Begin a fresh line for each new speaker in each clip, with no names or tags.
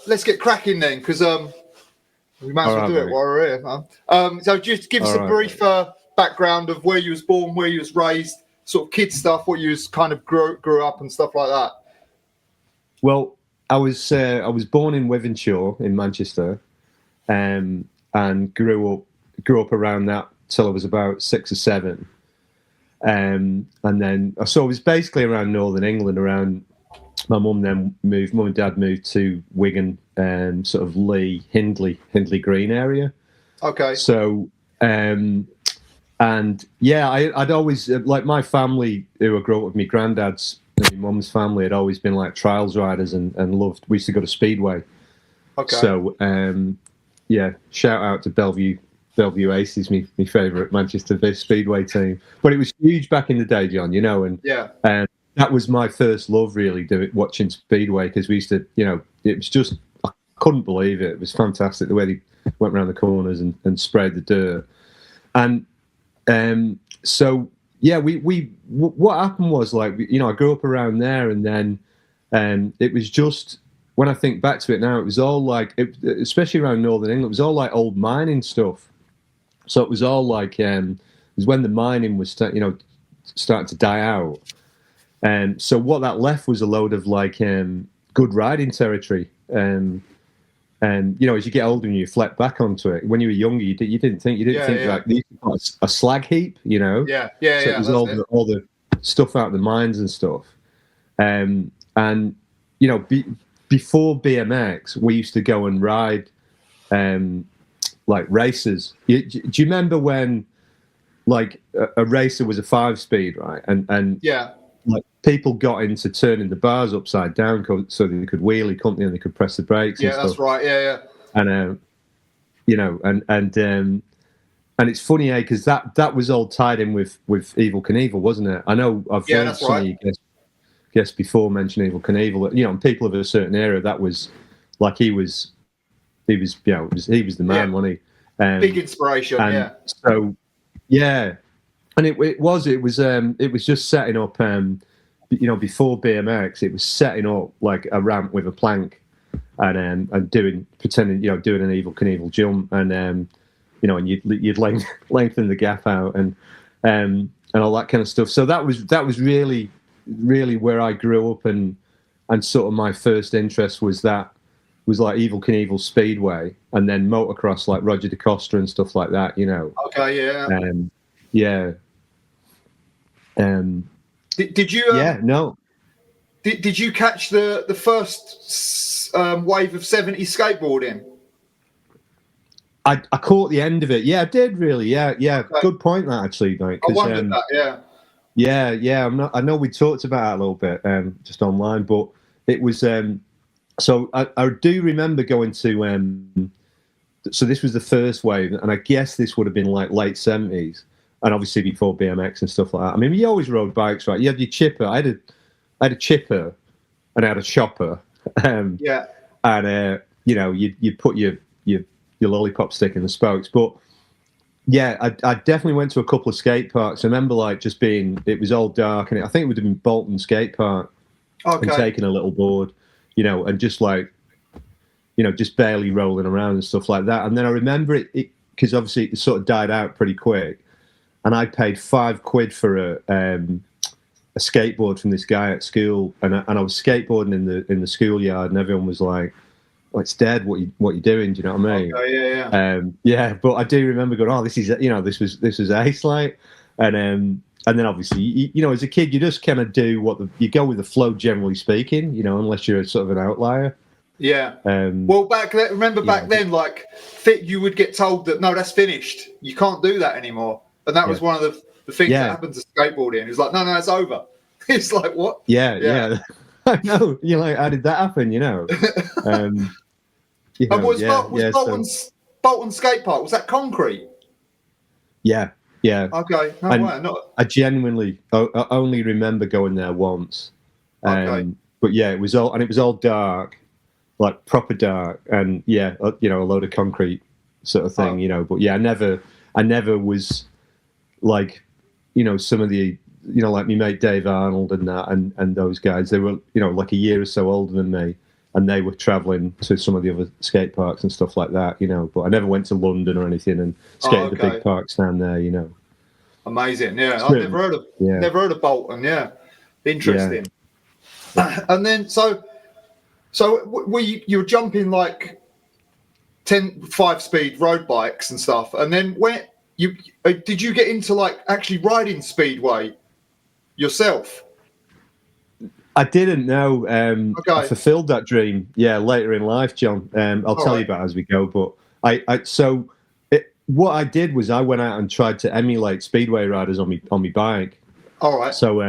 Let's get cracking then, because we might as well do it while we're here, man. So just give us a brief background of where you was born, where you was raised, sort of kid stuff, what you was kind of grew up and stuff like that.
Well, I was born in Wythenshawe in Manchester, and grew up around that till I was about 6 or 7. And then so it was basically around Northern England. Around my mum and dad moved to Wigan, sort of Hindley Green area.
Okay.
So and yeah, I'd always like my family who I grew up with. My granddad's, my mum's family had always been like trials riders and loved. We used to go to Speedway. Okay. So yeah, shout out to Belle Vue Aces, my favourite Manchester Speedway team. But it was huge back in the day, John, and
yeah,
that was my first love, really, watching Speedway, because we used to, it was just, I couldn't believe it. It was fantastic the way they went around the corners and sprayed the dirt. And so, yeah, what happened was, like, I grew up around there, and then it was just, when I think back to it now, it was all like, especially around Northern England, it was all like old mining stuff. So it was all like, it was when the mining was, starting to die out. And so what that left was a load of like good riding territory. And as you get older and you reflect back onto it, when you were younger, you didn't think like these were a slag heap,
Yeah.
So it was all the stuff out of the mines and stuff. Before BMX, we used to go and ride like races. Do you remember when like a racer was a 5-speed, right? And
yeah,
like people got into turning the bars upside down so they could wheelie, couldn't they? And they could press the brakes.
Yeah,
and
that's
stuff.
right. Yeah.
And and it's funny, because that was all tied in with Evel Knievel, wasn't it? I know I've heard some of you guests before mention Evel Knievel. And people of a certain era, that was like he was the man, wasn't he?
Big inspiration. Yeah.
So yeah, and it was just setting up. Before BMX, it was setting up like a ramp with a plank, and pretending doing an Evel Knievel jump, and and you'd lengthen the gap out and all that kind of stuff. So that was really where I grew up, and sort of my first interest was like Evel Knievel Speedway, and then motocross like Roger DeCosta and stuff like that.
Okay.
Yeah.
Did you?
Yeah. No.
Did you catch the first wave of 70s skateboarding?
I caught the end of it. Yeah, I did really. Yeah. Okay. Good point, that actually. Like,
I wondered that. Yeah.
Yeah. I know we talked about it a little bit just online, but it was. So I do remember going to. So this was the first wave, and I guess this would have been like late 70s, and obviously before BMX and stuff like that. I mean, you always rode bikes, right? You had your chipper. I had a chipper, and I had a chopper.
Yeah.
And you put your lollipop stick in the spokes, but yeah, I definitely went to a couple of skate parks. I remember like just it was all dark, and I think it would have been Bolton Skate Park.
Okay.
And taking a little board, and just like, just barely rolling around and stuff like that. And then I remember it because obviously it sort of died out pretty quick, and I paid £5 for a skateboard from this guy at school, and I was skateboarding in the schoolyard, and everyone was like, "Oh, it's dead. What you doing?" Do you know what I mean?
Okay,
yeah. But I do remember going, "Oh, this is this was ace," like, and then obviously as a kid you just kind of do you go with the flow, generally speaking, unless you're sort of an outlier.
Yeah. Well, back then, like, you would get told that no, that's finished. You can't do that anymore, and that was one of the things that happened to skateboarding. It's like, no, it's over. It's like, what?
Yeah. I know. You're like, how did that happen?
Bolton Skate Park, was that concrete?
Yeah.
Okay.
I genuinely I only remember going there once.
Okay.
But yeah, it was all dark. like proper dark, and a load of concrete sort of thing, But yeah, I never was like, some of the, like my mate Dave Arnold and that, and those guys. They were, like a year or so older than me, and they were traveling to some of the other skate parks and stuff like that, But I never went to London or anything and skated the big parks down there,
Amazing, yeah. I've never heard of Bolton, yeah. Interesting. Yeah. And then so were you're jumping like 5-speed road bikes and stuff, and then when did you get into like actually riding speedway yourself?
I didn't know. I fulfilled that dream, later in life, John. I'll tell you about it as we go. But what I did was I went out and tried to emulate speedway riders on my bike. All right. So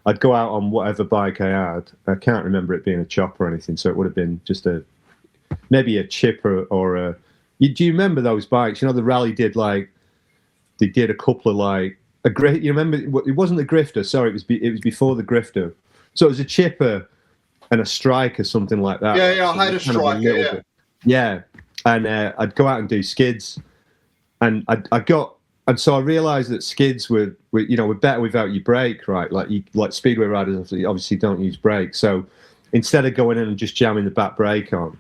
I'd go out on whatever bike I had. I can't remember it being a chopper or anything, so it would have been just maybe a chipper or a. Do you remember those bikes? The Raleigh did they did a couple of like a great. You remember it wasn't the Grifter. Sorry, it was before the Grifter. So it was a chipper and a strike or something like that.
Yeah, I had a striker.
Yeah, and I'd go out and do skids, and so I realised that skids were better without your brake, right? Like speedway riders obviously don't use brakes. So instead of going in and just jamming the back brake on,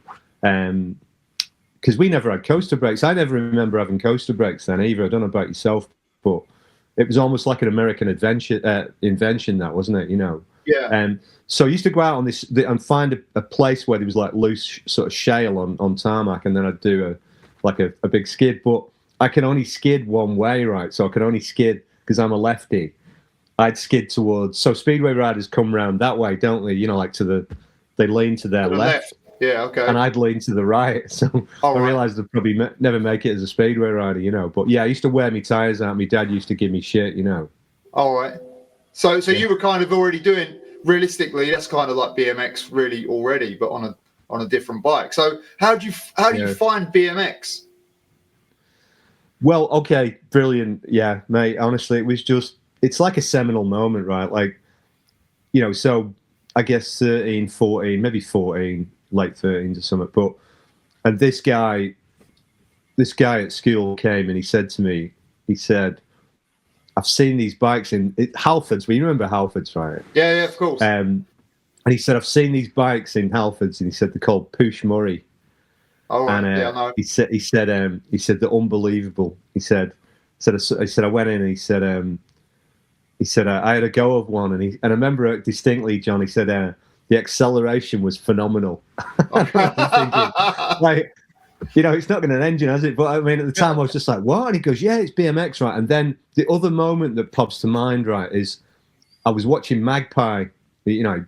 because we never had coaster brakes. I never remember having coaster brakes then either. I don't know about yourself, but it was almost like an American invention, that wasn't it? Yeah. So I used to go out on this and find a place where there was like loose sort of shale on tarmac, and then I'd do a big skid. But I can only skid one way, right? So I can only skid because I'm a lefty. I'd skid towards. So speedway riders come round that way, don't they? Like they lean to their left.
Yeah, okay.
And I'd lean to the right. So I realised I'd probably never make it as a speedway rider, But yeah, I used to wear my tyres out. My dad used to give me shit,
All right. So you were kind of already doing, realistically, that's kind of like BMX really already, but on a different bike. So how do you find BMX?
Well, okay, brilliant. Yeah, mate, honestly, it's like a seminal moment, right? Like, so I guess 13, 14, maybe 14, late 13s or something. And this guy at school came and he said to me, I've seen these bikes in Halfords. You remember Halfords, right?
Yeah, of course.
And he said, I've seen these bikes in Halfords, and he said they're called Push Murray.
Oh, right.
And
I know.
he said they're unbelievable. He said I went in and he said I had a go of one, and I remember it distinctly, John. He said the acceleration was phenomenal. I'm thinking, it's not going to engine, has it? But I mean, at the time, I was just like, what? And he goes, yeah, it's BMX, right? And then the other moment that pops to mind, right, is I was watching Magpie.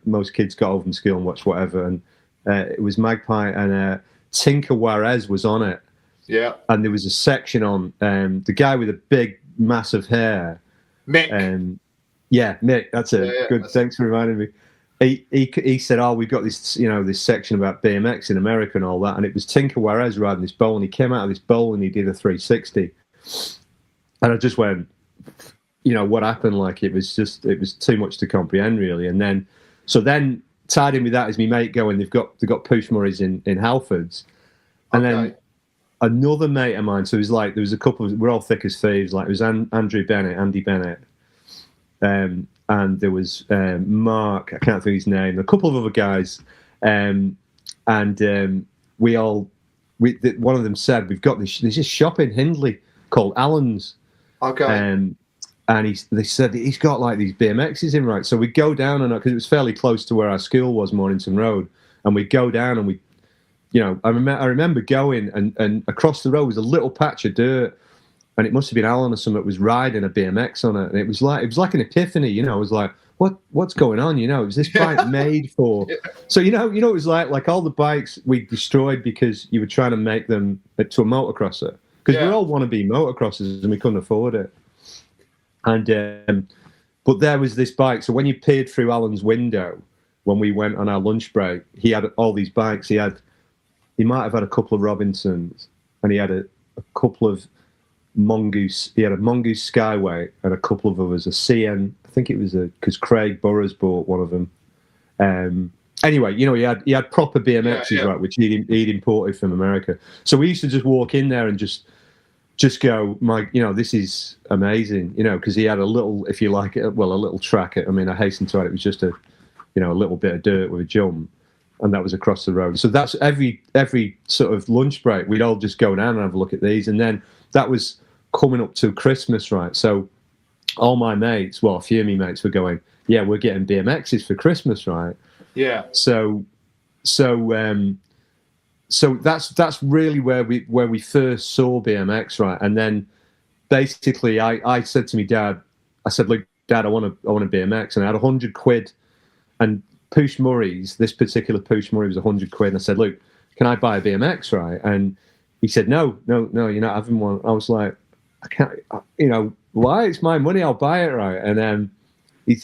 Most kids got home from school and watched whatever, and it was Magpie, and Tinker Juarez was on it.
Yeah.
And there was a section on the guy with the big, massive hair.
Mick.
Yeah, Mick, that's it.
Yeah,
good, thanks for reminding me. He said, we've got this, this section about BMX in America and all that, and it was Tinker Juarez riding this bowl, and he came out of this bowl and he did a 360, and I just went, what happened? Like it was too much to comprehend, really. And then tied in with that is my mate going, they've got Push Murrays in Halfords, and then another mate of mine. So it was like there was a couple of, we're all thick as thieves. Like it was Andy Bennett. And there was Mark, I can't think of his name, a couple of other guys, and one of them said, we've got there's this shop in Hindley called Allen's.
Okay.
And they said that he's got like these BMXs in, right? So we go down, and because it was fairly close to where our school was, Mornington Road, and we go down and I remember going and across the road was a little patch of dirt. And it must have been Alan or something that was riding a BMX on it, and it was like an epiphany, I was like, what's going on? Was this bike made for? So it was like all the bikes we destroyed because you were trying to make them to a motocrosser, because we all want to be motocrossers and we couldn't afford it. And but there was this bike. So when you peered through Alan's window when we went on our lunch break, he had all these bikes. He might have had a couple of Robinsons, and he had a couple of Mongoose. He had a Mongoose Skyway and a couple of others. A CN, I think it was because Craig Burrows bought one of them. anyway, you know, he had proper BMXs, right, which he'd imported from America. So we used to just walk in there and just go, you know, this is amazing, you know, because he had a little, if you like it, well, a little track. I mean, I hasten to add, it was just a little bit of dirt with a jump, and that was across the road. So that's every sort of lunch break, we'd all just go down and have a look at these. And then that was coming up to Christmas, right? So all my mates, well, a few of my mates were going, yeah, we're getting BMXs for Christmas, right?
Yeah.
So that's really where we first saw BMX, right? And then basically I said to my dad, I said, look, Dad, I want a BMX, and I had £100, and Poosh Murray's, this particular Poosh Murray was £100, and I said, look, can I buy a BMX, right? And he said, no, you're not having one. I was like, I can't, you know, why? It's my money, I'll buy it, right? And I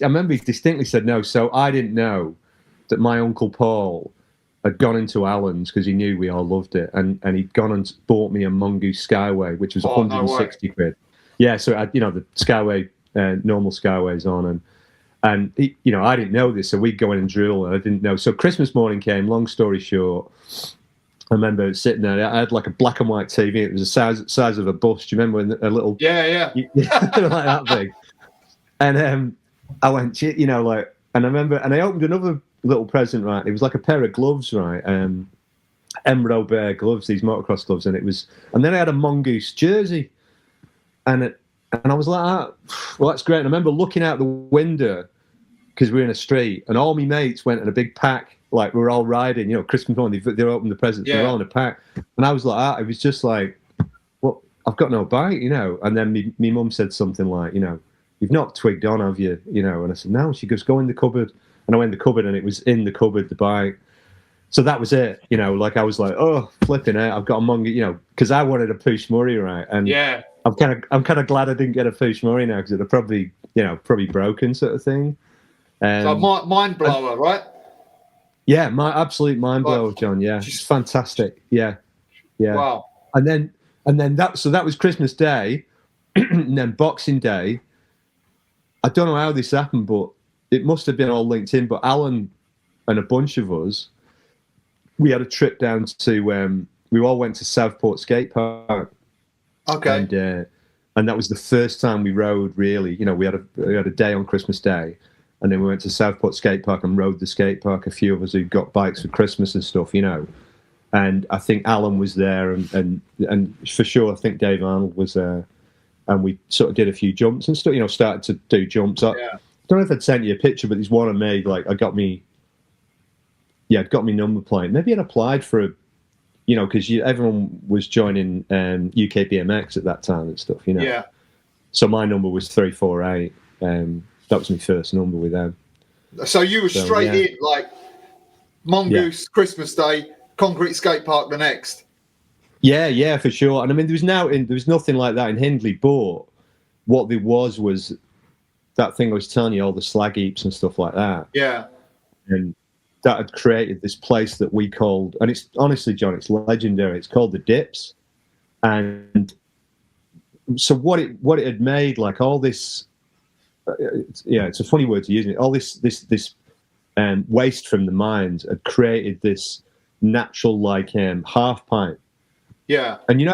remember he distinctly said no. So I didn't know that my Uncle Paul had gone into Allen's, because he knew we all loved it, and he'd gone and bought me a Mongoose Skyway, which was £160. Yeah, so I, you know, the Skyway, normal Skyways on, and he, you know, I didn't know this, so we'd go in and drill, and I didn't know. So Christmas morning came. Long story short, I remember sitting there. I had like a black and white TV. It was the size of a bus. Do you remember when a little?
Yeah.
Like that big. And I went, you know, like, and I remember, and I opened another little present, right? It was like a pair of gloves, right? Emerald Bear gloves, these motocross gloves, and then I had a Mongoose jersey, and I was like, well, that's great. And I remember looking out the window, because we were in a street, and all my mates went in a big pack. Like, we were all riding, you know, Christmas morning, they opened the presents, they were all in a pack. And I was like, it was just like, well, I've got no bike, you know. And then my mum said something like, you know, you've not twigged on, have you? You know, and I said, no. She goes, go in the cupboard. And I went in the cupboard, and it was in the cupboard, the bike. So that was it, you know, like I was like, oh, flipping it. I've got a Mongoose, you know, because I wanted a Poosh Murray, right? And I'm kind of glad I didn't get a Poosh Murray now, because it'd have probably broken, sort of thing.
So mind blower, right?
Yeah, my absolute mind blower, John. Yeah, it's fantastic. Yeah.
Wow.
And then that was Christmas Day, and then Boxing Day. I don't know how this happened, but it must have been all linked in. But Alan and a bunch of us, we had a trip down to. We all went to Southport Skate Park.
Okay.
And that was the first time we rode. Really, you know, we had a day on Christmas Day. And then we went to Southport Skate Park and rode the skate park. A few of us who got bikes for Christmas and stuff, you know. And I think Alan was there, and for sure, I think Dave Arnold was there. And we sort of did a few jumps and stuff, you know, started to do jumps. I don't know if I'd sent you a picture, but there's one I made. Like, I'd got me number plate. Maybe I'd applied for a, you know, because everyone was joining UK BMX at that time and stuff, you know.
Yeah.
So my number was 348. That was my first number with them.
So you were straight in, like Mongoose, Christmas Day, concrete skate park the next.
Yeah, for sure. And I mean, there was nothing like that in Hindley, but what there was that thing I was telling you, all the slag heaps and stuff like that.
Yeah.
And that had created this place that we called, and it's honestly, John, it's legendary. It's called the Dips. And so what it had made, like all this, it's a funny word to use, isn't it? All this waste from the mines had created this natural, like, half pipe.
Yeah.
And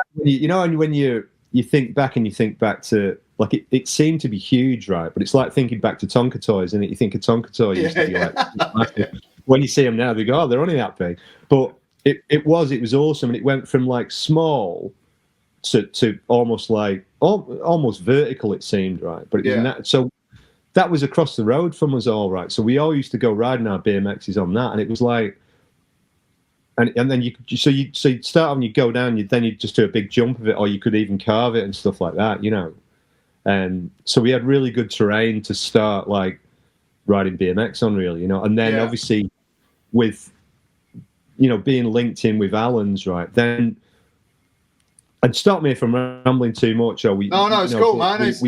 when you think back to, like, it seemed to be huge, right? But it's like thinking back to Tonka toys, and you think a Tonka toy used to be like massive. When you see them now, they go, oh, they're only that big. But it was awesome, and it went from like small to almost like almost vertical, it seemed, right? But it was so that was across the road from us all, right? So we all used to go riding our BMXs on that, and it was like, and then you'd start on, you go down, then you'd just do a big jump of it, or you could even carve it and stuff like that, you know. And so we had really good terrain to start like riding BMX on, really, you know. And then obviously with, you know, being linked in with Alan's, right, then, and stop me if I'm rambling too much, or we.
No, it's cool, man.
Because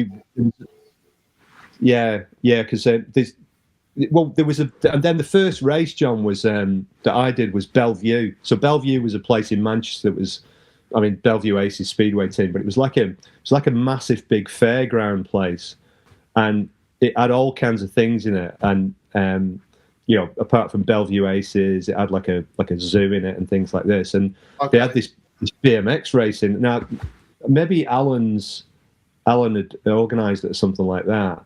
there was and then the first race, John, was that I did was Belle Vue. So Belle Vue was a place in Manchester that was, I mean, Belle Vue Aces Speedway team, but it was like a massive big fairground place, and it had all kinds of things in it. And apart from Belle Vue Aces, it had like a zoo in it and things like this. And they had this BMX racing. Now, maybe Alan had organised it or something like that.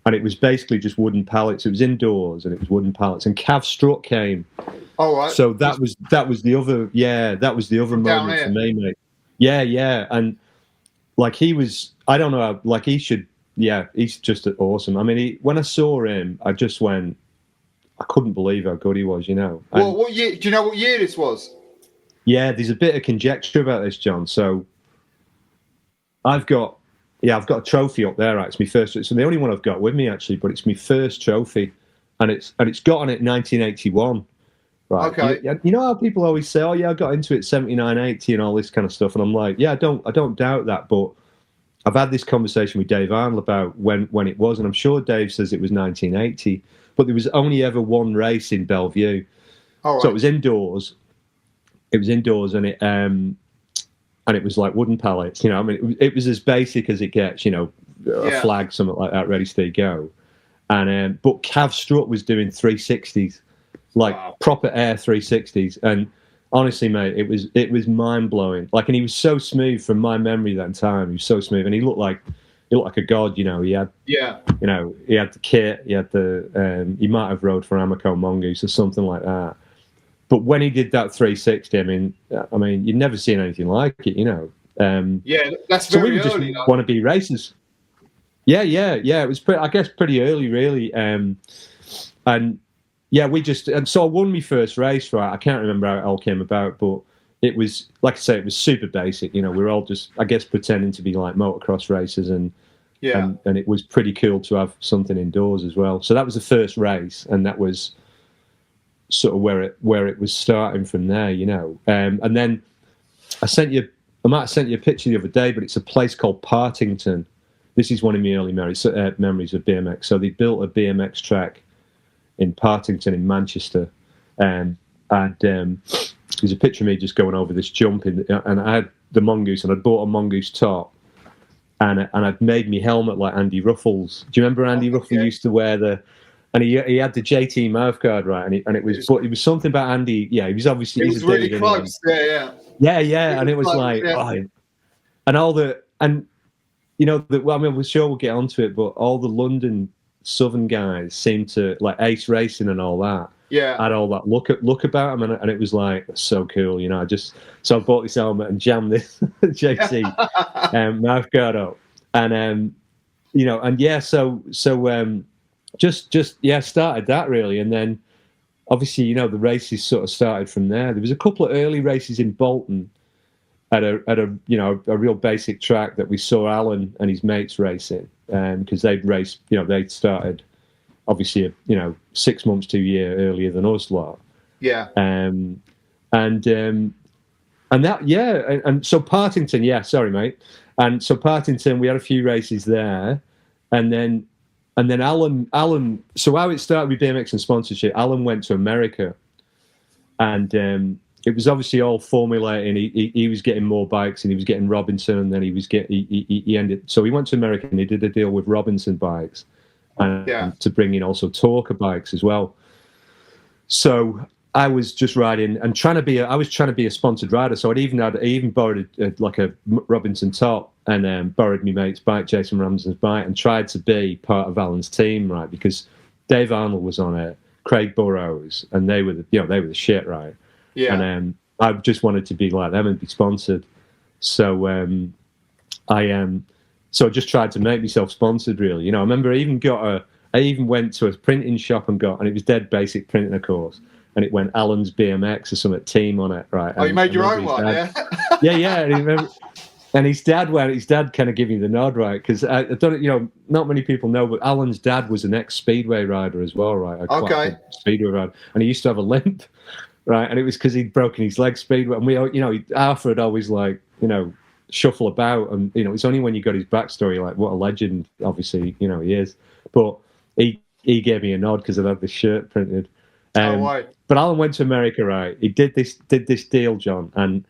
And it was basically just wooden pallets. It was indoors, and it was wooden pallets. And Cav Strut came.
All right.
So that was the other moment for me, mate. Yeah. And like he was, I don't know, like he should. Yeah, he's just awesome. I mean, when I saw him, I just went, I couldn't believe how good he was.
Well, what year? Do you know what year this was?
Yeah, there's a bit of conjecture about this, John. So I've got a trophy up there. Right? It's my first. It's the only one I've got with me actually, but it's my first trophy, and it's got on it 1981. Right.
Okay.
You know how people always say, "Oh yeah, I got into it 79, 80 and all this kind of stuff," and I'm like, yeah, I don't doubt that, but I've had this conversation with Dave Arnold about when it was, and I'm sure Dave says it was 1980, but there was only ever one race in Belle Vue.
All right.
So it was indoors. And it was like wooden pallets. I mean, it was as basic as it gets. A flag, something like that, ready, steady, go. And but Cav Strut was doing 360s, like proper air 360s, and honestly, mate, it was mind blowing. Like, and he was so smooth from my memory that time. He was so smooth, and he looked like a god. He had he had the kit. He had he might have rode for Amoco Mongoose or something like that. But when he did that 360, I mean, you'd never seen anything like it.
That's
so
very
we were just
early.
Wannabe racers. Yeah. It was pretty early, really. And yeah, and so I won my first race, right? I can't remember how it all came about, but it was, like I say, it was super basic. We were all just, I guess, pretending to be like motocross racers, and it was pretty cool to have something indoors as well. So that was the first race, and that was sort of where it was starting from there, And then I might have sent you a picture the other day, but it's a place called Partington. This is one of my early memories of BMX. So they built a BMX track in Partington in Manchester, and there's a picture of me just going over this jump and I had the Mongoose, and I'd bought a Mongoose top, and I'd made me helmet like Andy Ruffles. Do you remember Andy Ruffles used to wear and he had the JT mouthguard, right? And it was something about Andy. Yeah, he was obviously.
It was really close.
Yeah, and it was like, and all the we're sure we'll get onto it, but all the London Southern guys seemed to, like Ace Racing and all that.
Yeah,
had all that look about them, and it was like so cool. So I bought this helmet and jammed this JT mouthguard up, and started that really, and then obviously the races sort of started from there. There was a couple of early races in Bolton at a real basic track that we saw Alan and his mates racing, because they'd raced, they'd started obviously 6 months to a year earlier than us lot.
Yeah.
And so Partington, sorry mate. And so Partington, we had a few races there, and then Alan. So how it started with BMX and sponsorship, Alan went to America, and it was obviously all formulating. He was getting more bikes, and he was getting Robinson, and then he ended. So he went to America and he did a deal with Robinson bikes, and to bring in also Talker bikes as well. So I was just riding and trying to be a sponsored rider. So I even borrowed a Robinson top, and borrowed my mate's bike, Jason Ramsden's bike, and tried to be part of Alan's team, right? Because Dave Arnold was on it, Craig Burrows, and they were the shit, right?
Yeah.
And I just wanted to be like them and be sponsored. So I just tried to make myself sponsored, really. I remember I even went to a printing shop and it was dead basic printing, of course. And it went Alan's BMX or something team on it, right?
Oh, you made your own one,
yeah. And his dad kind of gave me the nod, right? Because I don't, not many people know, but Alan's dad was an ex-speedway rider as well, right?
Okay.
Speedway rider, and he used to have a limp, right? And it was because he'd broken his leg speedway, and Arthur would always shuffle about, and it's only when you got his backstory, like what a legend, obviously, he is. But he gave me a nod because I'd had this shirt printed. But Alan went to America, right? He did this deal, John, and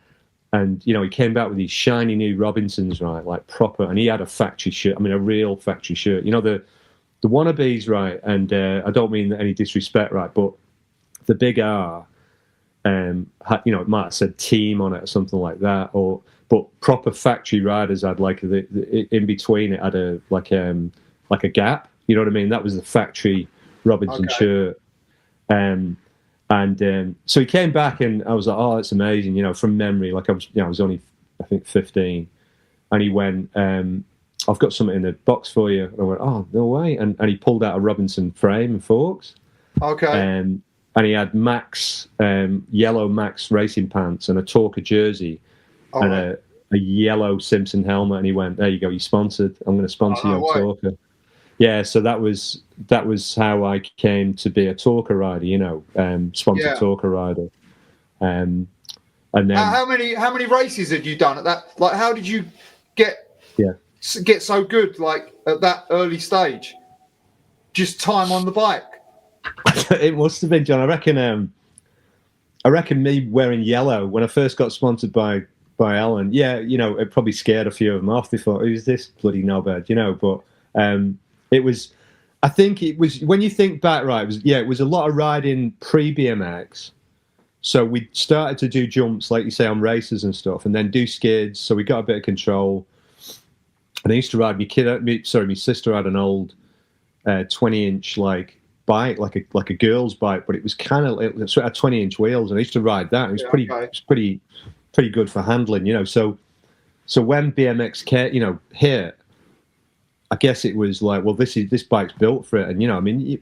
he came back with these shiny new Robinsons, right, like proper, and he had a factory shirt. I mean, a real factory shirt. The the wannabes, right? And I don't mean any disrespect, right? But the Big R, it might have said team on it or something like that, but proper factory riders had like in between it had a gap. You know what I mean? That was the factory Robinson shirt. So he came back, and I was like, "Oh, that's amazing!" You know, from memory, like I was only, I think, 15, and he went, "I've got something in the box for you." And I went, "Oh, no way!" And he pulled out a Robinson frame and forks.
Okay.
And he had Max, yellow Max racing pants and a Talker jersey, and a yellow Simpson helmet. And he went, "There you go, you sponsored. I'm going to sponsor you on Talker." Yeah, so that was how I came to be a Talker rider, you know, sponsored Talker rider. And then
how many races had you done at that? Like, how did you get so good, like, at that early stage? Just time on the bike.
It must have been, John. I reckon me wearing yellow when I first got sponsored by Alan. Yeah, you know, it probably scared a few of them off. They thought, "Who's this bloody knobhead?" You know, but. I think it was, when you think back, right, it was a lot of riding pre-BMX. So we started to do jumps, like you say, on races and stuff, and then do skids. So we got a bit of control. And I used to ride my sister had an old 20-inch like bike, like a girl's bike, but it was kind of, it had 20-inch wheels, and I used to ride that. It was pretty good for handling, you know. So when BMX hit, I guess it was like, well, this bike's built for it, and you know, I mean, you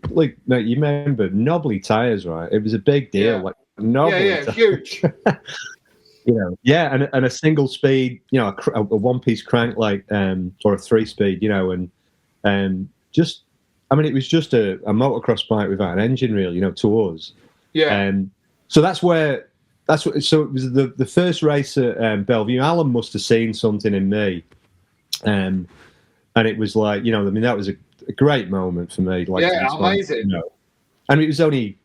remember knobbly tires, right? It was a big deal, like knobbly,
huge.
You know, and a single speed, you know, a one-piece crank, like, or a 3-speed, you know, and just, I mean, it was just a motocross bike without an engine, really, you know, to us.
Yeah.
So so it was the first race at Belle Vue. Alan must have seen something in me, and it was like, you know, I mean, that was a great moment for me. Like,
amazing.
You know, and it was only,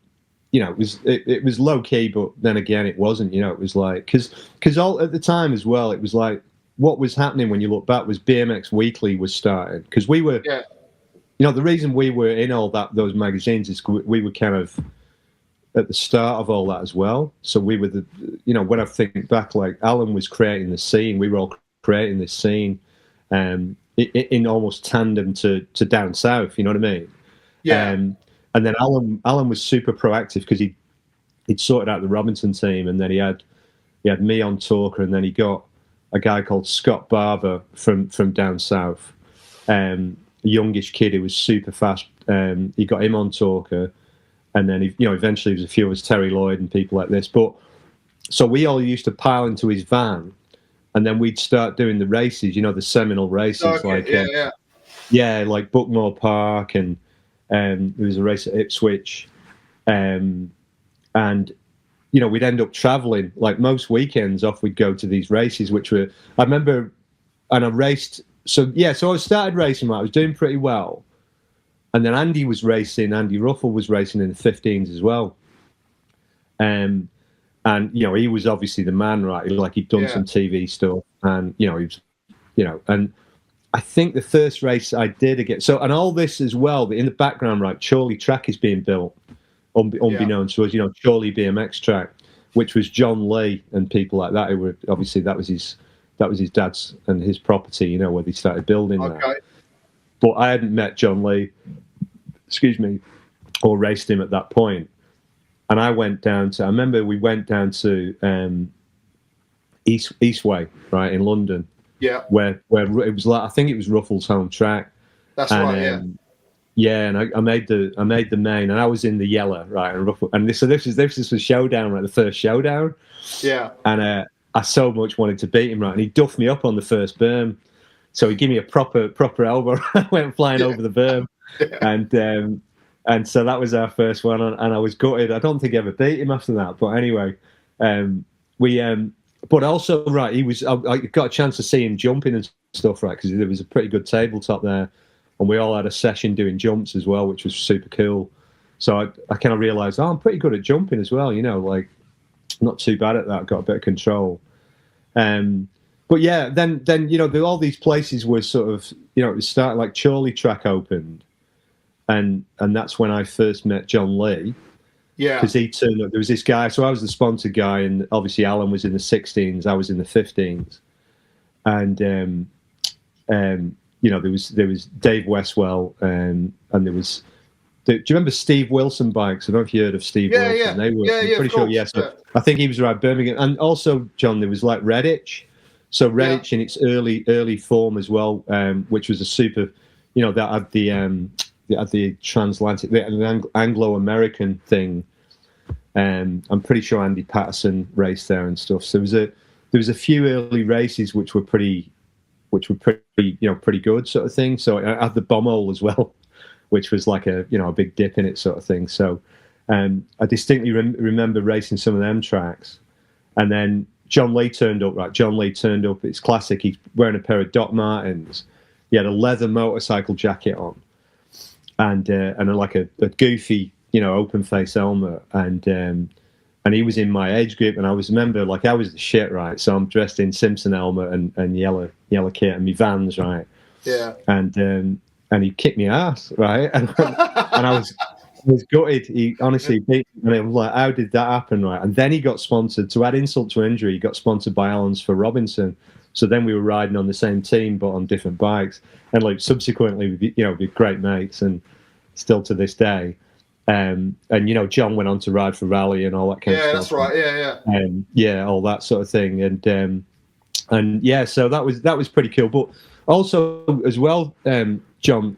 you know, it was low key, but then again, it wasn't. You know, it was like because all at the time as well, it was like what was happening when you look back was BMX Weekly was starting, because we were, you know, the reason we were in all those magazines is we were kind of at the start of all that as well. So we were you know, when I think back, like Alan was creating the scene, we were all creating this scene. In almost tandem to down south, you know what I mean?
Yeah.
And then Alan was super proactive because he'd sorted out the Robinson team, and then he had me on Talker, and then he got a guy called Scott Barber from down south, a youngish kid who was super fast. He got him on Talker, and then eventually there was a few of us, Terry Lloyd and people like this. But so we all used to pile into his van. And then we'd start doing the races, you know, the seminal races, like Buckmore Park, and there was a race at Ipswich, and you know, we'd end up traveling like most weekends off. We'd go to these races, which were, I remember, and I raced. So I started racing, right? I was doing pretty well, and then Andy Ruffle was racing in the 15s as well, and, you know, he was obviously the man, right? Like, he'd done some TV stuff, and, you know, he was, you know, and I think the first race I did again. So, and all this as well, in the background, right? Chorley track is being built, unbeknownst to us, you know, Chorley BMX track, which was John Lee and people like that, who were, obviously, that was his dad's and his property, you know, where they started building that. But I hadn't met John Lee, or raced him at that point. And I remember we went down to Eastway, right, in London.
Yeah.
Where it was like, I think it was Ruffle's home track.
That's right, yeah.
Yeah, and I made the main, and I was in the yellow, right, and Ruffle, and this was showdown, right, the first showdown. Yeah. And I so much wanted to beat him, right, and he duffed me up on the first berm. So he gave me a proper elbow. I went flying over the berm. Yeah. And so that was our first one, and I was gutted. I don't think I ever beat him after that. But anyway, but also, right, I got a chance to see him jumping and stuff, right, because there was a pretty good tabletop there, and we all had a session doing jumps as well, which was super cool. So I kind of realised, I'm pretty good at jumping as well, you know, like, not too bad at that, got a bit of control. But yeah, then you know, all these places were sort of, you know, it was starting, like Chorley track opened. and that's when I first met John Lee.
Yeah.
Because he turned up. There was this guy. So I was the sponsored guy, and obviously Alan was in the 16s. I was in the 15s, and you know, there was Dave Westwell, and there was. Do you remember Steve Wilson bikes? I don't know if you heard of Steve Wilson.
Yeah.
They were,
I'm pretty sure.
Yes. Yeah, so I think he was around Birmingham, and also John. There was like Redditch. So Redditch in its early form as well, which was a super, you know, that had the transatlantic, the Anglo-American thing. I'm pretty sure Andy Patterson raced there and stuff. So there was a few early races which were pretty good sort of thing. So I had the bomb hole as well, which was like a big dip in it sort of thing. So I distinctly remember racing some of them tracks, and then John Lee turned up. Right, John Lee turned up. It's classic. He's wearing a pair of Doc Martens. He had a leather motorcycle jacket on, and like a goofy, open face helmet, and he was in my age group, and I was the shit, right? So I'm dressed in Simpson helmet and yellow kit and me Vans, right?
Yeah.
And he kicked me ass, right? And I was gutted. He honestly beat me, and I was like, how did that happen, right? And then he got sponsored. To add insult to injury, he got sponsored by Allens for Robinson. So then we were riding on the same team, but on different bikes. And like subsequently, we'd be great mates, and still to this day. And John went on to ride for Raleigh and all that kind of stuff. Yeah,
that's right.
Yeah, all that sort of thing. And yeah, so that was pretty cool. But also as well, John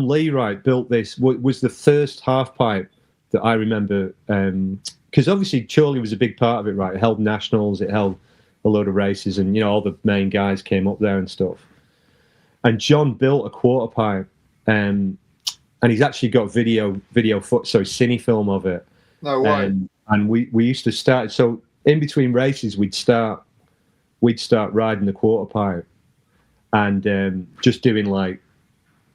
Lee, right, built this. Was the first half pipe that I remember, because obviously Chorley was a big part of it, right? It held nationals, it held a load of races, and all the main guys came up there and stuff. And John built a quarter pipe, and he's actually got cine film of it.
No way.
And we used to start. So in between races, we'd start riding the quarter pipe, and just doing like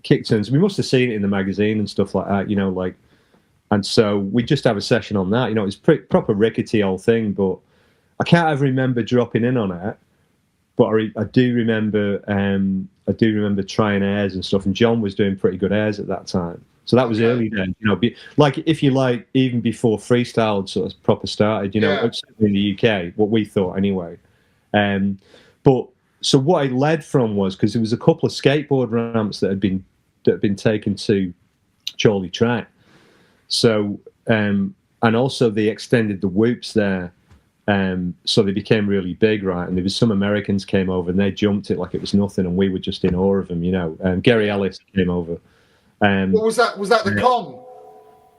kick turns. We must have seen it in the magazine and stuff like that, and so we just have a session on that. It was proper rickety old thing, but I can't ever remember dropping in on it. But I do remember trying airs and stuff, and John was doing pretty good airs at that time. So that was early then, like if you like, even before freestyle sort of proper started, in the UK, what we thought anyway. But so what I led from was, because there was a couple of skateboard ramps that had been taken to Chorley track. So and also they extended the whoops there. So they became really big, right? And there was some Americans came over and they jumped it like it was nothing, and we were just in awe of them, Gary Ellis came over.
What was that? Was that the Kong?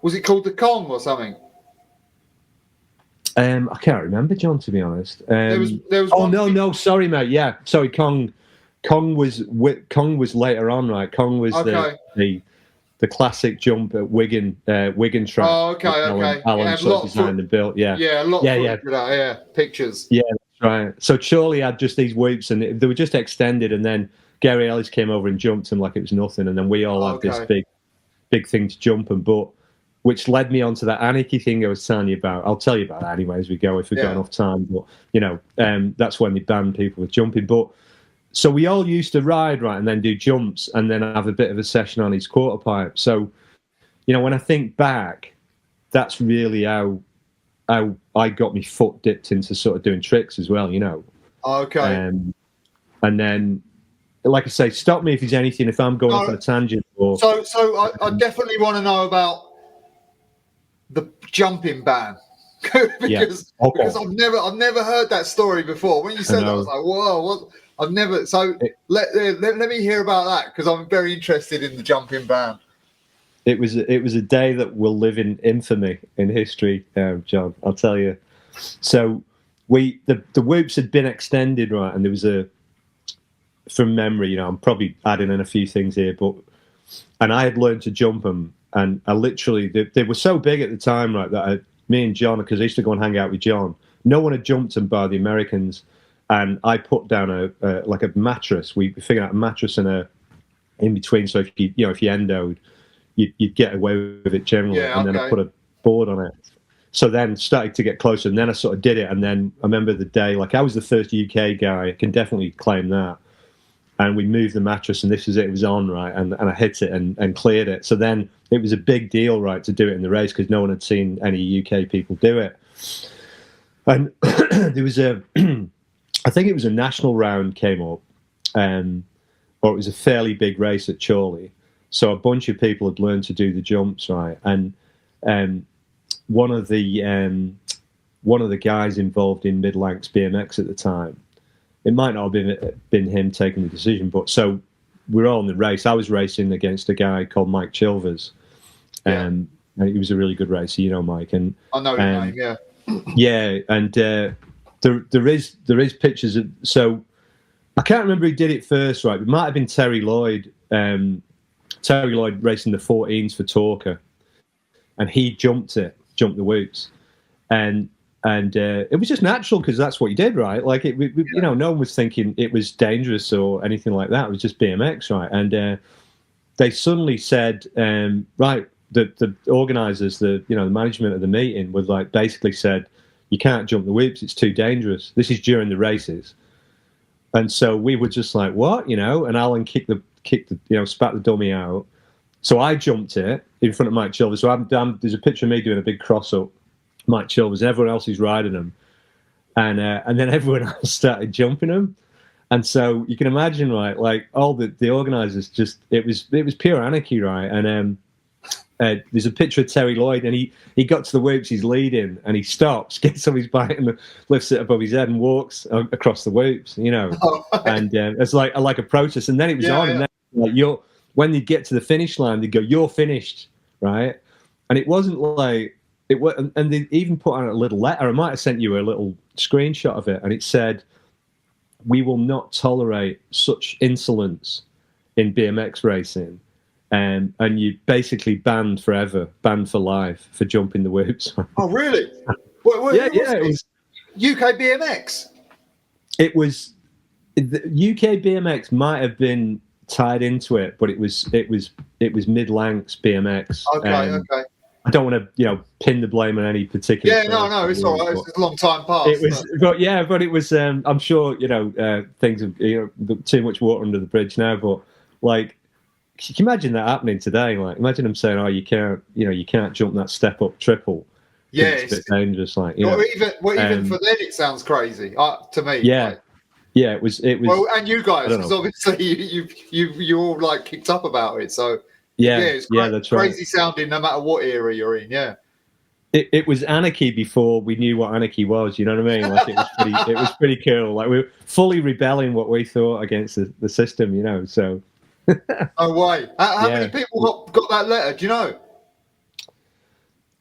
Was it called the Kong or something?
I can't remember, John, to be honest.
There was
oh no, sorry, mate. Yeah, sorry, Kong was later on, right? Kong was the classic jump at Wigan track.
Oh, okay.
Alan sort of designed and built. Yeah,
a lot of pictures.
Yeah, that's right. So Chorley had just these whoops, and they were just extended, and then Gary Ellis came over and jumped them like it was nothing, and then we all had this big thing to jump them, but which led me onto that anarchy thing I was telling you about. I'll tell you about that anyway as we go if we've got enough time. But that's when they banned people with jumping. But so we all used to ride, right, and then do jumps, and then have a bit of a session on his quarter pipe. So, when I think back, that's really how I got my foot dipped into sort of doing tricks as well,
Okay.
And then, like I say, stop me if there's anything, if I'm going off on a tangent. Or,
so I definitely want to know about the jumping ban. because I've never heard that story before. When you said that, I was like, whoa, what? I've never. So let me hear about that, because I'm very interested in the jumping ban.
It was a day that will live in infamy in history, John. I'll tell you. So the whoops had been extended, right, and there was from memory, I'm probably adding in a few things here, and I had learned to jump them, and I literally they were so big at the time, right, that me and John, because I used to go and hang out with John, no one had jumped them bar the Americans. And I put down a mattress. We figured out a mattress and in between. So if you endoed, you'd get away with it generally. Then I put a board on it. So then started to get closer, and then I sort of did it. And then I remember the day, like I was the first UK guy. I can definitely claim that. and we moved the mattress, and this was it was on, right, and I hit it and cleared it. So then it was a big deal, right, to do it in the race because no one had seen any UK people do it. And there was I think it was a national round came up, or it was a fairly big race at Chorley. So a bunch of people had learned to do the jumps, right, and one of the guys involved in mid-length BMX at the time, it might not have been him taking the decision, but so we're all in the race. I was racing against a guy called Mike Chilvers, and he was a really good racer, you know, Mike. And
I know his name, yeah.
Yeah, and there is pictures of. So I can't remember who did it first, right? It might have been Terry Lloyd. Terry Lloyd racing the 14s for Talker, and he jumped the whoops, and it was just natural because that's what you did, right? Like you know, no one was thinking it was dangerous or anything like that. It was just BMX, right? And they suddenly said, right, the organisers, the management of the meeting was like basically said, you can't jump the whoops, it's too dangerous. This is during the races, and so we were just like, what, you know? And Alan kicked the spat the dummy out. So I jumped it in front of Mike Chilvers. So there's a picture of me doing a big cross up. Mike Chilvers, and everyone else is riding them, and then everyone else started jumping them, and so you can imagine, right? Like all the organisers, just it was pure anarchy, right? And there's a picture of Terry Lloyd, and he got to the whoops, he's leading, and he stops, gets on his bike, and lifts it above his head, and walks across the whoops, you know, and it's like a protest, and then it was on, and then like when you get to the finish line, they go, "You're finished," right? And it wasn't like. It was, and they even put on a little letter. I might have sent you a little screenshot of it, and it said, "We will not tolerate such insolence in BMX racing," and you basically banned forever, banned for life for jumping the whoops.
Oh, really?
Yeah, it was
UK BMX.
It was the UK BMX might have been tied into it, but it was mid-length BMX.
Okay.
I don't want to, pin the blame on any particular.
Yeah, no, it's all right. It's a long time past.
It was, but it was. I'm sure, things have, too much water under the bridge now. But like, can you imagine that happening today? Like, imagine them saying, "Oh, you can't jump that step up triple."
Yeah,
it's a bit dangerous. Like,
even for them, it sounds crazy to me.
Yeah,
like,
yeah, it was.
Well, and you guys, because obviously you all like kicked up about it, so.
Yeah,
it's
that's right.
Crazy sounding, no matter what era you're in. Yeah,
it was anarchy before we knew what anarchy was. You know what I mean? Like it was pretty cool. Like we were fully rebelling what we thought against the system. You know, so.
No way. How many people got that letter? Do you know?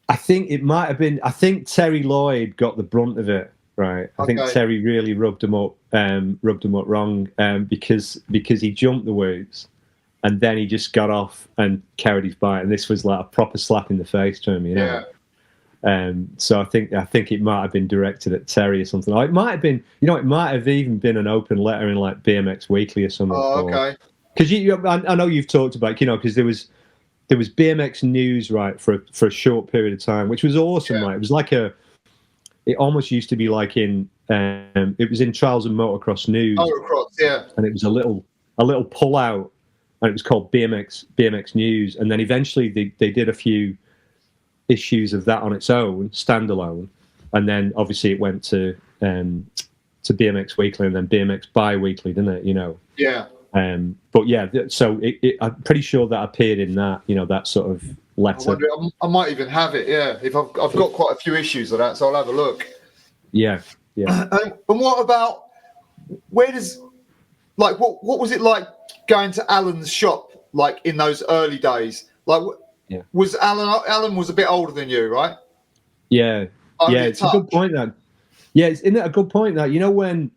I think it might have been. I think Terry Lloyd got the brunt of it. Right. I think Terry really rubbed him up wrong because he jumped the whoops. And then he just got off and carried his bike, and this was like a proper slap in the face to him, you know. Yeah. So I think it might have been directed at Terry or something. Or it might have been, it might have even been an open letter in like BMX Weekly or something.
Oh, okay.
Because I know you've talked about, because there was BMX News, right, for a short period of time, which was awesome, right? It was like it almost used to be like it was in Trials and Motocross News.
Motocross, yeah.
And it was a little pull out. And it was called BMX News, and then eventually they did a few issues of that on its own, standalone, and then obviously it went to BMX Weekly and then BMX Bi-Weekly, didn't it?
Yeah.
But yeah, so I'm pretty sure that appeared in that, that sort of letter.
I might even have it. Yeah, if I've got quite a few issues of that, so I'll have a look.
Yeah.
And what about what was it like going to Alan's shop, like in those early days? Like, was Alan was a bit older than you, right?
Yeah. It's a good point that. Yeah, isn't it a good point that when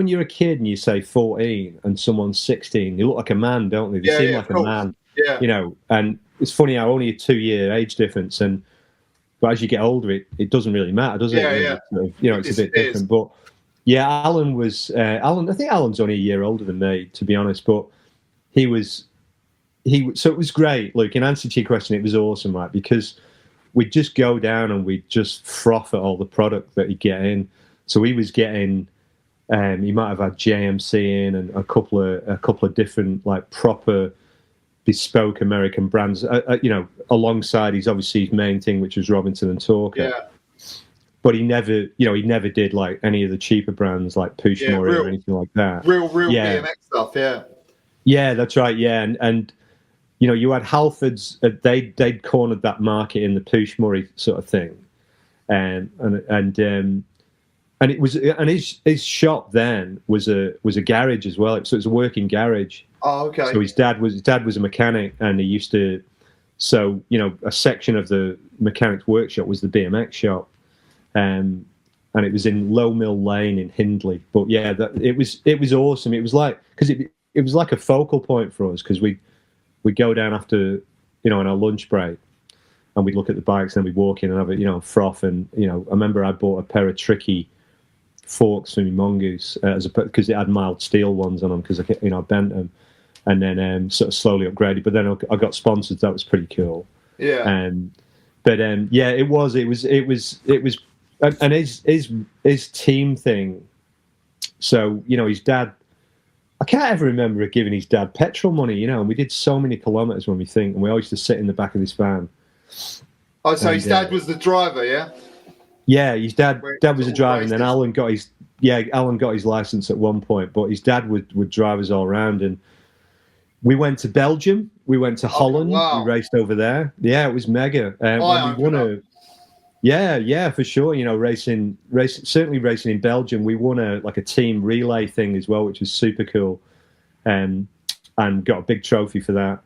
you're a kid and you say 14 and someone's 16, they look like a man, don't they? They seem like a man.
Yeah.
And it's funny how only a 2-year age difference, but as you get older, it doesn't really matter, does it?
Yeah.
It's a bit different, but. Yeah, Alan was. I think Alan's only a year older than me, to be honest. But he was. So it was great. Look, in answer to your question, it was awesome, right? Because we'd just go down and we'd just froth at all the product that he'd get in. So he was getting He might have had JMC in and a couple of different like proper bespoke American brands. Alongside his main thing, which was Robinson and Talker.
Yeah.
But he never did like any of the cheaper brands like Pushmore or anything like that.
Real BMX stuff, yeah.
Yeah, that's right. Yeah, and you had Halfords. They'd cornered that market in the Pushmore sort of thing, and it was his shop then was a garage as well. So it was a working garage.
Oh, okay.
So his dad was a mechanic, and he used to. So a section of the mechanic's workshop was the BMX shop. And it was in Low Mill Lane in Hindley. But yeah, it was awesome. It was like because it was like a focal point for us because we'd go down after on our lunch break and we'd look at the bikes and we'd walk in and have a froth and I remember I bought a pair of tricky forks for my mongoose because it had mild steel ones on them because I bent them and then sort of slowly upgraded. But then I got sponsored. That was pretty cool.
Yeah.
But it was. And his team thing. So his dad. I can't ever remember giving his dad petrol money. And we did so many kilometers when we think, and we always just sit in the back of this van.
Oh, so his dad was the driver, yeah.
Yeah, his dad was a driver, and then Alan got his license at one point, but his dad would drive us all around, and we went to Belgium, we went to Holland,
wow.
We raced over there. Yeah, it was mega. And we won Yeah, for sure. Racing in Belgium, we won a team relay thing as well, which was super cool, and got a big trophy for that.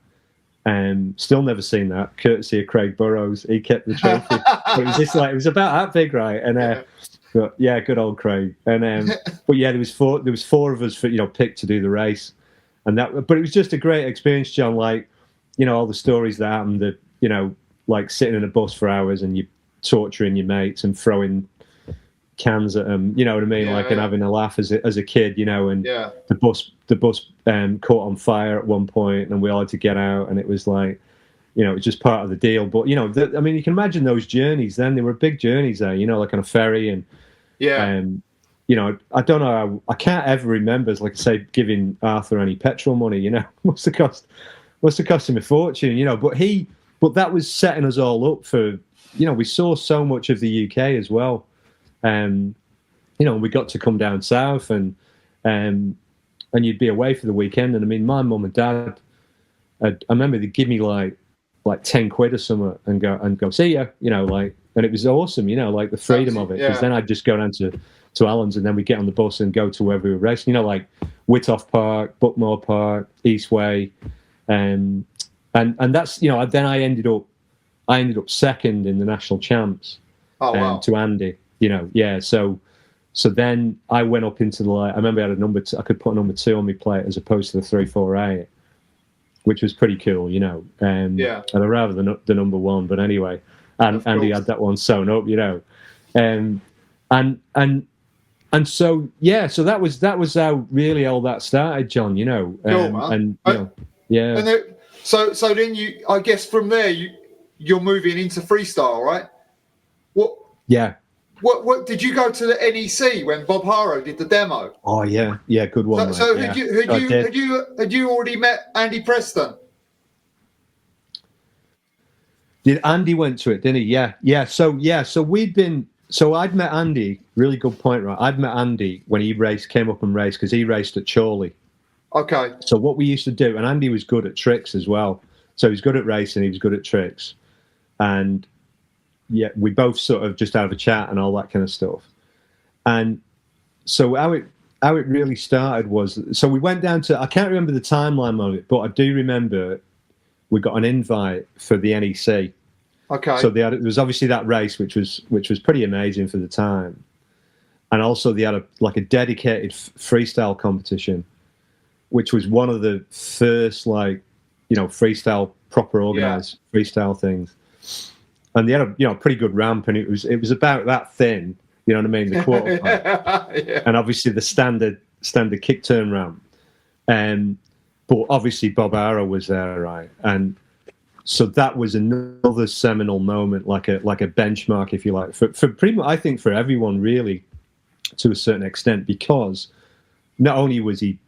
Still never seen that, courtesy of Craig Burrows. He kept the trophy. It was about that big, right? And but yeah, good old Craig. And but yeah, there was four of us for picked to do the race, but it was just a great experience, John. Like all the stories that happened, that like sitting in a bus for hours and you torturing your mates and throwing cans at them, you know what I mean, and having a laugh as a kid, and the bus caught on fire at one point and we all had to get out, and it was like it was just part of the deal. But you can imagine those journeys then. They were big journeys there, like on a ferry, and I don't know, I can't ever remember, like I say, giving Arthur any petrol money. Must have cost him a fortune, but that was setting us all up for we saw so much of the UK as well. We got to come down south and you'd be away for the weekend. And I mean, my mum and dad, I remember they'd give me like 10 quid or something and go, see ya, and it was awesome, like the freedom of it. Because then I'd just go down to Allen's and then we'd get on the bus and go to wherever we were racing, like Whittoff Park, Buckmore Park, Eastway. And that's, then I ended up second in the national champs to Andy, So then I went up into the I remember I had a number two, I could put a number 2 on my plate as opposed to the 348, which was pretty cool, And I'd rather the number 1, but anyway, and Andy had that one sewn up, and so so that was how really all that started, John.
Cool, man. And so then I guess from there you're moving into freestyle, right? What?
Yeah.
What did you go to the NEC when Bob Haro did the demo?
Oh yeah, good one.
So had you already met Andy Preston?
Did Andy went to it, didn't he? Yeah. So I'd met Andy. Really good point, right? I'd met Andy when he came up and raced because he raced at Chorley.
Okay.
So what we used to do, and Andy was good at tricks as well. So he was good at racing, he was good at tricks, and yeah, we both sort of just have a chat and all that kind of stuff. And so how it really started was, so we went down to, I can't remember the timeline of it, but I do remember we got an invite for the NEC.
Okay.
So there was obviously that race, which was pretty amazing for the time, and also they had a dedicated freestyle competition, which was one of the first freestyle proper organized freestyle things. And they had a pretty good ramp, and it was about that thin, you know what I mean, the quarter pipe, and obviously the standard kick turn ramp. But obviously Bob Haro was there, right? And so that was another seminal moment, like a benchmark, if you like, for pretty much, I think, for everyone really, to a certain extent, because not only was he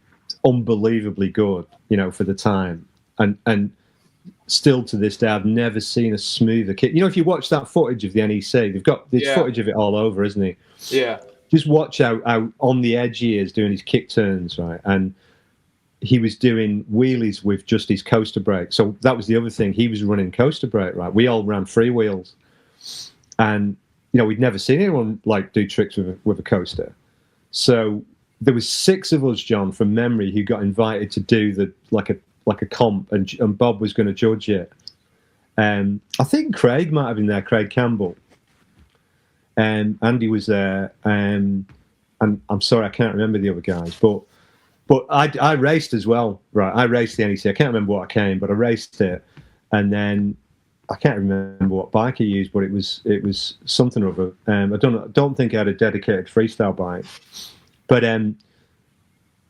unbelievably good, you know, for the time, and still to this day, I've never seen a smoother kick. You know, if you watch that footage of the NEC, they've got there's footage of it all over, isn't he?
Yeah.
Just watch how on the edge he is doing his kick turns, right? And he was doing wheelies with just his coaster brake. So that was the other thing. He was running coaster brake, right? We all ran freewheels. And, you know, we'd never seen anyone like do tricks with a coaster. So there was 6 of us, John, from memory, who got invited to do like a comp, and Bob was going to judge it. I think Craig might have been there, Craig Campbell. And Andy was there. And I'm sorry, I can't remember the other guys, but I raced as well, right? I raced the NEC. I can't remember what I came, but I raced it. And then I can't remember what bike I used, but it was something or other. I don't think I had a dedicated freestyle bike. But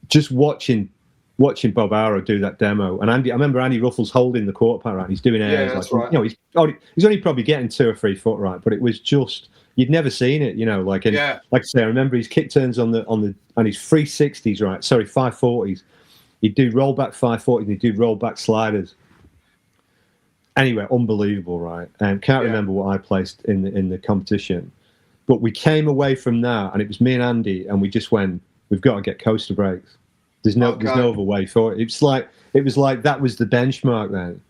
just watching Bob Arrow do that demo, and I remember Andy Ruffles holding the quarter pipe, right? He's doing airs,
that's
like,
right.
you know, he's only probably getting 2 or 3 foot, right? But it was just, you'd never seen it, you know, like like I say, I remember his kick turns on his 360s, right? Sorry, 540s. He'd do rollback 540s, and he'd do rollback sliders. Anyway, unbelievable, right? And can't remember what I placed in the competition, but we came away from that, and it was me and Andy, and we just went, we've got to get coaster brakes. There's no other way for it. It was like that was the benchmark then,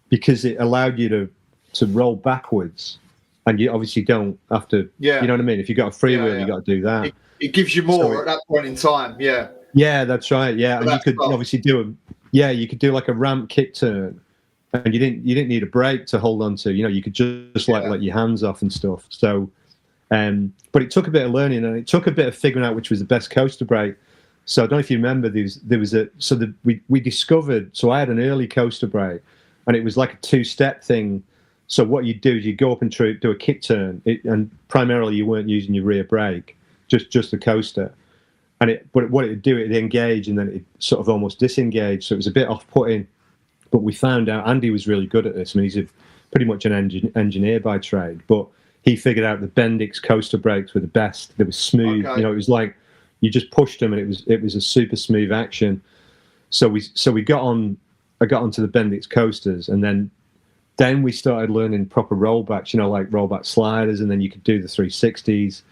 because it allowed you to roll backwards, and you obviously don't have to. You know what I mean? If you got a freewheel, you got to do that.
It gives you more at that point in time. Yeah.
Yeah, that's right. Yeah, and you could obviously do you could do like a ramp kick turn, and you didn't need a brake to hold on to. You know, you could just like let your hands off and stuff. So, but it took a bit of learning, and it took a bit of figuring out which was the best coaster brake. So I don't know if you remember, we discovered. So I had an early coaster brake, and it was like a 2-step thing. So what you do is you go up and do a kick turn, and primarily you weren't using your rear brake, just the coaster. But what it would do, it'd engage, and then it sort of almost disengage. So it was a bit off-putting. But we found out Andy was really good at this. I mean, he's pretty much an engineer by trade, but he figured out the Bendix coaster brakes were the best. They were smooth. Okay. You know, it was like you just pushed them, and it was a super smooth action. So I got onto the Bendix coasters, and then we started learning proper rollbacks. You know, like rollback sliders, and then you could do the 360s.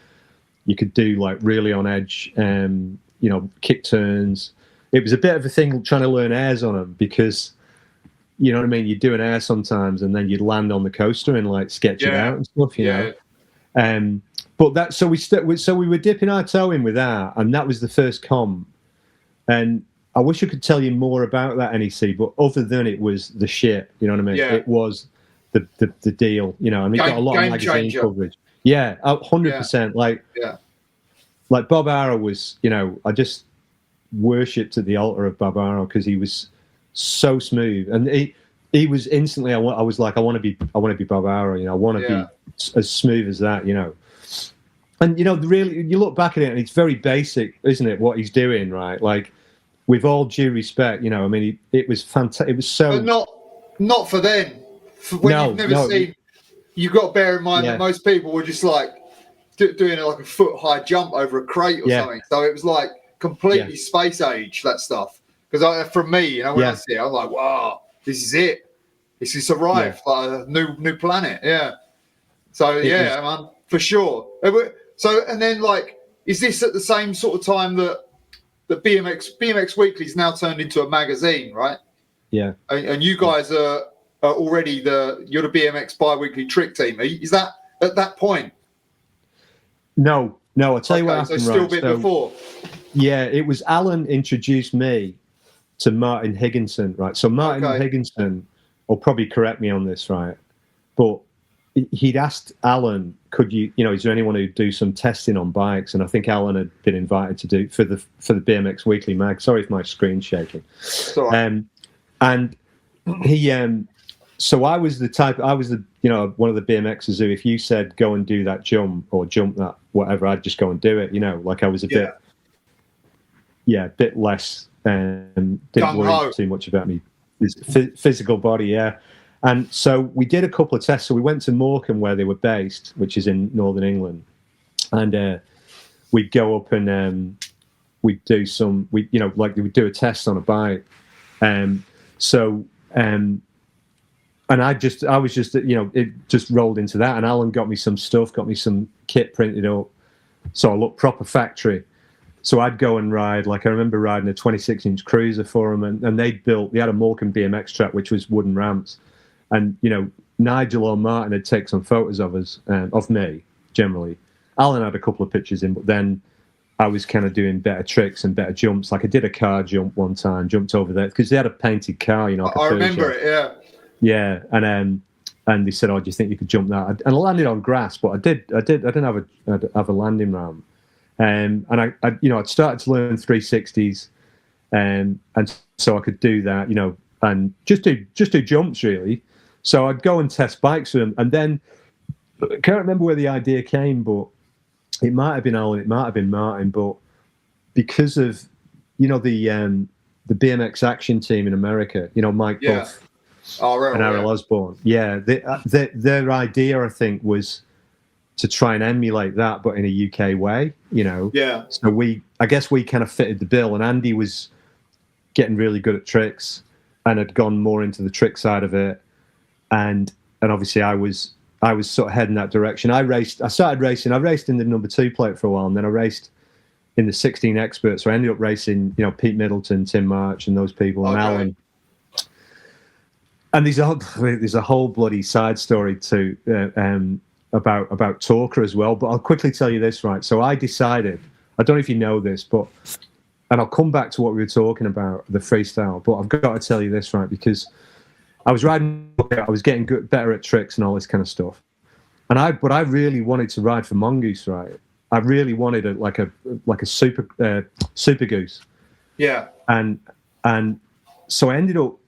You could do like really on edge, you know, kick turns. It was a bit of a thing trying to learn airs on them, because, you know what I mean, you'd do an air sometimes, and then you'd land on the coaster and like sketch it out and stuff, you know. But that, so we were dipping our toe in with that, and that was the first comp. And I wish I could tell you more about that NEC, but other than it was the shit, you know what I mean? It was the deal, you know. I mean, it got a lot of magazine coverage. Yeah, 100%. Like Bob Arrow was, you know, I just worshipped at the altar of Bob Arrow, because he was so smooth, and he was instantly. I was like, I want to be Bob Arrow, you know. I want to be as smooth as that, you know. And you know, really, you look back at it, and it's very basic, isn't it? What he's doing, right? Like, with all due respect, you know, I mean, it was fantastic. It was so.
But not for them. You've never seen. You've got to bear in mind that most people were just like doing like a foot-high jump over a crate or something. So it was like completely space age, that stuff. Because from me, you know, when I see it, I'm like, wow, this is it. This has arrived, like a new planet. Yeah. So man, for sure. So, and then like, is this at the same sort of time that the BMX Weekly's now turned into a magazine, right? Yeah. And you guys are already you're the BMX bi-weekly trick team. Is that at that point?
No. I'll tell you what happened.
So still a bit before.
Yeah, it was Alan introduced me to Martin Higginson, right? So Martin Higginson will probably correct me on this, right? But he'd asked Alan, is there anyone who'd do some testing on bikes? And I think Alan had been invited to do for the BMX Weekly mag. Sorry if my screen's shaking. And he, so I was the one of the BMXers who, if you said go and do that jump or jump that whatever, I'd just go and do it. You know, like I was a bit less, didn't worry too much about me physical body. Yeah. And so we did a couple of tests. So we went to Morecambe, where they were based, which is in northern England. And we'd go up and we'd do some, like we'd do a test on a bike. And I was just, it just rolled into that. And Alan got me some stuff, got me some kit printed up, so I looked proper factory. So I'd go and ride, like I remember riding a 26-inch cruiser for them, and they had a Morecambe BMX track, which was wooden ramps. And, Nigel or Martin had taken some photos of us, of me, generally. Alan had a couple of pictures in, but then I was kind of doing better tricks and better jumps. Like I did a car jump one time, jumped over there, because they had a painted car, like
I remember it, yeah.
Yeah, and they said, "Oh, do you think you could jump that?" And I landed on grass, but I didn't have a landing ramp. And I'd started to learn 360s, and so I could do that, and just do jumps really. So I'd go and test bikes with them, and then I can't remember where the idea came, but it might have been Alan, it might have been Martin, but because of the BMX Action Team in America, Mike Buff and Errol Osborne, their idea I think was to try and emulate that, but in a UK way,
Yeah.
So I guess we kind of fitted the bill, and Andy was getting really good at tricks and had gone more into the trick side of it, and obviously I was sort of heading that direction. I started racing. I raced in the number 2 plate for a while, and then I raced in the 16 expert. So I ended up racing, Pete Middleton, Tim March, and those people, and Alan. And there's a whole bloody side story to about Talker as well. But I'll quickly tell you this, right? So I decided, I don't know if you know this, and I'll come back to what we were talking about, the freestyle. But I've got to tell you this, right? Because I was riding, I was getting better at tricks and all this kind of stuff. But I really wanted to ride for Mongoose, right? I really wanted a super goose. Yeah. And so I ended up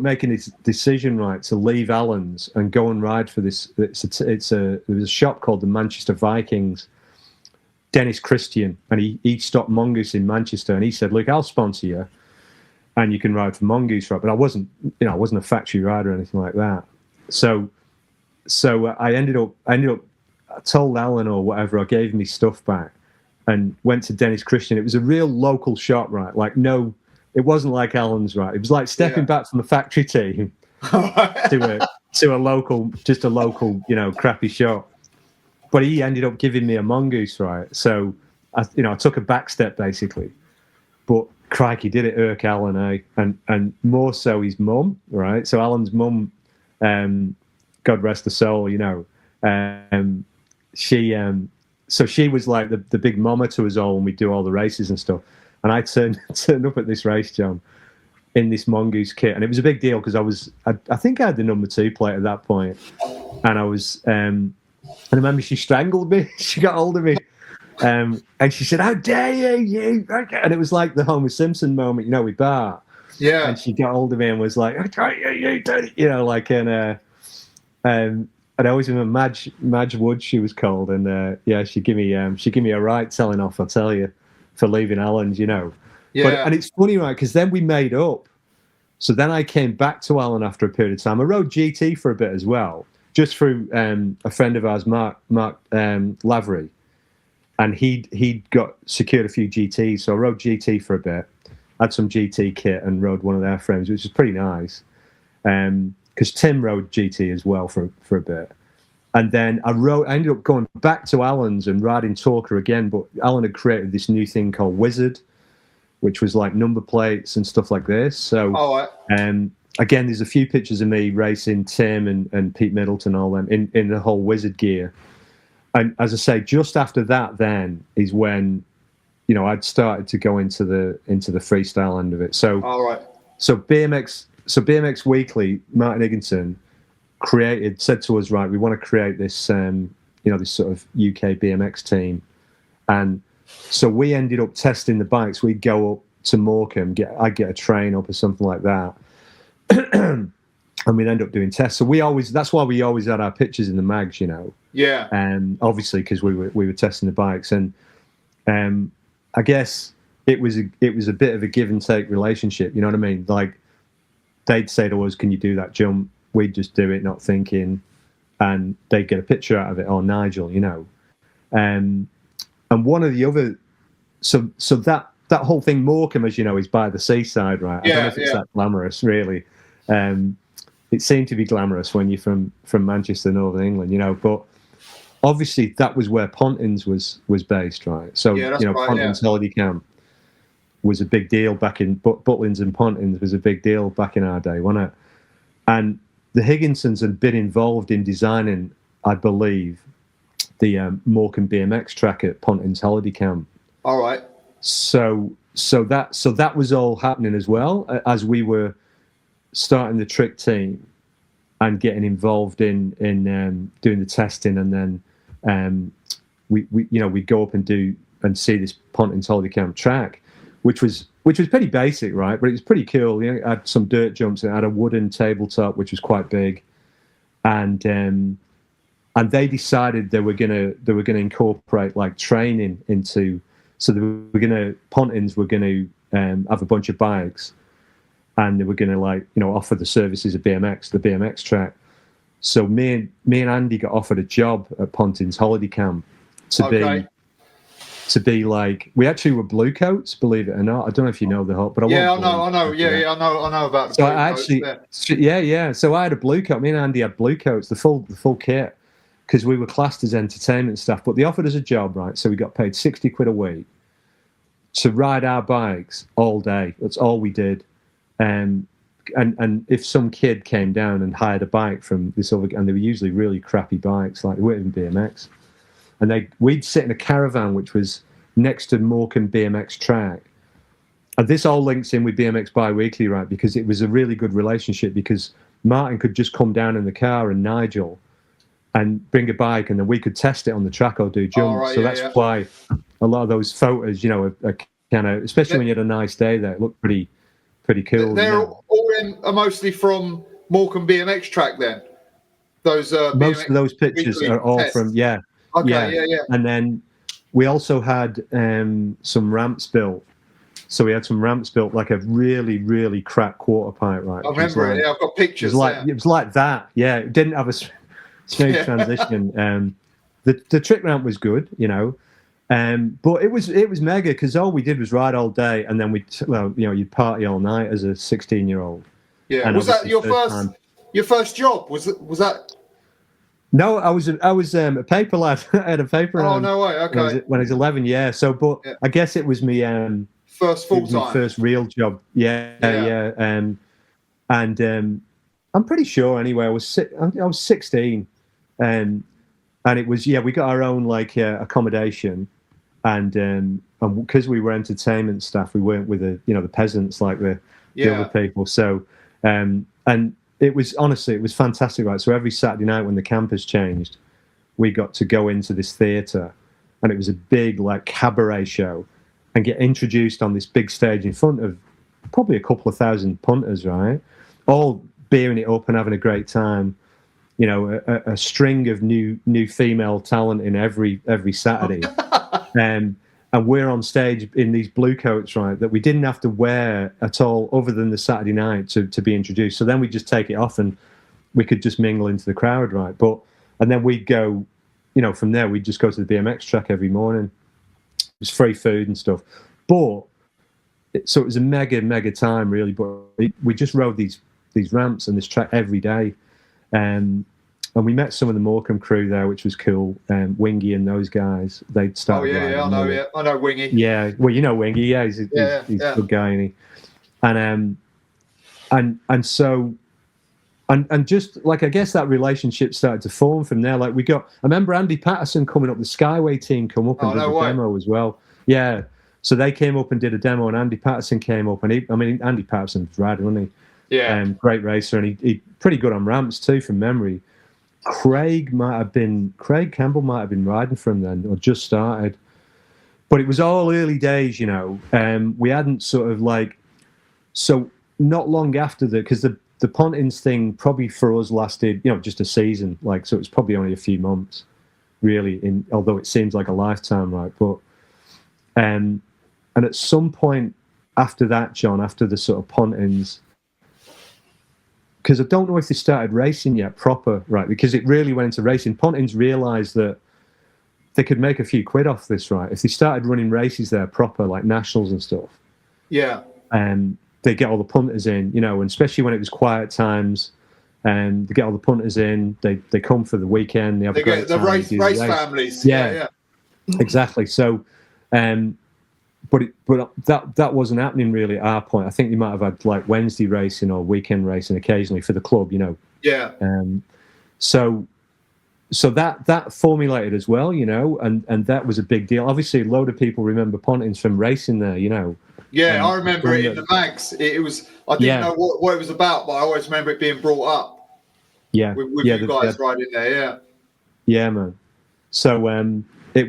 making this decision, right, to leave Allen's and go and ride for this. There was a shop called the Manchester Vikings. Dennis Christian, and he stopped Mongoose in Manchester, and he said, "Look, I'll sponsor you, and you can ride for Mongoose, right?" But I wasn't a factory rider or anything like that. So I ended up. I told Alan or whatever, I gave him his stuff back, and went to Dennis Christian. It was a real local shop, right? Like it wasn't like Alan's, right? It was like stepping back from the factory team to a local, crappy shop. But he ended up giving me a Mongoose, right? So I took a back step basically. But crikey, did it irk Alan, eh? And more so his mum, right? So Alan's mum, God rest her soul, she was like the big mama to us all when we do all the races and stuff. And I turned up at this race, John, in this Mongoose kit, and it was a big deal because I think I had the number 2 plate at that point, and I was I remember she strangled me. She got hold of me, and she said, "How dare you!" And it was like the Homer Simpson moment, with Bart. Yeah. And she got hold of me and was like, and I always remember Madge Wood, she was called, and she gave me a right telling off, I'll tell you, for leaving Alan's, Yeah. And it's funny, right? Because then we made up. So then I came back to Alan after a period of time. I rode GT for a bit as well, just through a friend of ours, Mark Lavery, and he'd secured a few GTs. So I rode GT for a bit, had some GT kit, and rode one of their frames, which was pretty nice. Because Tim rode GT as well for a bit. And then I ended up going back to Alan's and riding Talker again, but Alan had created this new thing called Wizard, which was like number plates and stuff like this. So again, there's a few pictures of me racing Tim and Pete Middleton, all them in the whole Wizard gear. And as I say, just after that then is when, I'd started to go into the freestyle end of it. So So BMX Weekly, Martin Higginson said to us, right, we want to create this, this sort of UK BMX team. And so we ended up testing the bikes. We'd go up to Morecambe, I'd get a train up or something like that. And we'd end up doing tests. So that's why we always had our pictures in the mags, Yeah. And obviously because we were testing the bikes. And I guess it was a bit of a give and take relationship, you know what I mean? Like, they'd say to us, "Can you do that jump?" We'd just do it, not thinking, and they'd get a picture out of it, or Nigel, And one of the other, so that whole thing, Morecambe, as you know, is by the seaside, right? I don't know if it's that glamorous, really. It seemed to be glamorous when you're from Manchester, Northern England, you know, but obviously that was where Pontins was based, right? So, you know, right, Pontins Holiday Camp was a big deal back in, Butlins and Pontins was a big deal back in our day, wasn't it? And the Higginsons had been involved in designing, I believe, the Morecambe BMX track at Pontins Holiday Camp.
All right.
So that was all happening as well as we were starting the trick team and getting involved in doing the testing, and then we'd go up and see this Pontins Holiday Camp track, which was pretty basic, right? But it was pretty cool. You know, it had some dirt jumps, and it had a wooden tabletop which was quite big, and they decided they were gonna incorporate like training into. So Pontins were gonna have a bunch of bikes, and they were gonna offer the services of the BMX track. So me and Andy got offered a job at Pontins Holiday Camp to be like, we actually were blue coats, believe it or not. I don't know if you know the whole, but I know.
Yeah, I know about the
so
blue
I actually,
coats,
yeah. So I had a blue coat. Me and Andy had blue coats, the full kit, because we were classed as entertainment staff. But they offered us a job, right? So we got paid 60 quid a week to ride our bikes all day. That's all we did. And if some kid came down and hired a bike from this other, and they were usually really crappy bikes, like they weren't even BMX, and we'd sit in a caravan which was next to Morecambe BMX track. And this all links in with BMX Bi-Weekly, right? Because it was a really good relationship, because Martin could just come down in the car, and Nigel, and bring a bike, and then we could test it on the track or do jumps.
Right,
so that's why a lot of those photos, are kind of, especially when you had a nice day there, it looked pretty cool.
They're all mostly from Morecambe BMX track then? Those
most of those pictures are all tests. From yeah. And then we also had some ramps built. So we had some ramps built, like a really, really crap quarter pipe, right?
I remember it. Yeah, I've got pictures.
It was like that. Yeah, it didn't have a smooth transition. The trick ramp was good, but it was mega, because all we did was ride all day, and then you'd party all night as a 16-year-old.
Yeah. And was that your first job? Was that?
No, I was a paper lad. I had a paper.
Oh, no way. Okay.
When I was 11, yeah. So, but I guess it was me
first full time,
my first real job. Yeah. And I'm pretty sure. Anyway, I was 16, and it was we got our own accommodation, and because we were entertainment staff, we weren't with the peasants like the other people. So and it was fantastic, right? So every Saturday night when the campus changed, we got to go into this theatre, and it was a big cabaret show, and get introduced on this big stage in front of probably a couple of thousand punters, right? All beering it up and having a great time. A string of new female talent in every Saturday, and we're on stage in these blue coats, right, that we didn't have to wear at all other than the Saturday night to be introduced. So then we just take it off, and we could just mingle into the crowd, right? And then we'd go, from there we'd just go to the BMX track every morning. It was free food and stuff, so it was a mega time, really. But we just rode these ramps and this track every day. And we met some of the Morecambe crew there, which was cool. Wingy and those guys, they'd started.
I know Wingy.
Yeah, well, you know Wingy. Yeah, he's a good guy, isn't he? And so just I guess that relationship started to form from there. I remember Andy Patterson coming up, the Skyway team come up and did a demo as well. Yeah, so they came up and did a demo, and Andy Patterson came up, and Andy Patterson's rider, wasn't he?
Yeah,
great racer, and he pretty good on ramps too, from memory. Craig Campbell might have been riding for him then, or just started, but it was all early days, we hadn't so not long after because the Pontins thing probably for us lasted, just a season, so it was probably only a few months, really, although it seems like a lifetime, right? But and at some point after that, John, after the sort of Pontins, because I don't know if they started racing yet proper, right? Because it really went into racing. Pontins realised that they could make a few quid off this, right? If they started running races there proper, like nationals and stuff.
Yeah.
And they get all the punters in, you know, and especially when it was quiet times, and they get all the punters in. They come for the weekend. They have a great
time. The race families. Yeah.
Exactly. So, but that wasn't happening really at our point. I think they might have had like Wednesday racing or weekend racing occasionally for the club, you know.
Yeah.
So that formulated as well, you know, and that was a big deal. Obviously, a load of people remember Pontins from racing there, you know.
Yeah, I remember it in the mags. It was, I didn't know what it was about, but I always remember it being brought up.
Yeah,
with you guys riding there. Yeah.
Yeah, man. So that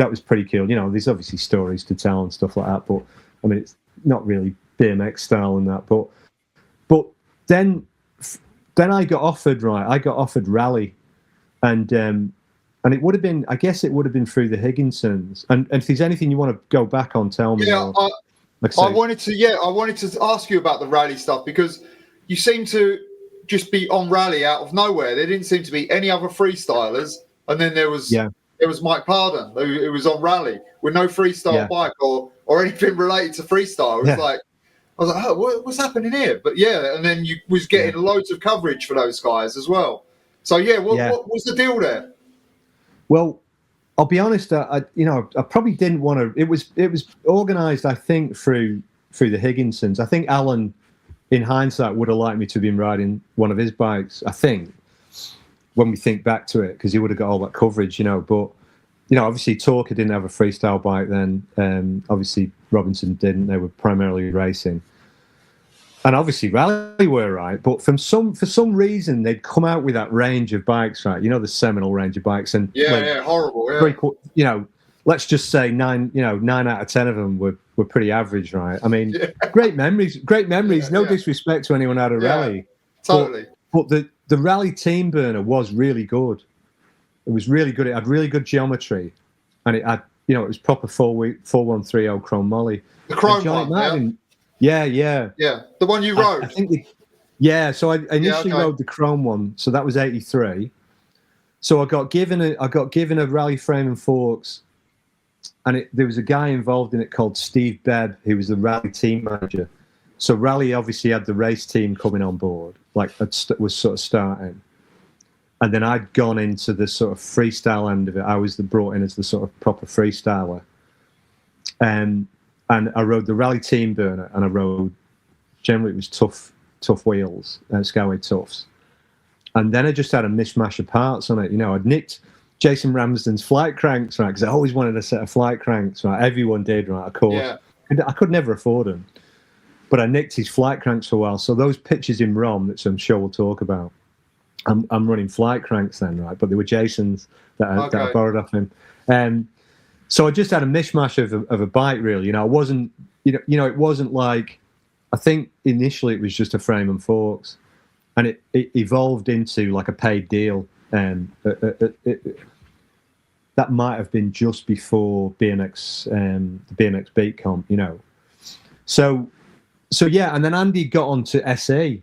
was pretty cool. You know, there's obviously stories to tell and stuff like that, but I mean, it's not really BMX style and that. But then I got offered Raleigh, and it would have been, I guess it would have been through the Higginsons. And if there's anything you want to go back on, tell me.
Yeah, I wanted to ask you about the Raleigh stuff, because you seem to just be on Raleigh out of nowhere. There didn't seem to be any other freestylers, and then there was Mike Pardon, who was on Raleigh with no freestyle bike or anything related to freestyle. It was like, I was like, oh, what's happening here? But yeah, and then you was getting loads of coverage for those guys as well. So what was the deal there?
Well, I'll be honest. I probably didn't want to. It was organised, I think, through the Higginsons. I think Alan, in hindsight, would have liked me to have been riding one of his bikes, I think, when we think back to it, because he would have got all that coverage, you know. But, you know, obviously Talker didn't have a freestyle bike then. Obviously Robinson didn't. They were primarily racing. And obviously Raleigh were, right. But for some reason, they'd come out with that range of bikes, right? You know, the seminal range of bikes. And
horrible, yeah.
You know, let's just say 9 out of 10 of them were pretty average, right? I mean, great memories. No disrespect to anyone out of Raleigh.
Totally.
But the Raleigh team burner was really good. It was really good. It had really good geometry, and it had, you know, it was proper 4130 chrome molly.
The chrome one,
yeah.
The one you rode.
I think so I initially rode the chrome one, so that was 83. So I got given a Raleigh frame and forks, and there was a guy involved in it called Steve Bebb, who was the Raleigh team manager. So Raleigh obviously had the race team coming on board, like was sort of starting. And then I'd gone into the sort of freestyle end of it. I was brought in as the sort of proper freestyler. And I rode the Raleigh team burner, and I rode, generally it was tough wheels, Skyway Toughs. And then I just had a mishmash of parts on it. You know, I'd nicked Jason Ramsden's flight cranks, right? Because I always wanted a set of flight cranks, right? Everyone did, right? Of course. Yeah. I could never afford them. But I nicked his flight cranks for a while. So those pictures in ROM, that I'm sure we'll talk about, I'm running flight cranks then, right? But they were Jason's that I borrowed off him. So I just had a mishmash of a bike, really. You know, it wasn't, you know, it wasn't like, I think initially it was just a frame and forks, and it evolved into like a paid deal. That might have been just before BMX, the BMX Beat Comp, you know. So yeah, and then Andy got onto SE.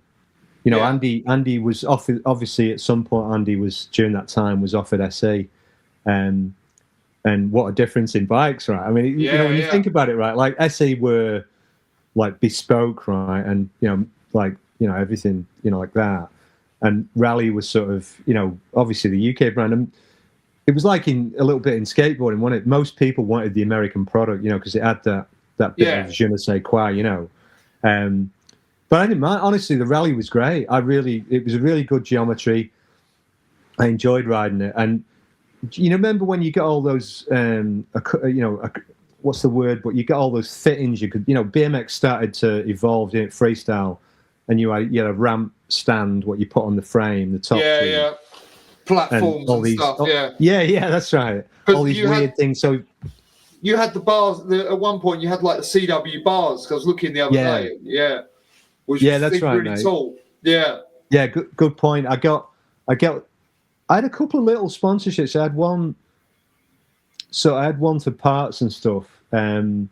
You know, Andy was offered, obviously at some point. Andy was, during that time, was offered SE, and what a difference in bikes, right? I mean, you know, when you think about it, right, like SE were like bespoke, right, and you know, like, you know, everything, you know, like that. And Raleigh was sort of, you know, obviously the UK brand. And it was like a little bit in skateboarding, wasn't it? Most people wanted the American product, you know, because it had that bit of je ne sais quoi, you know. But I didn't mind. Honestly, the Raleigh was great. It was a really good geometry. I enjoyed riding it. And you know, remember when you got all those, what's the word? But you got all those fittings. You could, you know, BMX started to evolve in freestyle, and you had a ramp stand, what you put on the frame, the top.
Yeah. Platforms and stuff.
Yeah, that's right. All these weird things. So
you had the bars. At one point, you had like the CW bars. Because I was looking the other day. Yeah.
That's right,
really
mate.
Tall. Yeah.
Yeah, good point. I had a couple of little sponsorships. I had one for parts and stuff, and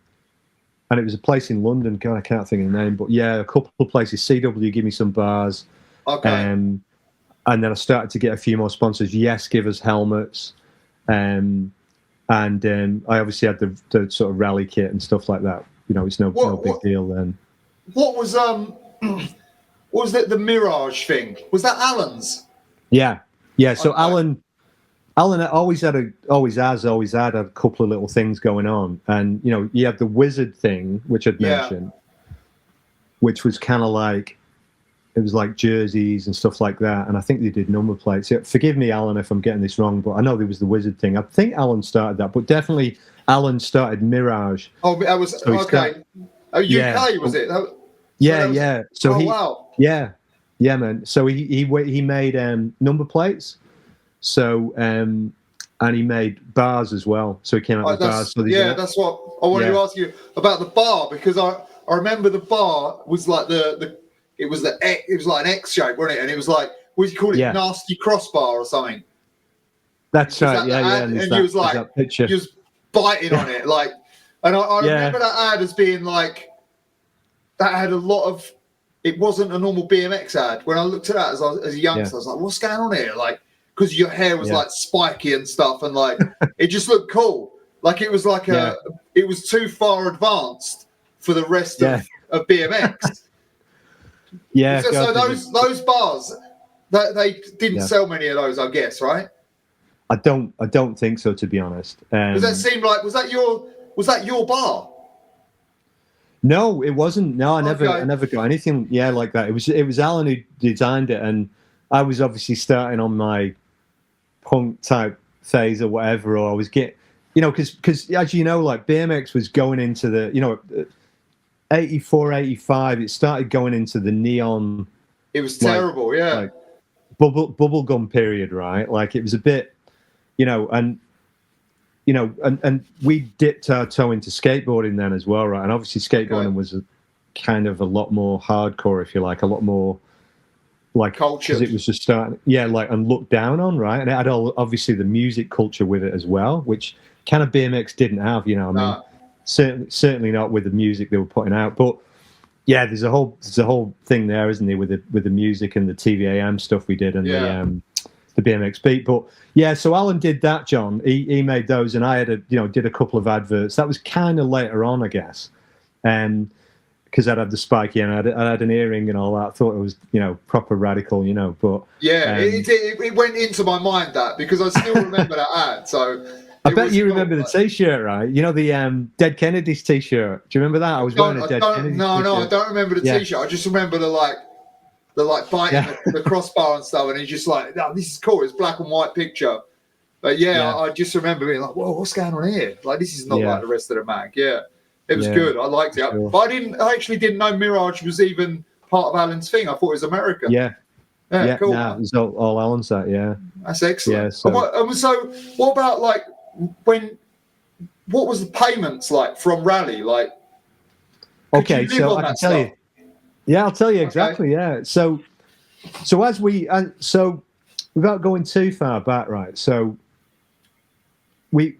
it was a place in London. God, I can't think of the name, but yeah, a couple of places. CW give me some bars.
Okay.
And then I started to get a few more sponsors. Yes, give us helmets. and I obviously had the sort of rally kit and stuff like that. You know, it's no big deal then.
What was the Mirage thing? Was that Alan's?
Yeah. So okay. Alan always had a couple of little things going on, and you know, you had the Wizard thing, which I'd mentioned, which was kind of like, it was like jerseys and stuff like that, and I think they did number plates. Forgive me, Alan, if I'm getting this wrong, but I know there was the Wizard thing. I think Alan started that, but definitely Alan started Mirage.
Oh, that was so okay. UK was it?
Yeah. So
wow.
Yeah, man. So he made number plates. So and he made bars as well. So he came out with bars. So
that's what I wanted to ask you about the bar, because I remember the bar was like it was like an X shape, wasn't it? And it was like, what do you call it? Nasty crossbar or something.
That's right.
And he was like, he was biting on it, like, and I remember that ad as being like, that had a lot of. It wasn't a normal BMX ad. When I looked at that as a youngster, I was like, what's going on here? Like, because your hair was like spiky and stuff, and like it just looked cool. Like it was like it was too far advanced for the rest of BMX. So those bars, they didn't sell many of those, I guess, right?
I don't think so, to be honest.
Does that seem like was that your bar?
No, it wasn't. No, I never got anything like that. It was Alan who designed it, and I was obviously starting on my punk type phase or whatever, or I was because as you know, like BMX was going into the 84, 85, it started going into the neon.
It was terrible,
like bubblegum period, right? Like it was a bit, and we dipped our toe into skateboarding then as well, right? And obviously skateboarding was kind of a lot more hardcore, if you like, a lot more like
culture.
It was just starting, and looked down on, right? And it had obviously the music culture with it as well, which kind of BMX didn't have, I mean, certainly not with the music they were putting out. But yeah, there's a whole thing there, isn't there, with the music and the TVAM stuff we did and the BMX beat. But yeah, so Alan did that, John. He made those, and I had did a couple of adverts. That was kind of later on, I guess, because I'd had the spiky and I had an earring and all that. I thought it was proper radical, but
it went into my mind that, because I still remember that ad. So
I bet you remember the T-shirt, right? The Dead Kennedys T-shirt. Do you remember that? I was wearing a Dead Kennedys T-shirt.
No, I don't remember the T-shirt. I just remember the biting the crossbar and stuff, and he's just like, "No, this is cool. It's black and white picture." But I just remember being like, "Whoa, what's going on here? Like, this is not like the rest of the mag." Yeah, it was good. I liked it, sure. But I actually didn't know Mirage was even part of Alan's thing. I thought it was America.
Yeah,
cool.
Nah, it was all Alan's that. Yeah,
that's excellent.
Yeah, so
what about what was the payments like from Raleigh? Like,
okay, so I can tell you. Yeah, I'll tell you exactly. Yeah, so as so without going too far back, right? So right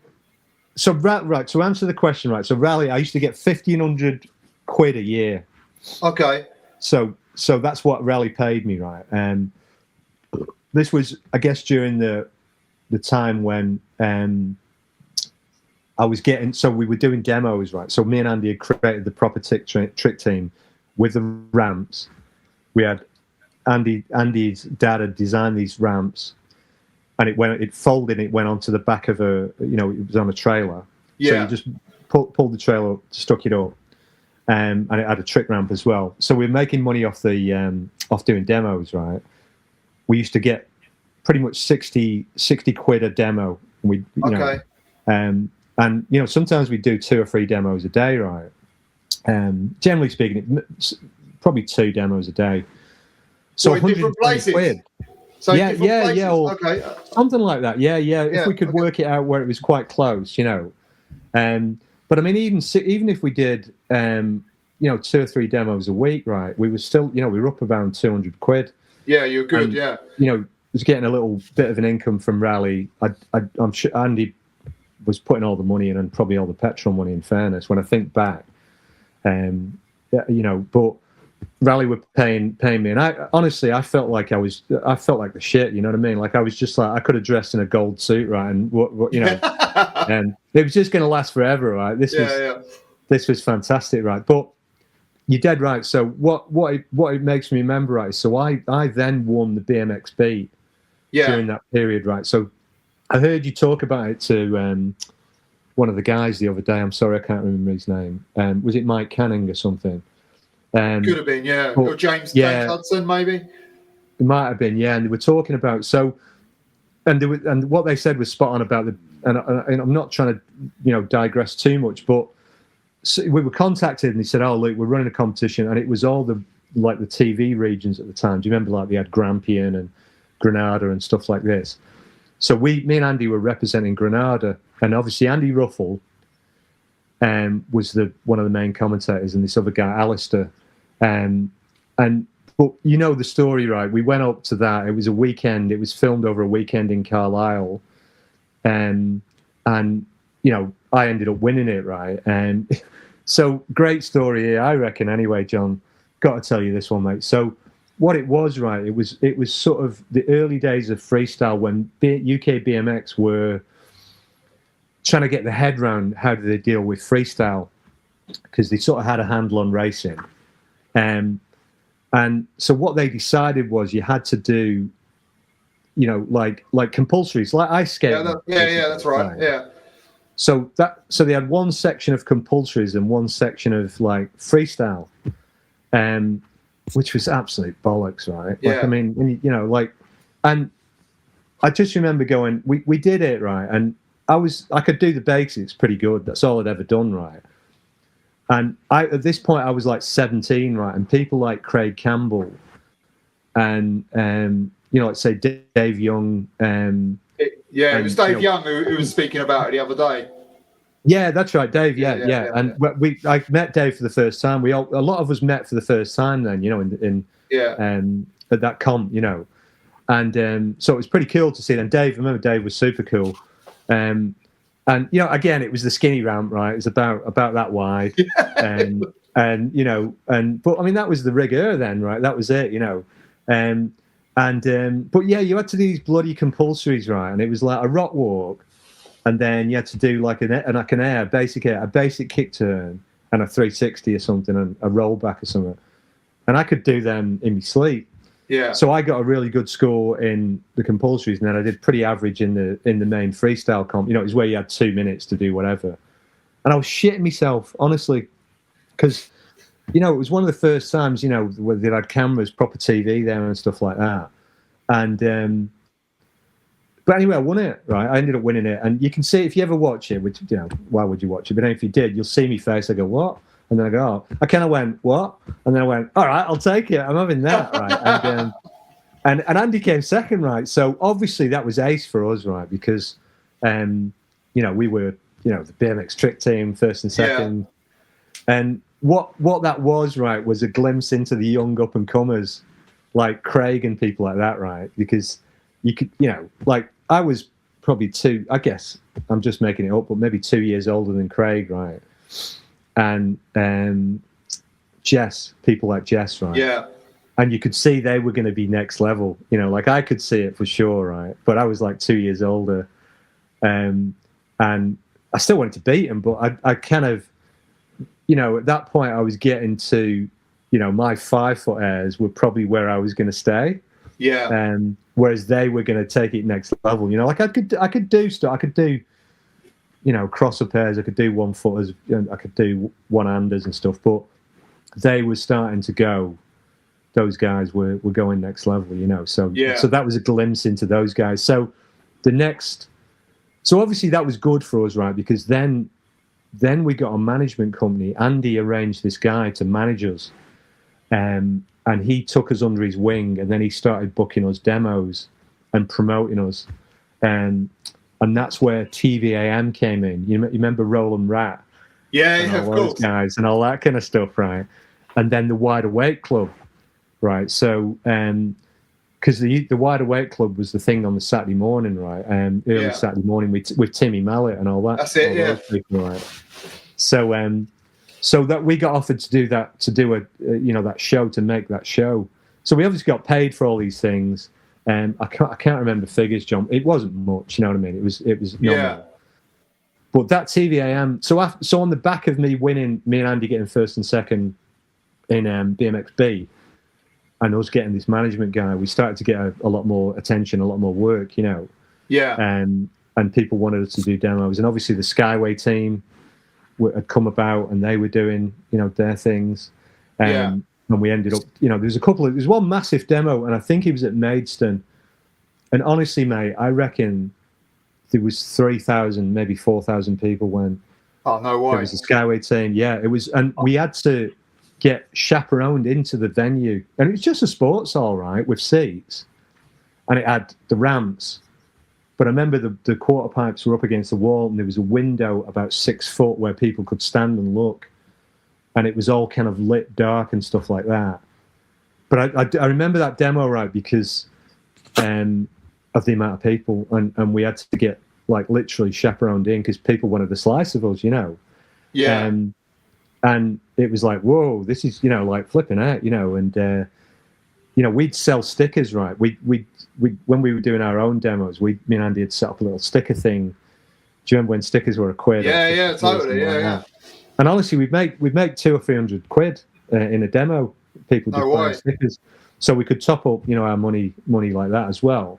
to answer the question, right? So Raleigh, I used to get 1,500 quid a year.
Okay.
So that's what Raleigh paid me, right? And this was, I guess, during the time when I was getting. So we were doing demos, right? So me and Andy had created the proper trick team with the ramps. We had Andy's dad had designed these ramps, and it folded. It went onto the back of it was on a trailer.
Yeah.
So you just pulled the trailer, stuck it up, and it had a trick ramp as well. So we were making money off doing demos, right? We used to get pretty much 60 quid a demo. And sometimes we do 2 or 3 demos a day, right? Generally speaking, probably 2 demos a day. So
different places.
Quid.
So
yeah,
okay,
something like that. Yeah. If we could work it out where it was quite close, But I mean, even if we did, 2 or 3 demos a week, right? We were still, we were up around 200 quid.
Yeah, you're good.
Was getting a little bit of an income from Raleigh. I'm sure Andy was putting all the money in, and probably all the petrol money, in fairness, when I think back. But Raleigh were paying me, and I honestly I felt like the shit. You know what I mean? Like I was just like I could have dressed in a gold suit, right? And what you know, and it was just going to last forever, right? This was fantastic, right? But you're dead right. So what it makes me remember, right? So I then won the BMX beat during that period, right? So I heard you talk about it to one of the guys the other day. I'm sorry, I can't remember his name. Was it Mike Canning or something?
Could have been, yeah. Or James Hudson, maybe.
It might have been, yeah. And they were talking about and what they said was spot on about and I'm not trying to digress too much, but we were contacted and they said, "Oh, look, we're running a competition," and it was all the TV regions at the time. Do you remember they had Grampian and Granada and stuff like this? So me and Andy were representing Granada, and obviously Andy Ruffle was one of the main commentators, and this other guy, Alistair. But you know the story, right? We went up to that. It was a weekend. It was filmed over a weekend in Carlisle, and I ended up winning it, right? And so great story here, I reckon. Anyway, John, got to tell you this one, mate. So what it was, right? It was sort of the early days of freestyle when UK BMX were trying to get the head round how do they deal with freestyle, because they sort of had a handle on racing. And so what they decided was you had to do, like compulsories, like ice skating.
Yeah, that's right. Yeah.
So they had one section of compulsories and one section of like freestyle, which was absolute bollocks, right?
Yeah.
Like, I mean, and I just remember going, we did it, right? And I could do the basics pretty good. That's all I'd ever done, right? And at this point I was like 17, right? And people like Craig Campbell and let's say Dave Young.
It was Dave Young who was speaking about it the other day.
Yeah, that's right, Dave. Yeah. And I met Dave for the first time. A lot of us met for the first time then, at that comp, and so it was pretty cool to see. And I remember Dave was super cool. And again, it was the skinny ramp, right? It was about that wide, but I mean that was the rigor then, right? That was it, but yeah, you had to do these bloody compulsories, right? And it was like a rock walk, and then you had to do like a basic kick turn and a 360 or something, and a rollback or something. And I could do them in my sleep.
Yeah.
So I got a really good score in the compulsories, and then I did pretty average in the main freestyle comp. It was where you had 2 minutes to do whatever. And I was shitting myself, honestly, because, it was one of the first times, where they had cameras, proper TV there and stuff like that. And, but anyway, I won it, right? I ended up winning it. And you can see, if you ever watch it, which, why would you watch it? But if you did, you'll see me face. I go, what? And then I go, oh. I kind of went, what? And then I went, all right, I'll take it. I'm having that, right? And Andy came second, right? So obviously that was ace for us, right? Because, we were, the BMX trick team, first and second. Yeah. And what that was, right, was a glimpse into the young up and comers, like Craig and people like that, right? Because you could, like I was probably I guess I'm just making it up, but maybe 2 years older than Craig, right? And people like Jess, right?
Yeah.
And you could see they were going to be next level, like I could see it for sure, right? But I was like 2 years older, and I still wanted to beat him, but I kind of, at that point I was getting to, my 5 foot airs were probably where I was going to stay.
Yeah.
Whereas they were going to take it next level, like I could do stuff, I could do, crosser pairs, I could do 1 footers, I could do 1-handers and stuff, but they were starting to go. Those guys were going next level, So that was a glimpse into those guys. So obviously that was good for us, right? Because then we got a management company. Andy arranged this guy to manage us, and he took us under his wing, and then he started booking us demos and promoting us, and that's where TVAM came in. You remember Roland Rat?
Yeah, of course.
Guys and all that kind of stuff, right? And then the Wide Awake Club, right? So, because the Wide Awake Club was the thing on the Saturday morning, right? Early Saturday morning with Timmy Mallet and all that.
That's it,
people, right? So So that we got offered to do that, to do that show, to make that show. So we obviously got paid for all these things. And I can't remember figures, John. It wasn't much, you know what I mean? It was normal. But that TVAM, so on the back of me winning, me and Andy getting first and second in BMXB, and us getting this management guy, we started to get a lot more attention, a lot more work, you know.
Yeah.
And people wanted us to do demos, and obviously the Skyway team had come about, and they were doing, you know, their things. And we ended up, you know, there's one massive demo, and I think it was at Maidstone. And honestly, mate, I reckon there was 3,000, maybe 4,000 people when.
Oh, no way.
It was a Skyway team. Yeah, it was, and we had to get chaperoned into the venue, and it was just a sports hall, right, with seats, and it had the ramps. But I remember the quarter pipes were up against the wall, and there was a window about 6 foot where people could stand and look, and it was all kind of lit dark and stuff like that. But I remember that demo, right, because of the amount of people, and we had to get like literally chaperoned in because people wanted a slice of us, you know.
Yeah.
And it was like, whoa, this is, you know, like flipping out, you know, and you know, we'd sell stickers, right? We when we were doing our own demos, me and Andy had set up a little sticker thing. Do you remember when stickers were a quid?
Yeah, totally, yeah.
And honestly, we'd make 200 or 300 quid in a demo. People just buy stickers, so we could top up, you know, our money like that as well.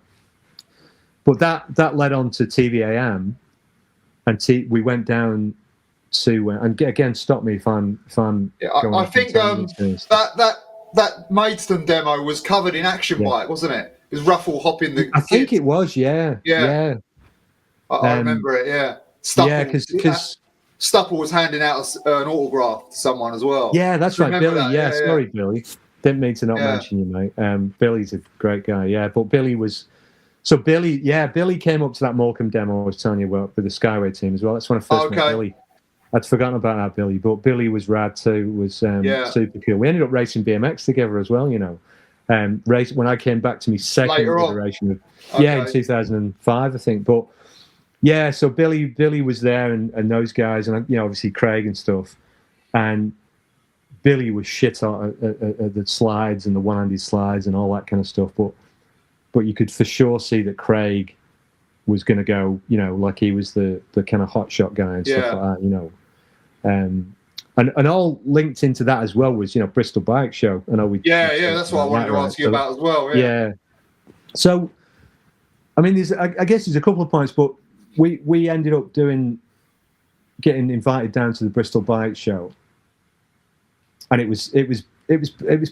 But that led on to TVAM, and we went down to and again, stop me if I'm going.
I think that Maidstone demo was covered in action bike, wasn't it? It was Ruffle hopping the.
I think it was, yeah.
I remember it, yeah. Stupple,
yeah, because
Stupple was handing out an autograph to someone as well.
Yeah, that's right, Billy.
That?
Yeah, sorry, Billy. Didn't mean to not mention you, mate. Billy's a great guy, yeah. But Billy was. So Billy came up to that Morecambe demo I was telling you about with the Skyway team as well. That's when I first met Billy. I'd forgotten about that Billy, but Billy was rad too. Was super cool. We ended up racing BMX together as well, you know. When I came back to me second iteration of in 2005, I think. But yeah, so Billy was there and those guys, and you know, obviously Craig and stuff. And Billy was shit at the slides and the one-handed slides and all that kind of stuff. But you could for sure see that Craig was going to go, you know, like he was the kind of hot shot guy and stuff like that, you know. And all linked into that as well was, you know, Bristol Bike Show. I know
that's what I wanted to ask you about as well.
Yeah. So, I mean, I guess there's a couple of points, but we ended up getting invited down to the Bristol Bike Show, and it was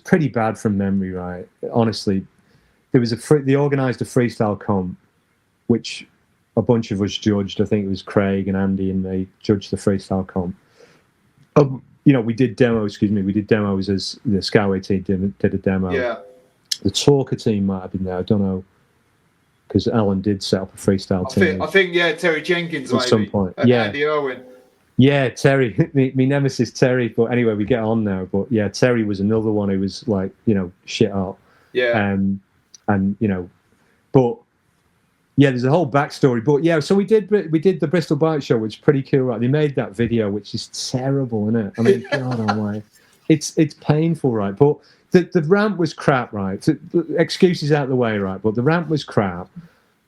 pretty bad from memory, right? Honestly. They organised a freestyle comp, which a bunch of us judged. I think it was Craig and Andy, and they judged the freestyle comp. You know, we did demos as the Skyway team did a demo.
Yeah.
The Talker team might have been there. I don't know, because Alan did set up a freestyle team.
I think Terry Jenkins
at some point.
Andy Irwin.
Yeah, Terry, me nemesis Terry. But anyway, we get on now. But yeah, Terry was another one who was like, you know, shit up.
Yeah.
And you know, but yeah, there's a whole backstory. But yeah, so we did the Bristol Bike Show, which is pretty cool, right? They made that video, which is terrible, isn't it? I mean, God almighty, it's painful, right? But the ramp was crap, right? Excuses out the way, right? But the ramp was crap.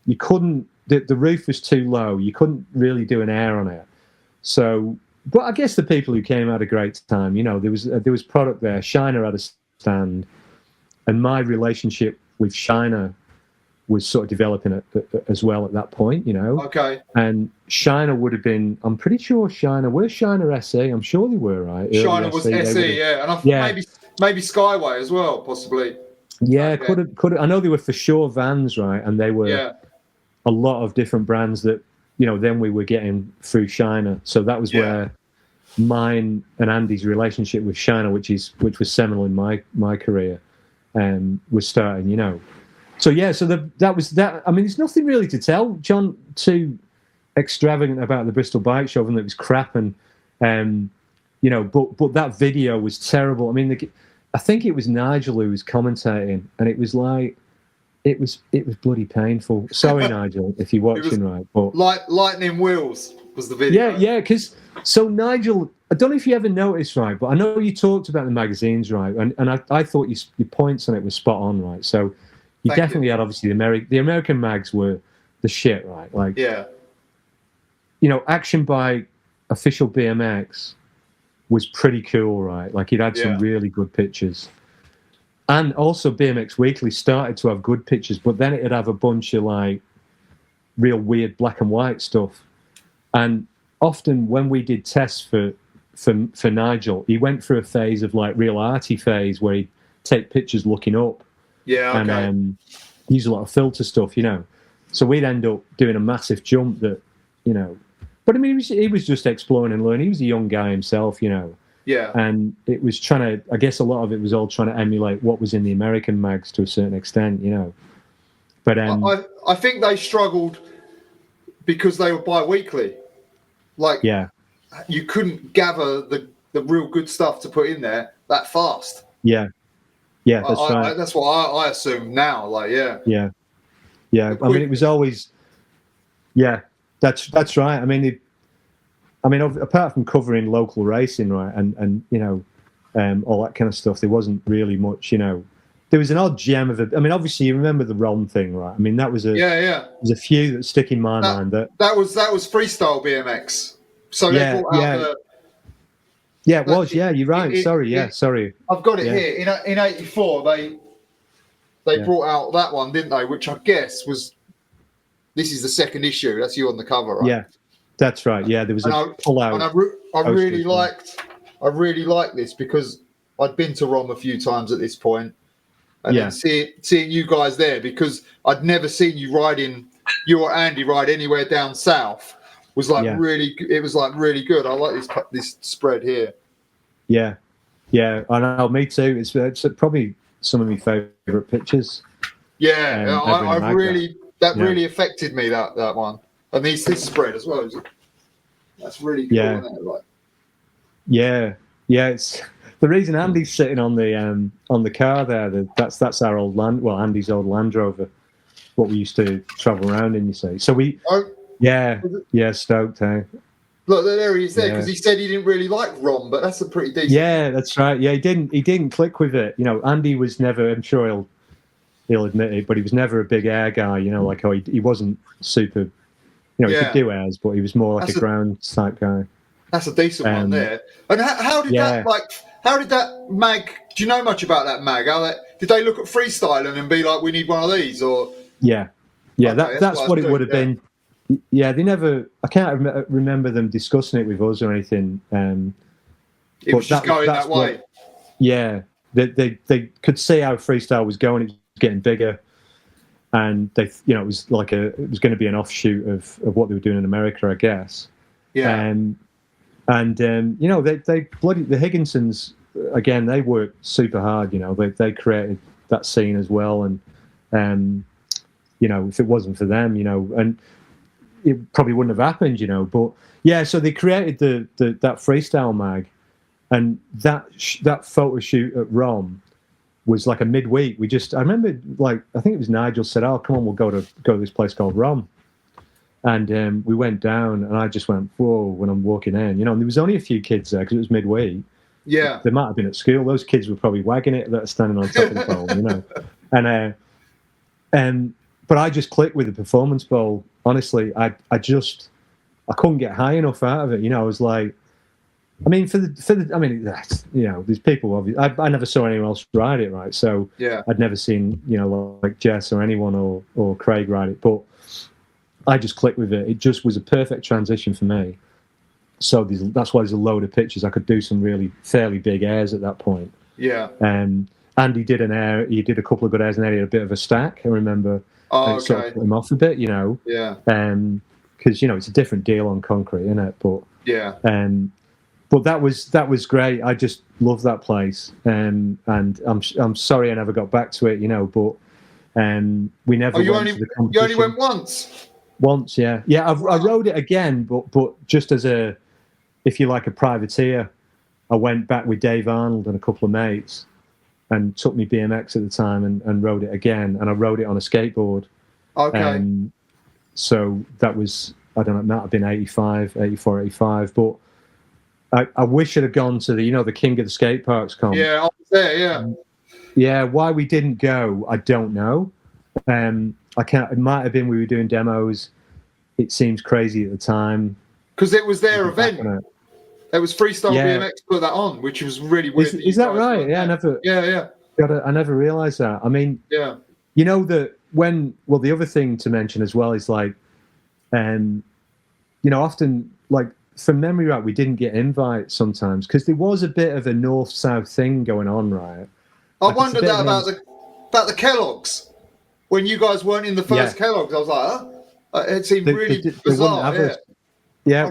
You couldn't. The roof was too low. You couldn't really do an air on it. So, but I guess the people who came had a great time. You know, there was product there. Shiner had a stand, and my relationship with Shiner was sort of developing as well at that point, you know.
Okay.
And Shiner would have been, I'm pretty sure where's Shiner SE? I'm sure they were, right?
Shiner was SE, yeah. And maybe Skyway as well, possibly.
Yeah, could have. I know they were for sure vans, right? And they were a lot of different brands that, you know, then we were getting through Shiner. So that was where mine and Andy's relationship with Shiner, which was seminal in my career, was starting, you know. So yeah, so that was that. I mean, there's nothing really to tell, John, too extravagant about the Bristol Bike Show, and it was crap, and you know, but that video was terrible. I mean, I think it was Nigel who was commentating, and it was like it was bloody painful. Sorry, Nigel, if you're watching, right? But
lightning wheels. was the video.
Yeah, because so Nigel, I don't know if you ever noticed, right, but I know you talked about the magazines, right, and I thought your points on it were spot on, right. So you definitely had obviously the American mags were the shit, right? Like,
yeah,
you know, Action Bike, Official BMX was pretty cool, right? Like it had some really good pictures. And also BMX Weekly started to have good pictures, but then it'd have a bunch of like real weird black and white stuff. And often when we did tests for Nigel, he went through a phase of like real arty phase where he'd take pictures looking up.
Yeah, okay.
And use a lot of filter stuff, you know. So we'd end up doing a massive jump that, you know. But I mean, he was just exploring and learning. He was a young guy himself, you know.
Yeah.
And it was trying to, I guess a lot of it was all trying to emulate what was in the American mags to a certain extent, you know. But
I think they struggled because they were bi-weekly. Like, you couldn't gather the real good stuff to put in there that fast.
Yeah, that's right.
That's what I assume now. Like, yeah.
I mean, it was always, that's right. I mean, apart from covering local racing, right, and you know, all that kind of stuff, there wasn't really much, you know. There was an odd gem of it. I mean, obviously, you remember the Ron thing, right? I mean, that was There's a few that stick in my mind.
That was freestyle BMX. So they brought out the.
Yeah, it was. Yeah, you're right. Sorry.
I've got it here. In '84, they brought out that one, didn't they? Which I guess was. This is the second issue. That's you on the cover, right?
Yeah, that's right. Yeah, there was a pull-out.
And I really liked this because I'd been to Rom a few times at this point, and then seeing you guys there, because I'd never seen you or Andy ride anywhere down south, was like it was like really good. I like this spread here. Yeah,
I know, me too. It's probably some of my favourite pictures.
Yeah, I really really affected me, that one, and this spread as well. That's really cool. Isn't it? Like,
it's the reason Andy's sitting on the car there. That's our old Andy's old Land Rover, what we used to travel around in. You see, so we stoked. Eh?
Look, there he is there, because he said he didn't really like Rom, but that's a pretty decent.
Yeah, that's right. Yeah, he didn't click with it. You know, Andy was never. I'm sure he'll admit it, but he was never a big air guy. You know, like he wasn't super. You know, he could do airs, but he was more like a ground type guy.
That's a decent one there. And how did that mag? Do you know much about that mag? Did they look at freestyling and be like, we need one of these, or?
Yeah, that's what it would have been. Yeah, they never. I can't remember them discussing it with us or anything.
It was just going that way.
They could see how freestyle was going. It was getting bigger, and it was like it was going to be an offshoot of what they were doing in America, I guess.
Yeah.
You know, the Higginsons again. They worked super hard. You know, they created that scene as well, and you know, if it wasn't for them, you know, and it probably wouldn't have happened, you know. But yeah, so they created that freestyle mag, and that photo shoot at Rom was like a midweek. I remember, like, I think it was Nigel said, "Oh, come on, we'll go to this place called Rom," and we went down, and I just went, "Whoa!" when I'm walking in, you know. And there was only a few kids there because it was midweek.
Yeah,
they might have been at school. Those kids were probably wagging it that are standing on top of the pole, you know. But I just clicked with the performance bowl. Honestly, I couldn't get high enough out of it. You know, I was like, I mean, you know, these people obviously, I never saw anyone else ride it, right? So I'd never seen, you know, like Jess or anyone or Craig ride it, but I just clicked with it. It just was a perfect transition for me. So that's why there's a load of pictures. I could do some really fairly big airs at that point.
Yeah.
Andy did an air. He did a couple of good airs, and then he had a bit of a stack. I remember.
Oh, okay.
Sort of put him off a bit, you know.
Yeah.
Because you know it's a different deal on concrete, isn't it? But but that was great. I just love that place, and I'm sorry I never got back to it, you know. But we never. Went to the competition.
You only went once.
Once, yeah. I rode it again, but just as a, if you like, a privateer. I went back with Dave Arnold and a couple of mates, and took me BMX at the time and rode it again, and I rode it on a skateboard.
Okay.
So that was I don't know, it might have been 85, 84, 85, but I wish I'd have gone to the King of the Skate Parks comp.
Yeah, I was there, yeah.
Yeah, why we didn't go, I don't know. I can't. It might have been we were doing demos. It seems crazy at the time.
Because it was their event. It was Freestyle BMX put that on, which was really weird.
Is that right? Yeah, I never realised that. I mean,
yeah.
You know that the other thing to mention as well is like, often like from memory, right, we didn't get invites sometimes because there was a bit of a north-south thing going on, right?
I wondered that about the Kellogg's. When you guys weren't in the first Kellogg's, I was like, it seemed really bizarre.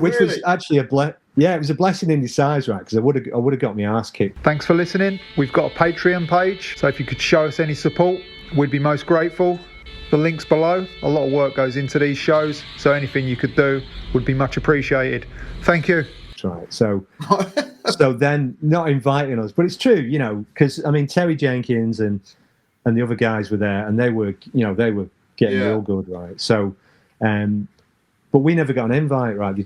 Which was actually it was a blessing in disguise, right? Because I would have got my ass kicked.
Thanks for listening. We've got a Patreon page, so if you could show us any support, we'd be most grateful. The link's below. A lot of work goes into these shows, so anything you could do would be much appreciated. Thank you.
That's right. So then not inviting us, but it's true, because I mean Terry Jenkins and the other guys were there, and they were getting real good, right? So, but we never got an invite, right?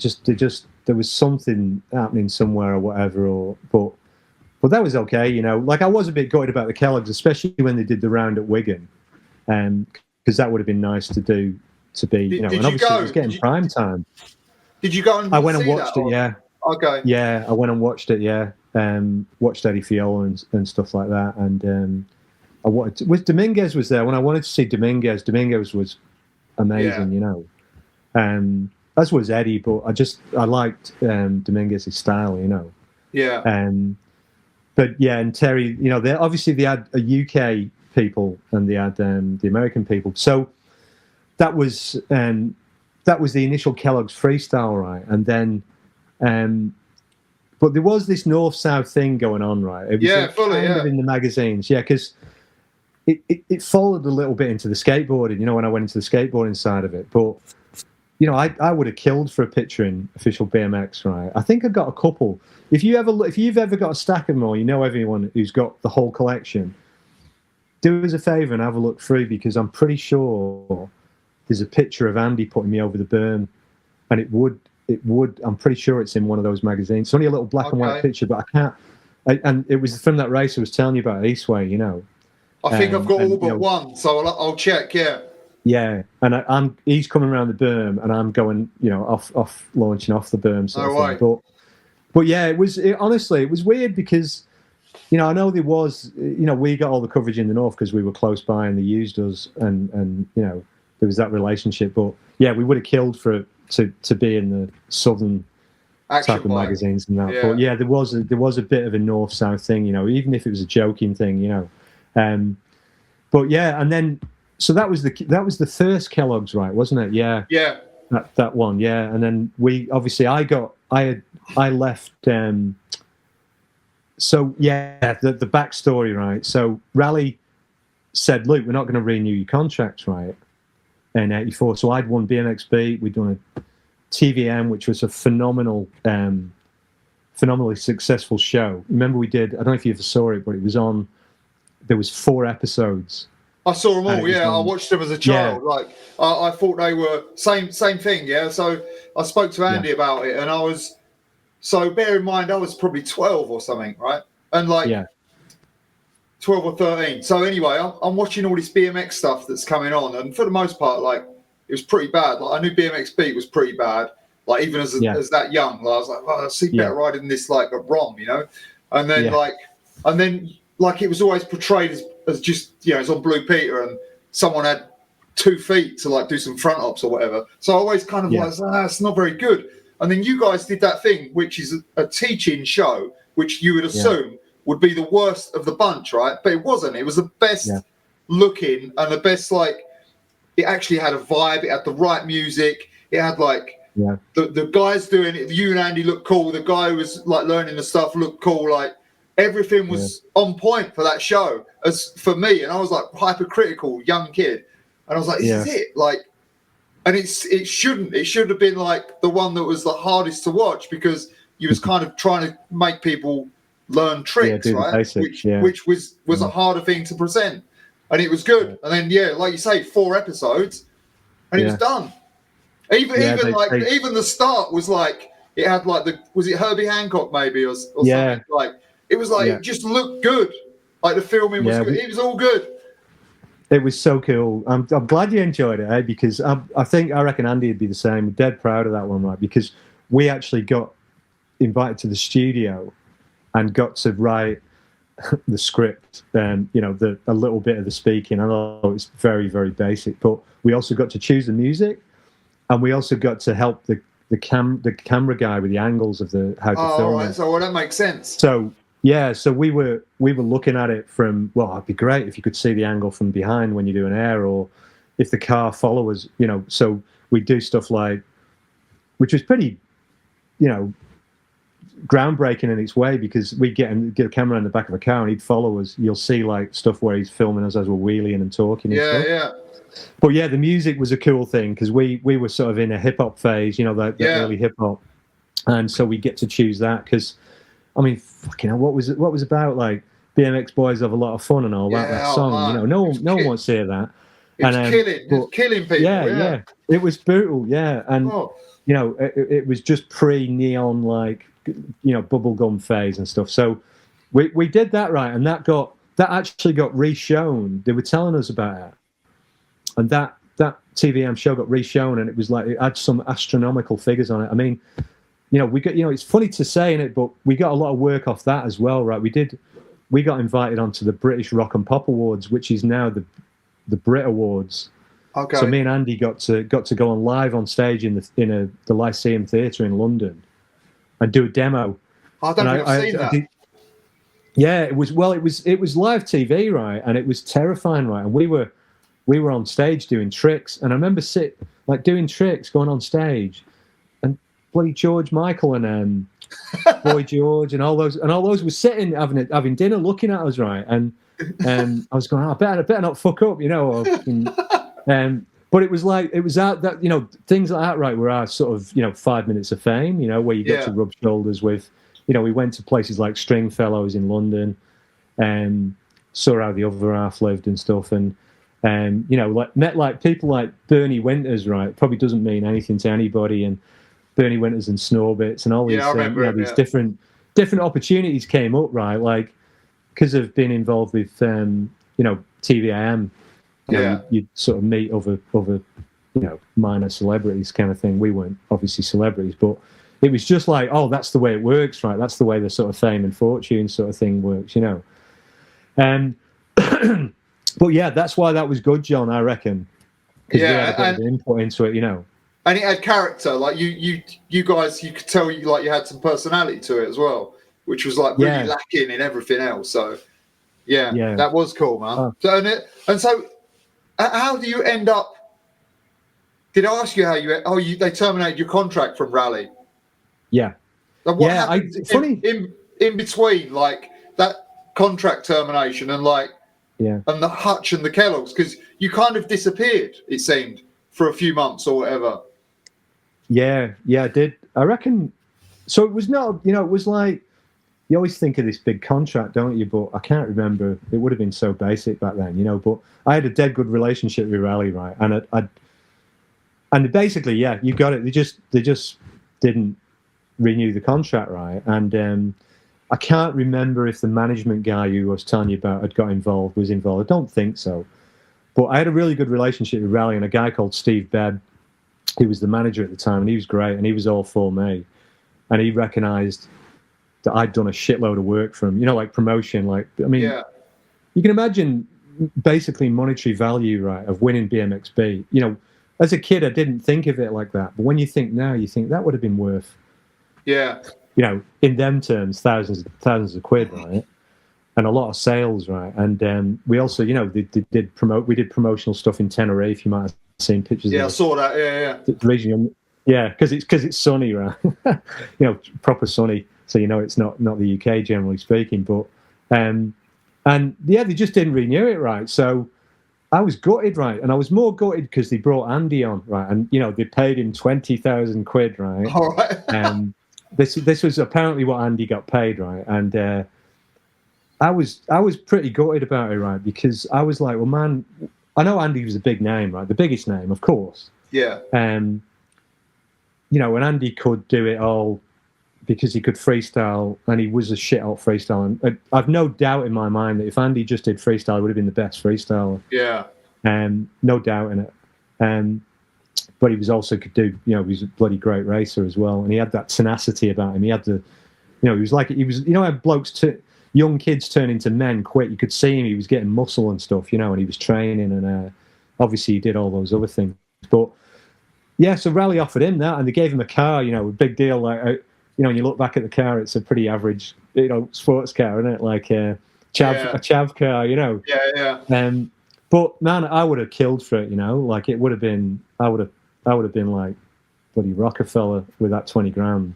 There was something happening somewhere or whatever, but that was okay, Like I was a bit gutted about the Kellogg's, especially when they did the round at Wigan, because that would have been nice to do. And obviously it was getting prime time.
Did you go and
I went and watched it, yeah.
Okay.
Yeah, I went and watched it, yeah. Watched Eddie Fiola and stuff like that, and Dominguez was there when I wanted to see Dominguez. Dominguez was amazing, as was Eddie, but I liked Dominguez's style,
Yeah.
But yeah, and Terry, they had a UK people and they had the American people. So that was the initial Kellogg's freestyle, right? And then, but there was this north-south thing going on, right? It was
fully,
in the magazines, because it followed a little bit into the skateboarding, when I went into the skateboarding side of it. But, I would have killed for a picture in Official BMX, right? I think I've got a couple. If you've ever got a stack of them, or everyone who's got the whole collection, do us a favour and have a look through, because I'm pretty sure there's a picture of Andy putting me over the berm, and it would. I'm pretty sure it's in one of those magazines. It's only a little black and white picture, but I can't. And it was from that race I was telling you about, Eastway.
I think I've got all but one, so I'll check. Yeah.
Yeah, and he's coming around the berm, and I'm going, off launching off the berm. Sort of thing. But yeah, honestly, it was weird because, I know there was, we got all the coverage in the north because we were close by and they used us, and there was that relationship. But yeah, we would have killed for it to be in the southern type of magazines and that. Yeah. But yeah, there was a bit of a north-south thing, even if it was a joking thing, But yeah, and then so that was the first Kellogg's, right? Wasn't it? Yeah.
Yeah.
That one, yeah. And then I left. So yeah, the backstory, right? So Raleigh said, "Luke, we're not going to renew your contract, right?" In '84. So I'd won BMXB. We'd done a TVM, which was a phenomenally successful show. Remember, we did. I don't know if you ever saw it, but it was on. There was 4 episodes.
I saw them all. Yeah, I watched them as a child. Yeah. Like I thought they were same thing. Yeah. So I spoke to Andy about it, and I was. So bear in mind, I was probably 12 or something, right? And 12 or 13. So anyway, I'm watching all this BMX stuff that's coming on, and for the most part, it was pretty bad. Like I knew BMX beat was pretty bad. Like even as that young, I was like, I see better riding this like a ROM, And then it was always portrayed as just it's on Blue Peter, and someone had 2 feet to do some front ups or whatever. So I always kind of it's not very good. And then you guys did that thing, which is a teaching show, which you would assume would be the worst of the bunch, right? But it wasn't. It was the best looking and the best, it actually had a vibe. It had the right music. It had the guys doing it. You and Andy looked cool. The guy who was learning the stuff looked cool. Everything was on point for that show as for me. And I was hypercritical young kid. And I was like, this is it. And it should have been the one that was the hardest to watch, because you was kind of trying to make people learn tricks, right? Basics, which was a harder thing to present. And it was good. And then, like you say, 4 episodes and it was done. Even the start was like it had like was it Herbie Hancock maybe or something like it was like it just looked good. Like the filming was good. It was all good.
It was so cool. I'm glad you enjoyed it, because I reckon Andy would be the same. We're dead proud of that one, right? Because we actually got invited to the studio and got to write the script and a little bit of the speaking. I know it's very, very basic, but we also got to choose the music, and we also got to help the camera guy with the angles of how to film.
Right. So that makes sense.
So we were looking at it from, well, it'd be great if you could see the angle from behind when you do an air, or if the car followers, so we do stuff like, which was pretty, groundbreaking in its way, because we get a camera in the back of a car and he'd follow us. You'll see like stuff where he's filming us as we're wheeling and talking and stuff.
Yeah.
But the music was a cool thing, because we were sort of in a hip hop phase, that early hip hop, and so we get to choose that, because I mean, fucking hell, what was it about? Like, BMX Boys have a lot of fun and all that song. No one wants to hear that.
It was killing people.
Yeah, it was brutal. Yeah, and it was just pre-neon, like, bubblegum phase and stuff. So we did that, right, and that actually got re-shown. They were telling us about it, and that TVM show got re-shown, and it was like it had some astronomical figures on it. I mean, we got, it's funny to say in it, but we got a lot of work off that as well, right? We got invited onto the British Rock and Pop Awards, which is now the Brit Awards.
Okay.
So me and Andy got to go on live on stage in the Lyceum Theatre in London and do a demo.
I don't think I've seen that.
Yeah, it was live TV, right? And it was terrifying, right? And we were on stage doing tricks, and I remember doing tricks, going on stage, and bloody George Michael and Boy George and all those were sitting having dinner, looking at us, right? And I was going, I better not fuck up, but it was out that things like that, right, were our sort of 5 minutes of fame, where you get to rub shoulders with, we went to places like Stringfellows in London, and saw how the other half lived and stuff, and met like people like Bernie Winters, right? Probably doesn't mean anything to anybody, and Bernie Winters and Snorbits and all these different opportunities came up, right? Like, because of being involved with TVIM, you'd sort of meet other minor celebrities kind of thing. We weren't obviously celebrities, but it was just like, oh, that's the way it works, right? That's the way the sort of fame and fortune sort of thing works, And but that's why that was good, John, I reckon, because we had a bit of input into it,
And it had character, like you guys, you could tell you had some personality to it as well, which was like really lacking in everything else. So that was cool, man. So how do you end up? Did I ask you how you? They terminated your contract from Raleigh.
Yeah.
Like what happened funny in between, like that contract termination and and the Hutch and the Kellogg's, because you kind of disappeared, it seemed, for a few months or whatever.
Yeah, I did. I reckon. So it was not, it was like, you always think of this big contract, don't you? But I can't remember. It would have been so basic back then, But I had a dead good relationship with Raleigh, right? And basically, you got it. They just didn't renew the contract, right? And I can't remember if the management guy who I was telling you about was involved. I don't think so. But I had a really good relationship with Raleigh and a guy called Steve Bebb, who was the manager at the time, and he was great, and he was all for me. And he recognised that I'd done a shitload of work for him, like promotion. You can imagine basically monetary value, right, of winning BMXB. As a kid, I didn't think of it like that. But when you think now, you think that would have been worth, in them terms, thousands of quid, right? And a lot of sales, right? And we also, we did promotional stuff in Tenerife. You might have seen pictures.
Yeah, I saw that.
The region, because it's sunny, right? Proper sunny. So it's not the UK generally speaking, but they just didn't renew it, right? So I was gutted, right? And I was more gutted because they brought Andy on, right? And they paid him 20,000 quid, right?
All right.
This was apparently what Andy got paid, right? And I was pretty gutted about it, right? Because I was like, well, man, I know Andy was a big name, right? The biggest name, of course.
Yeah.
and Andy could do it all because he could freestyle, and he was a shit hot freestyler. And I've no doubt in my mind that if Andy just did freestyle, he would have been the best freestyler.
Yeah.
No doubt in it. But he was also could do, he was a bloody great racer as well, and he had that tenacity about him. He had the, he was how blokes, young kids turn into men quick. You could see him; he was getting muscle and stuff, and he was training, and obviously he did all those other things. But yeah, so Raleigh offered him that, and they gave him a car. A big deal. Like, when you look back at the car, it's a pretty average, sports car, isn't it? Like a chav car,
Yeah.
But man, I would have killed for it, Like it would have been, I would have been like bloody Rockefeller with that 20 grand.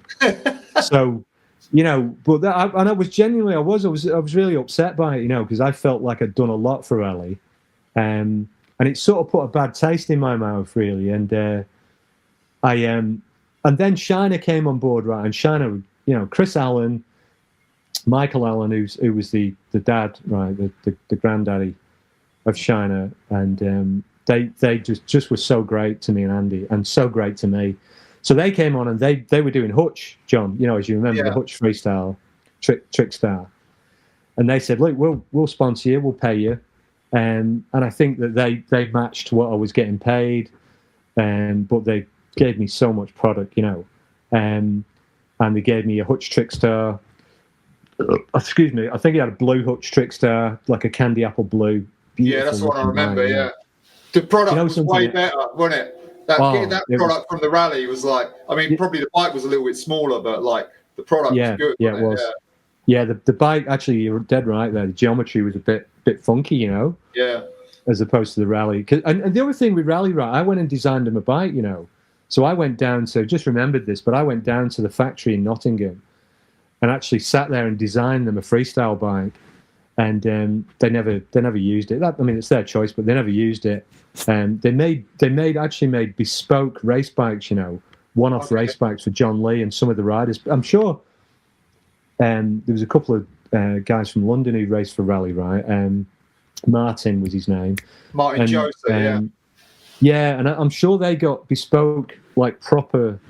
So, but that, and I was genuinely, I was really upset by it, because I felt like I'd done a lot for Raleigh, and it sort of put a bad taste in my mouth, really. And and then Shiner came on board, right? And Shiner, Chris Allen, Michael Allen, who was the dad, right, the granddaddy of Shiner, and they just were so great to me and Andy, and so great to me. So they came on and they were doing Hutch, John, as you remember, the Hutch freestyle Trickstar, and they said, look, we'll sponsor you, we'll pay you, and I think that they matched what I was getting paid, but they gave me so much product, and they gave me a Hutch Trickstar. Excuse me, I think he had a blue Hutch Trickstar, like a candy apple blue.
Yeah, that's what I remember. Yeah, the product was way better, wasn't it? Getting that product from the Raleigh was like, probably the bike was a little bit smaller, but like the product was good.
Yeah, it was. Yeah, the bike, actually, you're dead right there. The geometry was a bit funky,
Yeah.
As opposed to the Raleigh. And the other thing with Raleigh, right, I went and designed him a bike, So I went down to, just remembered this, but I went down to the factory in Nottingham and actually sat there and designed them a freestyle bike. And they never used it. It's their choice, but they never used it. They made bespoke race bikes, one-off race bikes for John Lee and some of the riders. I'm sure there was a couple of guys from London who raced for Raleigh, right? Martin was his name.
Martin Joseph, yeah.
Yeah, and I'm sure they got bespoke, like proper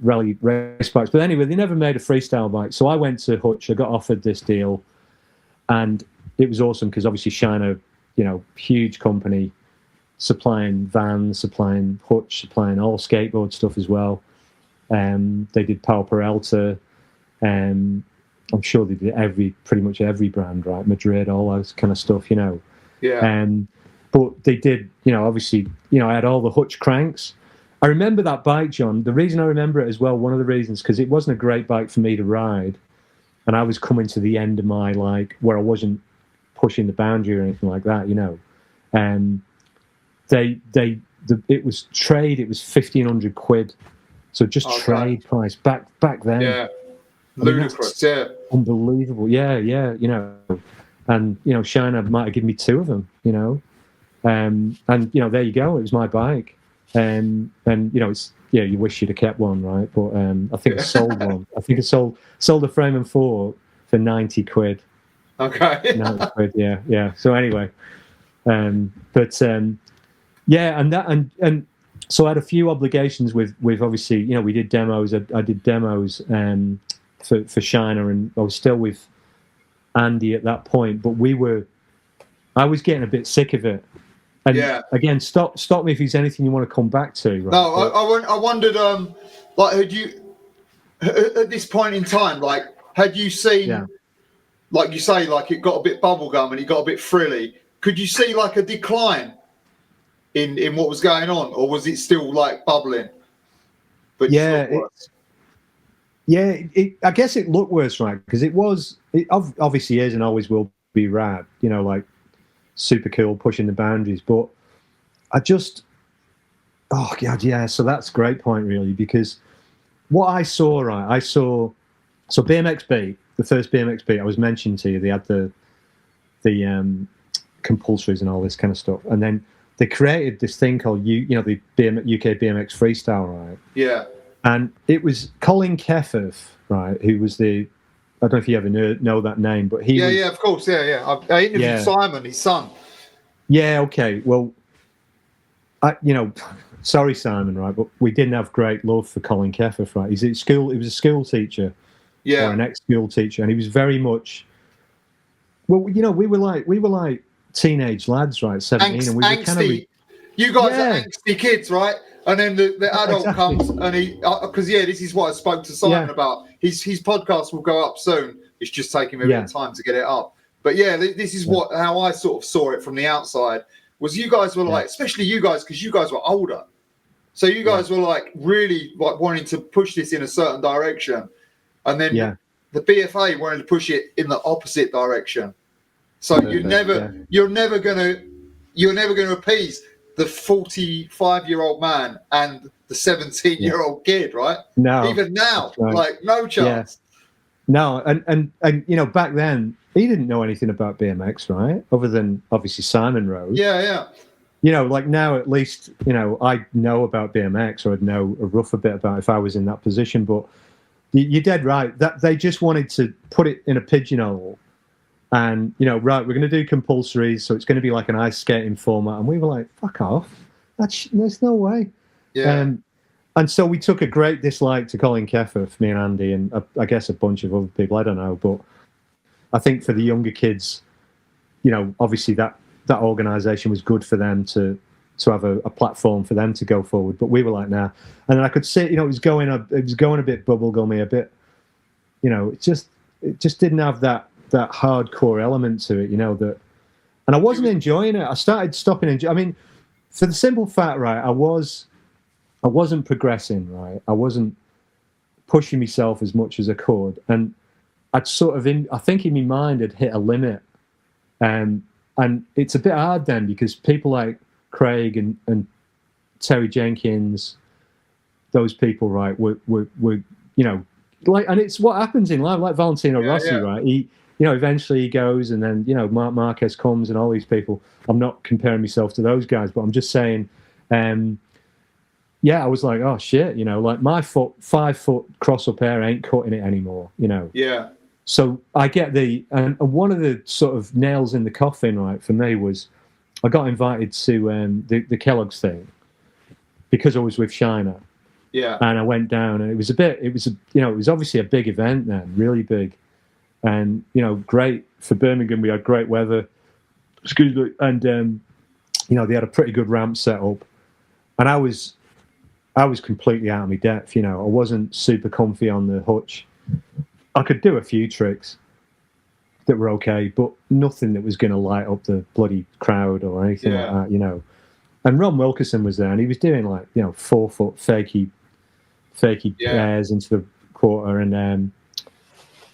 Raleigh race bikes. But anyway, they never made a freestyle bike. So I went to Hutch. I got offered this deal. And it was awesome because obviously Shiner, huge company, supplying vans, supplying Hutch, supplying all skateboard stuff as well. They did Power Peralta. I'm sure they did pretty much every brand, right? Madrid, all that kind of stuff,
Yeah.
But they did, obviously, I had all the Hutch cranks. I remember that bike, John. The reason I remember it as well, one of the reasons, because it wasn't a great bike for me to ride. And I was coming to the end of my, where I wasn't pushing the boundary or anything like that, And it was trade. It was 1,500 quid. So just trade price back then.
Yeah, ludicrous. Yeah,
unbelievable. Yeah. And Shiner might have given me two of them. And there you go. It was my bike. And it's. Yeah, you wish you'd have kept one, right? But I think I sold one. I think I sold a frame and four for 90 quid.
Okay.
90 quid, yeah. So anyway, and so I had a few obligations with obviously, we did demos. I did demos for Shiner, and I was still with Andy at that point. But I was getting a bit sick of it. And again, stop me if there's anything you want to come back to. Right?
No, I wondered, had you at this point in time, had you seen, like you say, it got a bit bubblegum and it got a bit frilly? Could you see a decline in what was going on, or was it still bubbling? But
I guess it looked worse, right? Because it obviously is and always will be rad, super cool, pushing the boundaries. But oh God, yeah. So that's a great point, really, because what I saw, right? So BMXB, the first BMXB I was mentioning to you, they had the compulsories and all this kind of stuff, and then they created this thing called the UK BMX Freestyle, right?
Yeah.
And it was Colin Keffer, right, who was I don't know if you ever know that name, but he was...
Yeah, of course, yeah. I interviewed Simon, his son.
Yeah, okay. Well, sorry, Simon, right, but we didn't have great love for Colin Keffer, right? He's at school. He was a school teacher, or an ex-school teacher, and he was very much. Well, you know, we were like teenage lads, right? 17, and we were kind of.
You guys are angsty kids, right? And then the adult comes and he, because this is what I spoke to Simon about. His podcast will go up soon. It's just taking me a bit of time to get it up. But this is how I sort of saw it from the outside. Was you guys were like, especially you guys, because you guys were older, so you guys were like really like wanting to push this in a certain direction, and then the BFA wanted to push it in the opposite direction. So you're never gonna appease the 45-year-old man and the 17-year-old kid, right?
No,
even now, like no chance.
No, and you know, back then he didn't know anything about BMX, right? Other than obviously Simon Rose.
Yeah.
You know, like now at least, you know, I know about BMX, or I'd know a rough a bit about if I was in that position. But you're dead right. That they just wanted to put it in a pigeonhole. And, you know, right, we're going to do compulsory, so it's going to be like an ice skating format. And we were like, fuck off. There's no way.
Yeah.
And so we took a great dislike to Colin Keffer, me and Andy, and I guess a bunch of other people, I don't know. But I think for the younger kids, you know, obviously that organisation was good for them to have a platform for them to go forward. But we were like, nah. And then I could see, you know, it was going a bit bubblegummy, a bit, you know, it just didn't have that hardcore element to it, you know, that, and I wasn't enjoying it. I started stopping enjoying. I mean, for the simple fact, right, I wasn't progressing, right. I wasn't pushing myself as much as I could, and I'd sort of I think in my mind had hit a limit, and it's a bit hard then because people like Craig and Terry Jenkins, those people, right, were you know, like, and it's what happens in life, like Valentino Rossi, right? He, you know, eventually he goes, and then, you know, Mark Marquez comes and all these people. I'm not comparing myself to those guys, but I'm just saying, I was like, oh shit, you know, like my 5 foot cross up air ain't cutting it anymore, you know.
Yeah.
So I get and one of the sort of nails in the coffin, right, for me was I got invited to the Kellogg's thing because I was with Shiner.
Yeah.
And I went down, and it was obviously a big event then, really big. And, you know, great for Birmingham. We had great weather. Excuse me. And, you know, they had a pretty good ramp set up. And I was completely out of my depth, you know. I wasn't super comfy on the hutch. I could do a few tricks that were okay, but nothing that was going to light up the bloody crowd or anything like that, you know. And Ron Wilkerson was there, and he was doing, like, you know, 4 foot fakey airs into the quarter. And,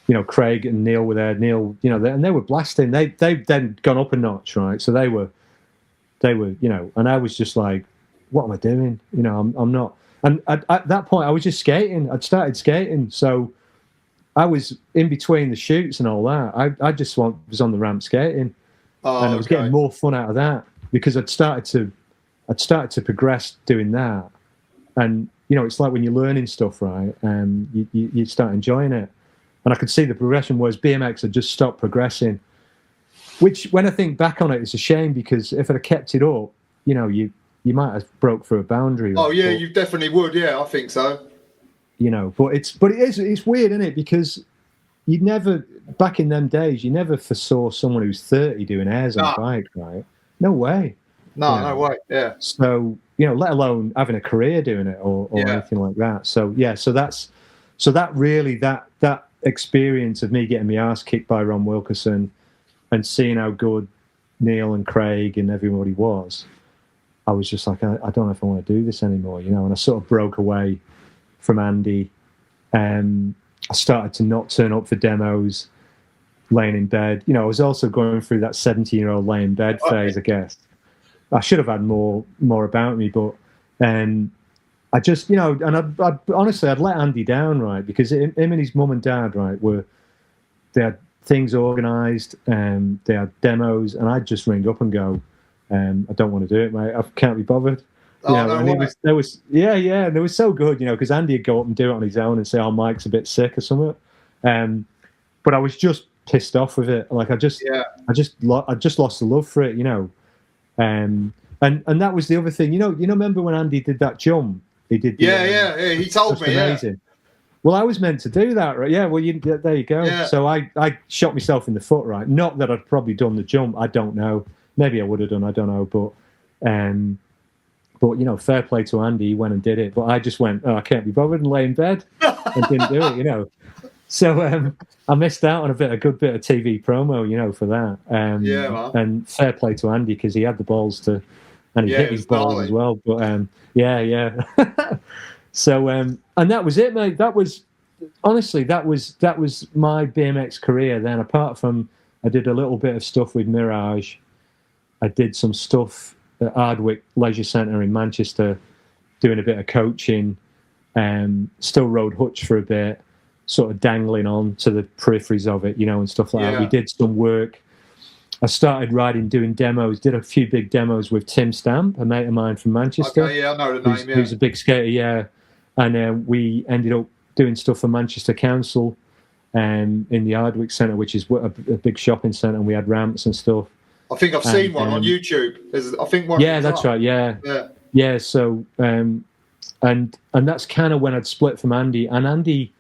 you know, Craig and Neil were there. Neil, you know, and they were blasting. They've then gone up a notch, right? So they were, you know, and I was just like, what am I doing? You know, I'm not. And at that point, I was just skating. I'd started skating, so I was in between the shoots and all that. I just was on the ramp skating, and I was getting more fun out of that because I'd started to progress doing that. And, you know, it's like when you're learning stuff, right? You start enjoying it. And I could see the progression, whereas BMX had just stopped progressing, which, when I think back on it, it's a shame, because if I'd have kept it up, you know, you might have broke through a boundary.
Oh, yeah, you definitely would. Yeah, I think so.
You know, but it's weird, isn't it? Because you'd never, back in them days, you never foresaw someone who's 30 doing airs on a bike, right? No way.
No, no way. Yeah.
So, you know, let alone having a career doing it or anything like that. So yeah, so that really experience of me getting my ass kicked by Ron Wilkerson and seeing how good Neil and Craig and everybody was, I was just like, I don't know if I want to do this anymore, you know. And I sort of broke away from Andy. I started to not turn up for demos, laying in bed. You know, I was also going through that 17-year-old lay in bed phase, I guess. I should have had more about me, but I just, you know, and I honestly, I'd let Andy down, right? Because him and his mum and dad, right, they had things organised, and they had demos, and I'd just ring up and go, I don't want to do it, mate. I can't be bothered.
Oh, you know,
no, and they were so good, you know, because Andy would go up and do it on his own and say, "Oh, Mike's a bit sick" or something. But I was just pissed off with it. Like I just lost the love for it, you know. And that was the other thing. You know, remember when Andy did that jump? He did.
Yeah. He told me. Amazing.
Yeah. Well, I was meant to do that, right? Yeah. Well, there you go.
Yeah.
So I shot myself in the foot, right? Not that I'd probably done the jump. I don't know. Maybe I would have done. I don't know. But you know, fair play to Andy. He went and did it. But I just went, I can't be bothered, and lay in bed and didn't do it. You know. So I missed out on a good bit of TV promo, you know, for that.
Yeah, man.
And fair play to Andy because he had the balls to, and he hit his balls as well. But yeah. So and that was it, mate. That was honestly that was my BMX career. Then apart from I did a little bit of stuff with Mirage, I did some stuff at Ardwick Leisure Centre in Manchester, doing a bit of coaching. Still rode hutch for a bit, sort of dangling on to the peripheries of it, you know, and stuff like that. We did some work. I started doing demos, did a few big demos with Tim Stamp, a mate of mine from Manchester.
Okay, yeah, I know the name,
who's a big skater, yeah. And we ended up doing stuff for Manchester Council in the Ardwick Centre, which is a big shopping centre, and we had ramps and stuff.
I think I've seen one on YouTube.
That's right, yeah. So, and that's kind of when I'd split from Andy. And Andy,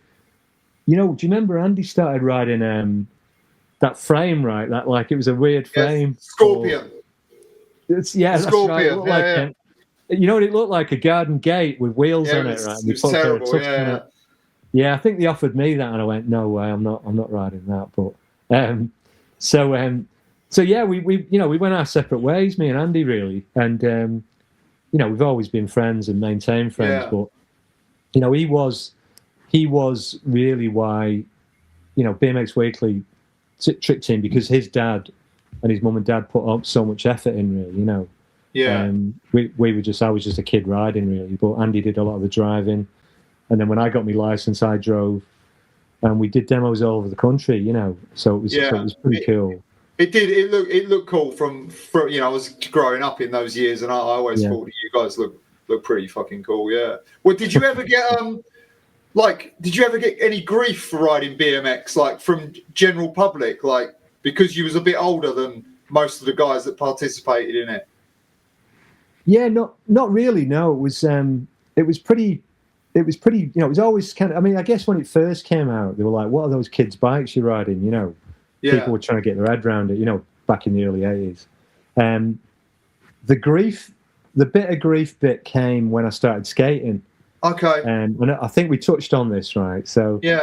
you know, do you remember Andy started riding that frame, right? That like it was a weird frame.
Scorpion.
That's
Scorpion.
Right. You know, it looked like a garden gate with wheels on it, right?
It was terrible.
Yeah, I think they offered me that, and I went, no way, I'm not riding that. But so yeah, we went our separate ways, me and Andy, really, and you know, we've always been friends and maintained friends, but you know, he was really why, you know, BMX Weekly tricked him because his dad and his mum and dad put up so much effort in, really, you know.
Yeah.
I was just a kid riding, really, but Andy did a lot of the driving. And then when I got my license, I drove, and we did demos all over the country, you know. So it was pretty cool.
It did. It looked cool from you know, I was growing up in those years, and I always thought that you guys look pretty fucking cool. Yeah. Well, did you ever get did you ever get any grief for riding BMX, like from general public, like because you was a bit older than most of the guys that participated in it?
Yeah, not really. No, it was pretty. You know, it was always kind of. I mean, I guess when it first came out, they were like, "What are those kids' bikes you're riding?" You know, people were trying to get their head around it. You know, back in the early '80s. The bit of grief came when I started skating.
Okay.
And I think we touched on this, right? So you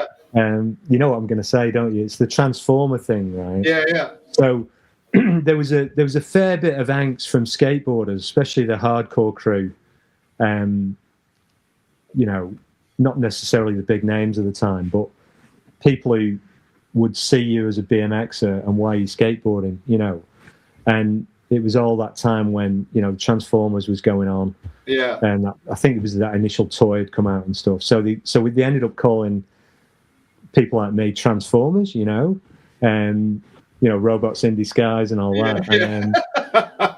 know what I'm going to say, don't you? It's the Transformer thing, right?
Yeah.
So there was a fair bit of angst from skateboarders, especially the hardcore crew. You know, not necessarily the big names of the time, but people who would see you as a BMXer and why you're skateboarding, you know. And it was all that time when, you know, Transformers was going on.
Yeah.
And I think it was that initial toy had come out and stuff. So they ended up calling people like me Transformers, you know, and, you know, robots in disguise and all that.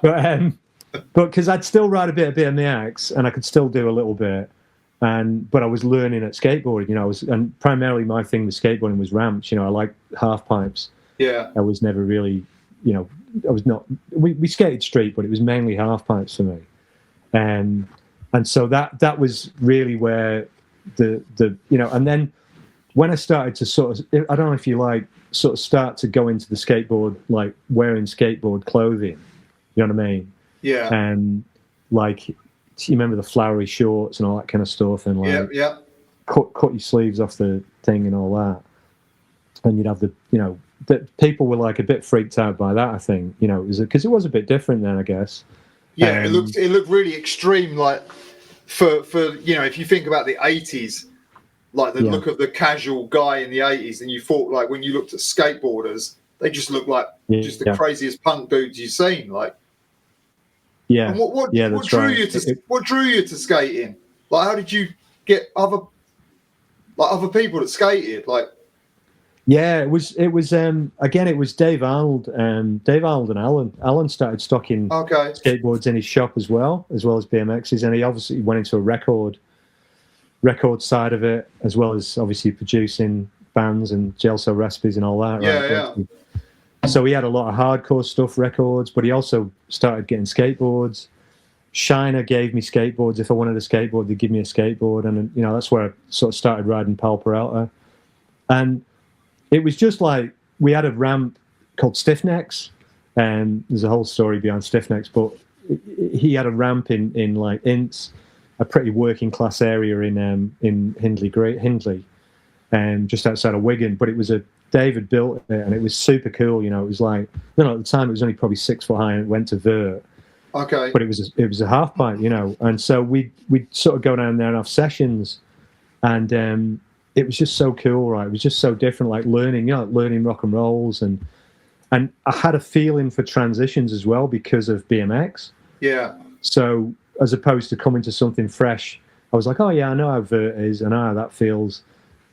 And, but because I'd still ride a bit of BMX and I could still do a little bit. But I was learning at skateboarding, you know, and primarily my thing with skateboarding was ramps, you know, I like half pipes.
Yeah.
I was never really, you know, I was not, we skated street, but it was mainly half pipes for me. And so that was really where the, you know, and then when I started to sort of, I don't know if you like, sort of start to go into the skateboard, like wearing skateboard clothing, you know what I mean?
Yeah.
And like, you remember the flowery shorts and all that kind of stuff, and like cut your sleeves off the thing and all that, and you'd have the, you know, that people were like a bit freaked out by that. I think, you know, because it was a bit different then, I guess.
Yeah, it looked really extreme, like for you know, if you think about the 80s, like the look of the casual guy in the 80s, and you thought like when you looked at skateboarders, they just looked like just the craziest punk dudes you've seen, like.
Yeah.
And what drew you to skating? Like, how did you get other people that skated? Like,
yeah, it was again, it was Dave Arnold and Alan. Alan started stocking skateboards in his shop as well as BMXs, and he obviously went into a record side of it, as well as obviously producing bands and gel cell recipes and all that. Right? So he had a lot of hardcore stuff records, but he also started getting skateboards. Shiner gave me skateboards. If I wanted a skateboard, they'd give me a skateboard, and you know, that's where I sort of started riding Pal Peralta. And it was just like we had a ramp called Stiffnecks, and there's a whole story behind Stiffnecks, but he had a ramp in like Ince, a pretty working class area in Hindley, just outside of Wigan. But it was David built it, and it was super cool. You know, it was like, you know, at the time it was only probably 6 foot high, and it went to vert.
Okay.
But it was a half pipe, you know, and so we'd sort of go down there and have sessions, and it was just so cool, right? It was just so different, like learning rock and rolls, and I had a feeling for transitions as well because of BMX.
Yeah.
So as opposed to coming to something fresh, I was like, oh yeah, I know how vert is, and how that feels.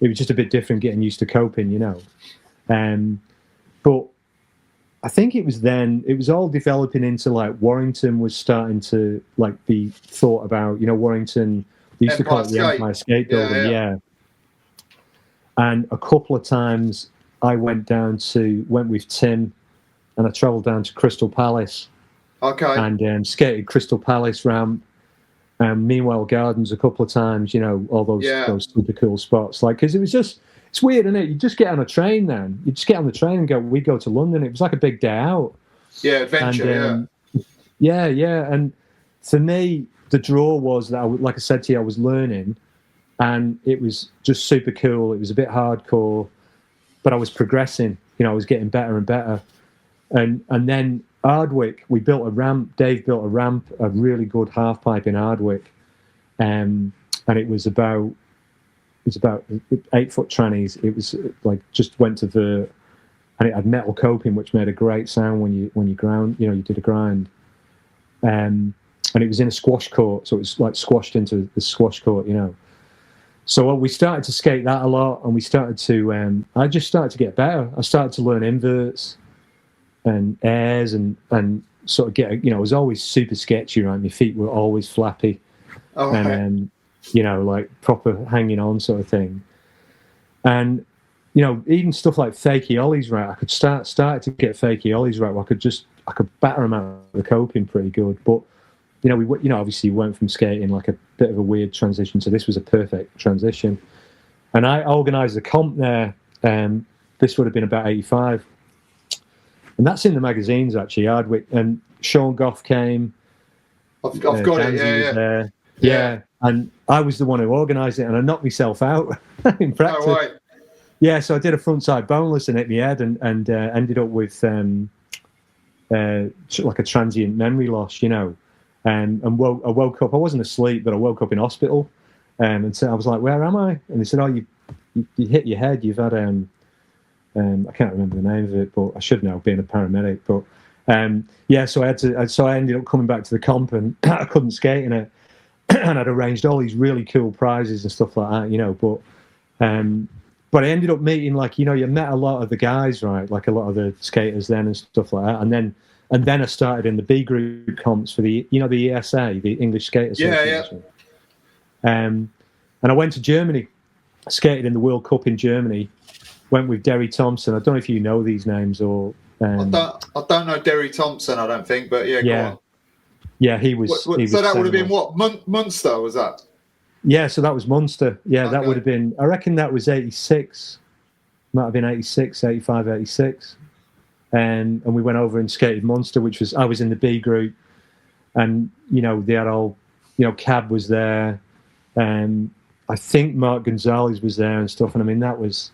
It was just a bit different getting used to coping, you know. But I think it was all developing into like Warrington was starting to like be thought about, you know, Warrington, they used to call it the Empire Skate Building, yeah. And a couple of times I went with Tim, and I travelled down to Crystal Palace.
Okay.
And skated Crystal Palace ramp, and Meanwhile Gardens a couple of times, you know, all those super cool spots. Like, because it was just, it's weird, isn't it? You just get on a train then. You just get on the train and we go to London. It was like a big day out.
Yeah, adventure,
Yeah. And for me, the draw was that, like I said to you, I was learning, and it was just super cool. It was a bit hardcore, but I was progressing. You know, I was getting better and better. And then Ardwick, we built a ramp. Dave built a ramp, a really good half pipe in Ardwick, and it was about 8 foot trannies. It was like just went to vert, and it had metal coping, which made a great sound when you ground. You know, you did a grind, and it was in a squash court, so it was like squashed into the squash court. You know, so we started to skate that a lot, and we started to. I just started to get better. I started to learn inverts and airs, and sort of get. You know, it was always super sketchy, right? My feet were always flappy, and you know, like proper hanging on sort of thing. And, you know, even stuff like fakie ollies, right? I could start to get fakie ollies right, where I could batter them out of the coping pretty good. But, you know, obviously went from skating like a bit of a weird transition, so this was a perfect transition. And I organised a comp there. This would have been about 85. And that's in the magazines, actually. Ardwick and Sean Goff came.
I've got it,
yeah. And I was the one who organised it, and I knocked myself out in practice.
Oh, right.
Yeah, so I did a frontside boneless and hit my head, and ended up with like a transient memory loss, you know. I woke up. I wasn't asleep, but I woke up in hospital, and so I was like, "Where am I?" And they said, "Oh, you hit your head. You've had I can't remember the name of it, but I should know, being a paramedic." But so I ended up coming back to the comp, and I couldn't skate in it. And I'd arranged all these really cool prizes and stuff like that, you know. But I ended up meeting, like, you know, you met a lot of the guys, right? Like a lot of the skaters then and stuff like that. And then I started in the B group comps for the ESA, the English Skate Association. And I went to Germany, skated in the World Cup in Germany. Went with Derry Thompson. I don't know if you know these names or.
I don't know Derry Thompson. I don't think, but go on.
Yeah, he was.
So that would have been what? Munster, was that?
Yeah, so that was Munster. Yeah,
okay.
That would have been, I reckon that was 86. Might have been 86, 85, 86. And we went over and skated Munster, I was in the B group. And, you know, they had all, you know, Cab was there. And I think Mark Gonzalez was there and stuff. And I mean, that was,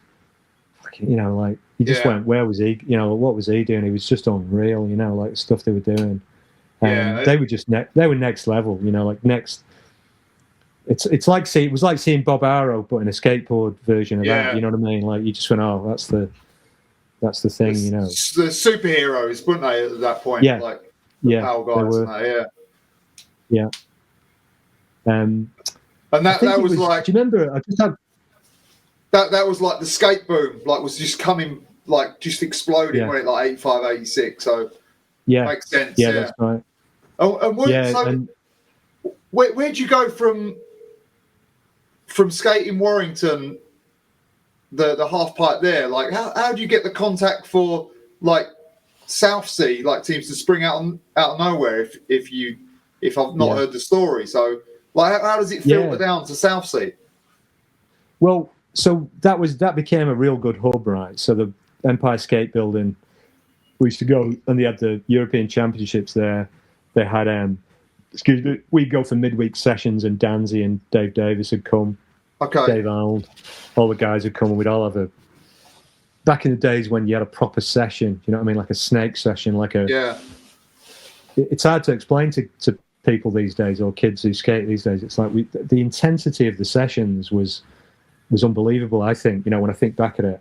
you know, like, you just went, where was he? You know, what was he doing? He was just unreal, you know, like the stuff they were doing. They were just they were next level, you know, like next. It was like seeing Bob Arrow, but in a skateboard version of that. You know what I mean? Like you just went, oh, that's the thing, you know.
The superheroes, weren't they, at that point?
Yeah,
like the Power guys and that,
yeah.
And that was like.
Do you remember? I just had.
That was like the skate boom, like was just coming, like just exploding, when it like 85, 86. So makes sense.
Yeah, that's right.
Where'd you go from skating Warrington, the half pipe there? Like how do you get the contact for like Southsea, like teams to spring out of nowhere if you if I've not heard the story. So, like, how does it filter down to Southsea?
Well, so that became a real good hub, right? So the Empire Skate Building, we used to go, and they had the European Championships there. They had, we'd go for midweek sessions, and Danzy and Dave Davis had come.
Okay.
Dave Arnold, all the guys would come, and we'd all have back in the days when you had a proper session, you know what I mean? Like a snake session, it's hard to explain to people these days, or kids who skate these days. It's like the intensity of the sessions was unbelievable, I think. You know, when I think back at it,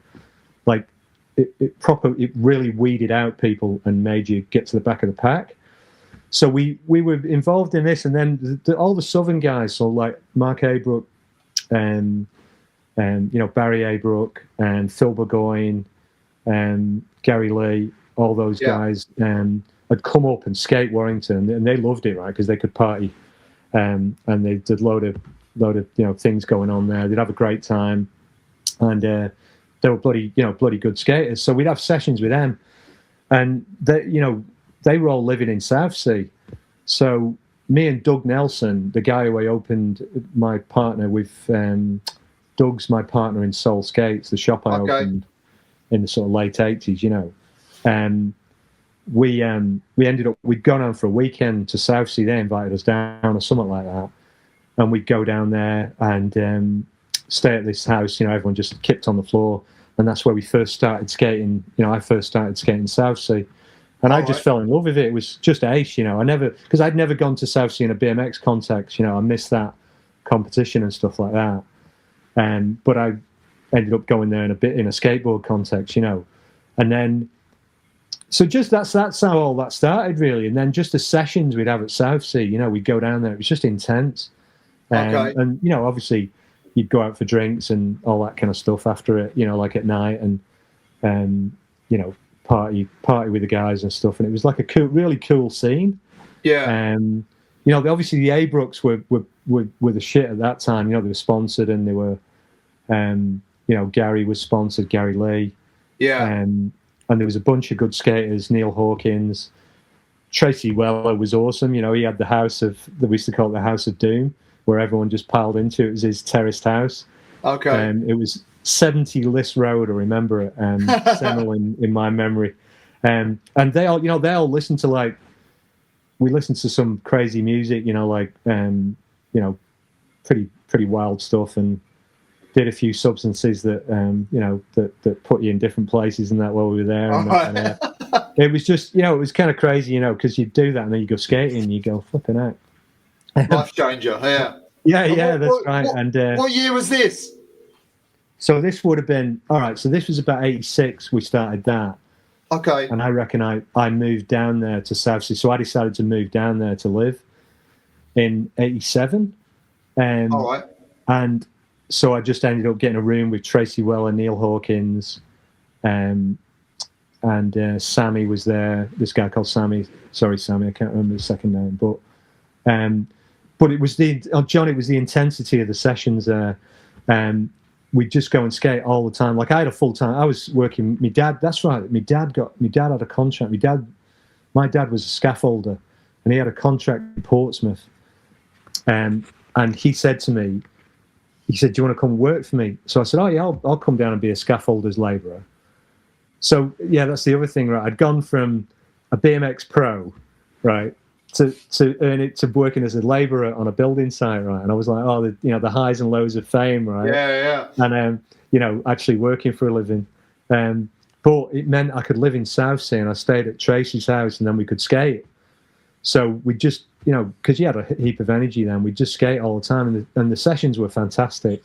like it really weeded out people and made you get to the back of the pack. So we were involved in this, and then all the Southern guys, so like Mark Abrook, and Barry Abrook and Phil Burgoyne and Gary Lee, all those guys had come up and skate Warrington, and they loved it, right? Because they could party, and they did load of things going on there. They'd have a great time, and they were bloody good skaters. So we'd have sessions with them, and they were all living in Southsea. So me and Doug Nelson, the guy who I opened my partner with, Doug's my partner in Soul Skates, the shop I opened in the sort of late 80s, we ended up, we'd gone on for a weekend to Southsea. They invited us down or something like that, and we'd go down there and stay at this house. Everyone just kipped on the floor, and that's where we first started skating. I first started skating Southsea, and I just fell in love with it. It was just ace. Because I'd never gone to Southsea in a BMX context. I missed that competition and stuff like that, but I ended up going there in a skateboard context. And then. So that's how all that started, really. And then just the sessions we'd have at Southsea, we'd go down there. It was just intense. And, obviously you'd go out for drinks and all that kind of stuff after it, like at night, and party with the guys and stuff. And it was like a really cool scene.
Yeah.
Obviously the Abrooks were the shit at that time. They were sponsored, and they were, Gary was sponsored, Gary Lee.
Yeah.
And there was a bunch of good skaters, Neil Hawkins. Tracy Weller was awesome. He had the house we used to call it the House of Doom, where everyone just piled into. It was his terraced house.
Okay.
It was 70 Liss Road, I remember it, Semel in my memory. And they all listened to, we listened to some crazy music, pretty wild stuff, and did a few substances that that put you in different places and that while we were there. And it was just it was kind of crazy, because you do that and then you go skating and you go flipping out.
Life changer, yeah.
Yeah, that's right. And
what year was this?
So this would have been So this was about 86. We started that.
Okay.
And I reckon I moved down there to Southsea. So I decided to move down there to live in 87.
All right.
And so I just ended up getting a room with Tracy Weller, Neil Hawkins, and Sammy was there. This guy called Sammy. Sorry, Sammy, I can't remember the second name. But it was John. It was the intensity of the sessions there. We'd just go and skate all the time. Like I had a full time. I was working. My dad. That's right. My dad had a contract. My dad was a scaffolder, and he had a contract in Portsmouth. And he said to me. He said, "Do you want to come work for me?" So I said, "Oh yeah, I'll come down and be a scaffolder's labourer." So yeah, that's the other thing, right? I'd gone from a BMX pro, right, to working as a labourer on a building site, right? And I was like, the highs and lows of fame, right?
Yeah.
And actually working for a living, but it meant I could live in Southsea, and I stayed at Tracy's house, and then we could skate. So we just, because you had a heap of energy then, we'd just skate all the time, and the sessions were fantastic.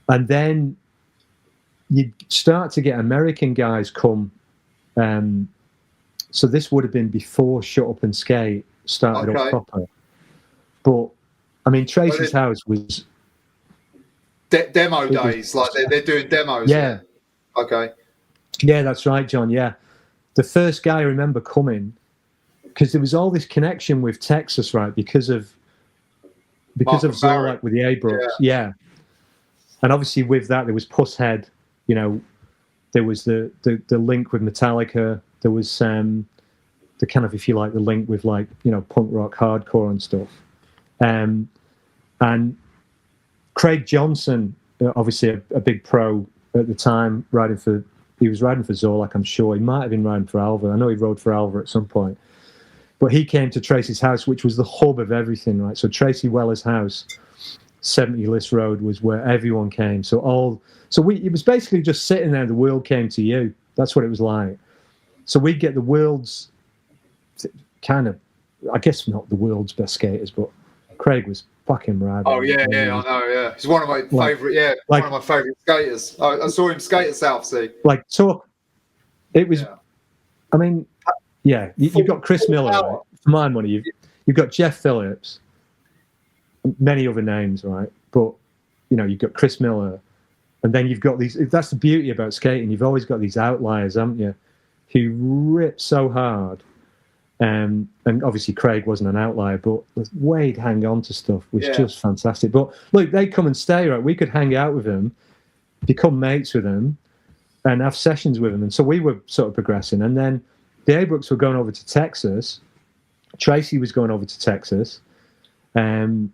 And then you'd start to get American guys come. So this would have been before Shut Up and Skate started up proper. But, I mean, Tracy's house was...
demo days, they're doing demos.
Yeah.
Okay.
Yeah, that's right, John, yeah. The first guy I remember coming... Because there was all this connection with Texas, right? Because of Zorlak with the Abrooks, yeah. And obviously with that there was Pusshead, there was the link with Metallica. There was the kind of, if you like, the link with like, you know, punk rock, hardcore and stuff. And Craig Johnson, obviously a big pro at the time, he was riding for Zorlak, I'm sure. He might have been riding for Alva. I know he rode for Alva at some point. But he came to Tracy's house, which was the hub of everything, right? So Tracy Weller's house, 70 List Road, was where everyone came. It was basically just sitting there, the world came to you. That's what it was like. So we'd get the world's kind of, I guess not the world's best skaters, but Craig was fucking rad.
Oh yeah, I know, yeah. He's one of my favourite, one of my favourite skaters. I saw him skate at Southsea.
Like talk, it was. Yeah. I mean, yeah, you've got Chris Miller, right? For my money, you've got Jeff Phillips, many other names, right? But you know, you've got Chris Miller, and then you've got these. That's the beauty about skating. You've always got these outliers, haven't you? Who rip so hard. And obviously Craig wasn't an outlier, but Wade hang on to stuff was just fantastic. But look, they come and stay, right? We could hang out with him, become mates with him, and have sessions with him. And so we were sort of progressing. And then the Abrooks were going over to Texas. Tracy was going over to Texas. And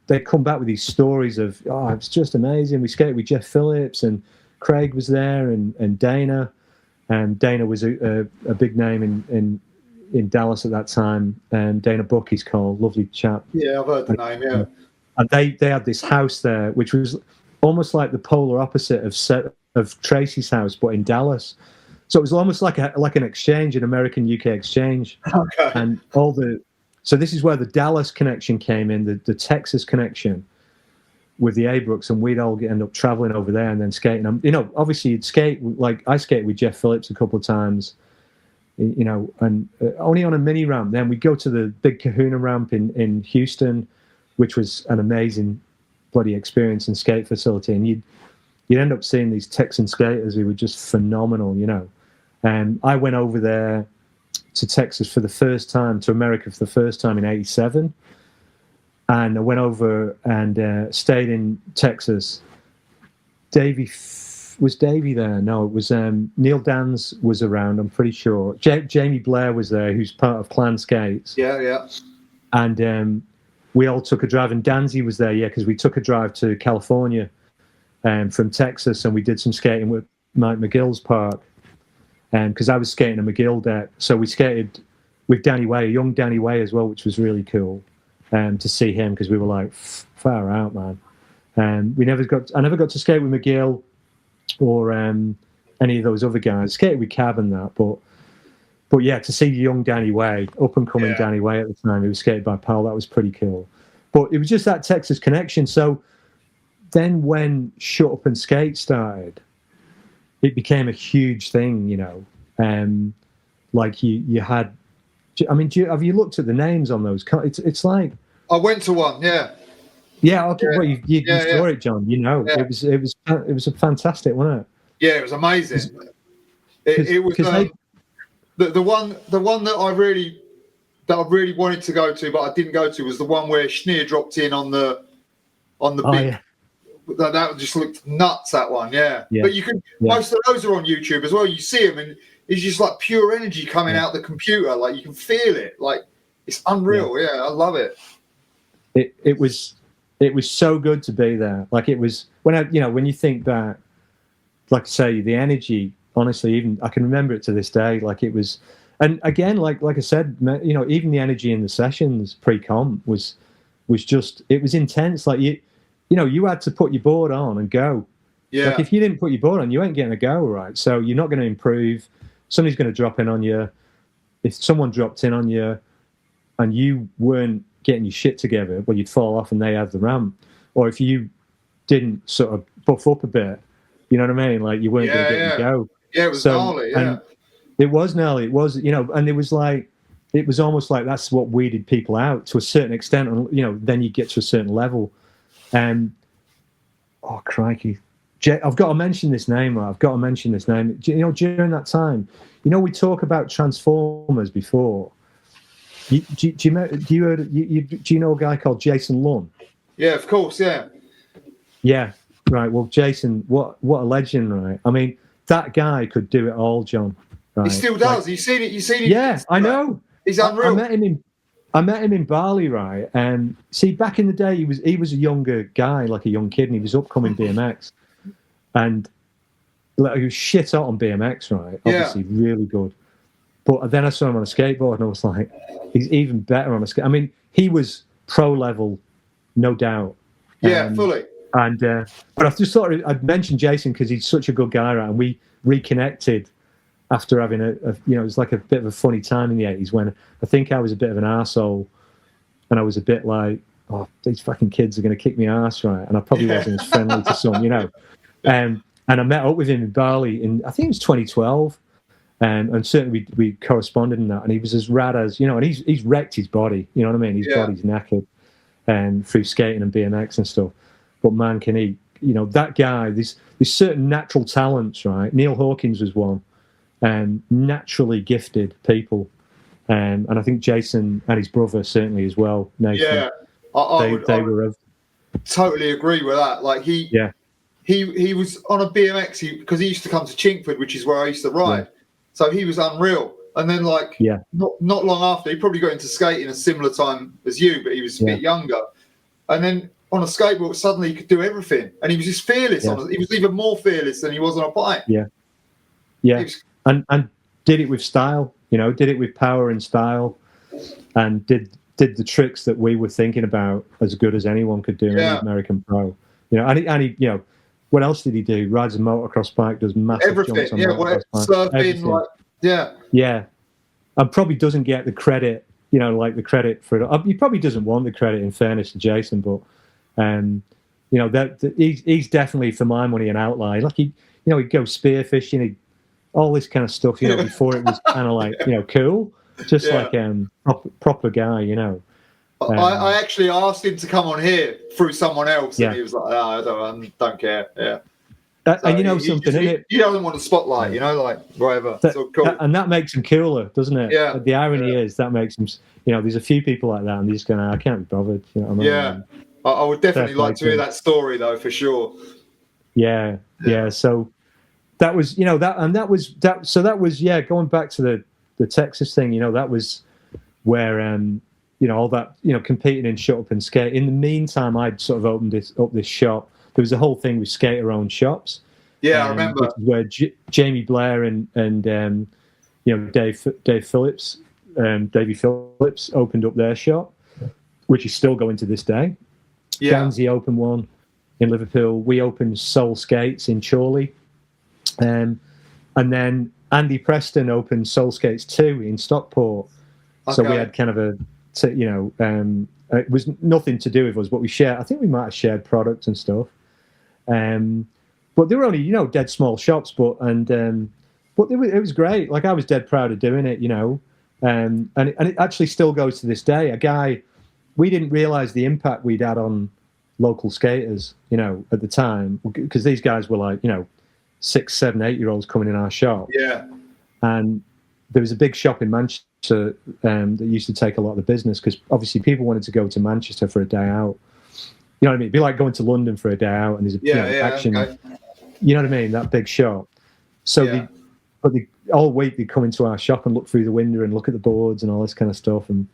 they'd come back with these stories of, oh, it's just amazing. We skated with Jeff Phillips, and Craig was there, and Dana. And Dana was a big name in Dallas at that time, and Dana Buck, he's called, lovely chap.
Yeah, I've heard the name, yeah.
And they had this house there, which was almost like the polar opposite of Tracy's house, but in Dallas. So it was almost like an exchange, an American-UK exchange.
Okay.
And so this is where the Dallas connection came in, the Texas connection with the Abrooks, and we'd all end up traveling over there and then skating. You know, obviously you'd skate, like I skated with Jeff Phillips a couple of times, you know, and only on a mini ramp. Then we'd go to the big Kahuna ramp in Houston, which was an amazing bloody experience and skate facility. And you'd end up seeing these Texan skaters who were just phenomenal, you know. And I went over there to Texas for the first time, to America for the first time in '87. And I went over and stayed in Texas. Was Davey there? No, it was Neil Dans was around, I'm pretty sure. Jamie Blair was there, who's part of Clan Skates.
Yeah.
And we all took a drive, and Danzy was there, because we took a drive to California from Texas, and we did some skating with Mike McGill's park. Because I was skating a McGill deck. So we skated with Danny Way, a young Danny Way as well, which was really cool to see him, because we were like, far out, man. And I never got to skate with McGill or any of those other guys. Skated with Cab and that, but yeah, to see young Danny Way, up and coming Danny Way at the time, he was skated by Powell, that was pretty cool. But it was just that Texas connection. So then when Shut Up and Skate started, it became a huge thing, you know. Like you had, I mean, have you looked at the names on those? It's like,
I went to one, yeah.
Yeah, okay. Well, you saw it, John. You know, it was a fantastic, wasn't it?
Yeah, it was amazing. It was the one that I really wanted to go to, but I didn't go to, was the one where Schneer dropped in on the big.
Yeah.
That just looked nuts. That one, yeah. But you can most of those are on YouTube as well. You see them, and it's just like pure energy coming out the computer. Like you can feel it. Like it's unreal. Yeah, I love it.
It was so good to be there. Like it was when you think back, like I say, the energy. Honestly, even I can remember it to this day. Like it was, and again, like I said, you know, even the energy in the sessions pre-comp was just, it was intense. Like you know, you had to put your board on and go. Yeah. Like if you didn't put your board on, you ain't getting a go, right? So you're not going to improve. Somebody's going to drop in on you. If someone dropped in on you and you weren't getting your shit together, well, you'd fall off and they have the ramp. Or if you didn't sort of buff up a bit, you know what I mean? Like you weren't going to get your go.
Yeah, it was gnarly,
And it was gnarly. It was, you know, and it was almost like that's what weeded people out to a certain extent. And, you know, then you get to a certain level. Oh crikey! I've got to mention this name. Right? I've got to mention this name. You know, during that time, you know, we talk about Transformers before. Do you know a guy called Jason Lunn?
Yeah, of course. Yeah.
Yeah. Right. Well, Jason, what a legend, right? I mean, that guy could do it all, John. Right?
He still does. You've seen it.
Yeah, I know.
He's unreal.
I met him in Bali, right? And see, back in the day, he was a younger guy, like a young kid, and he was upcoming BMX, and like, he was shit hot on BMX, right? Obviously, really good. But then I saw him on a skateboard, and I was like, he's even better on a skate. I mean, he was pro level, no doubt.
Yeah, fully.
And but I just thought I'd mention Jason because he's such a good guy, right? And we reconnected after having it was like a bit of a funny time in the 80s when I think I was a bit of an arsehole, and I was a bit like, oh, these fucking kids are going to kick me ass, right? And I probably wasn't as friendly to some, And I met up with him in Bali I think it was 2012, and certainly we corresponded in that, and he was as rad as, and he's wrecked his body, you know what I mean? His body's knackered through skating and BMX and stuff. But man, can he, that guy, there's certain natural talents, right? Neil Hawkins was one. Naturally gifted people, and I think Jason and his brother certainly as well, Nathan.
Yeah, I would totally agree with that. Like he was on a BMX because he used to come to Chinkford, which is where I used to ride. Yeah. So he was unreal. And then not long after, he probably got into skating a similar time as you, but he was a bit younger. And then on a skateboard, suddenly he could do everything, and he was just fearless. He was even more fearless than he was on a bike.
Yeah. And did it with style, did it with power and style, and did the tricks that we were thinking about as good as anyone could do in an American pro. And he what else did he do? Rides a motocross bike, does massive jumps on motocross bike.
Surfing,
Yeah. And probably doesn't get the credit, like the credit for it. He probably doesn't want the credit, in fairness to Jason, but he's definitely, for my money, an outlier. Like he'd go spearfishing, all this kind of stuff, before it was kind of like, cool, just like proper guy,
I actually asked him to come on here through someone else, and he was like, I don't care. Yeah.
And something,
he doesn't want the spotlight, like whatever. So cool.
And that makes him cooler, doesn't it?
Yeah.
The irony is that makes him, there's a few people like that, and they're just going, I can't be bothered.
I would definitely like to hear that story, though, for sure.
Yeah. So that was, going back to the Texas thing, that was where, all that, competing in shut up and skate. In the meantime, I'd sort of opened up this shop. There was a whole thing with skater-owned shops.
Yeah, I remember.
Which is where Jamie Blair and Dave Phillips, Davey Phillips opened up their shop, which is still going to this day. Yeah. Gansey opened one in Liverpool. We opened Soul Skates in Chorley. And then Andy Preston opened Soul Skates 2 in Stockport. Okay. So we had kind of it was nothing to do with us, but we shared. I think we might have shared products and stuff. But they were only, dead small shops, but it was great. Like I was dead proud of doing it, and it actually still goes to this day. A guy, we didn't realize the impact we'd had on local skaters, at the time, because these guys were like, 6, 7, 8-year-olds coming in our shop.
Yeah.
And there was a big shop in Manchester that used to take a lot of the business, because obviously people wanted to go to Manchester for a day out. You know what I mean? It'd be like going to London for a day out, and there's action. Okay. You know what I mean? That big shop. So all week they'd come into our shop and look through the window and look at the boards and all this kind of stuff, and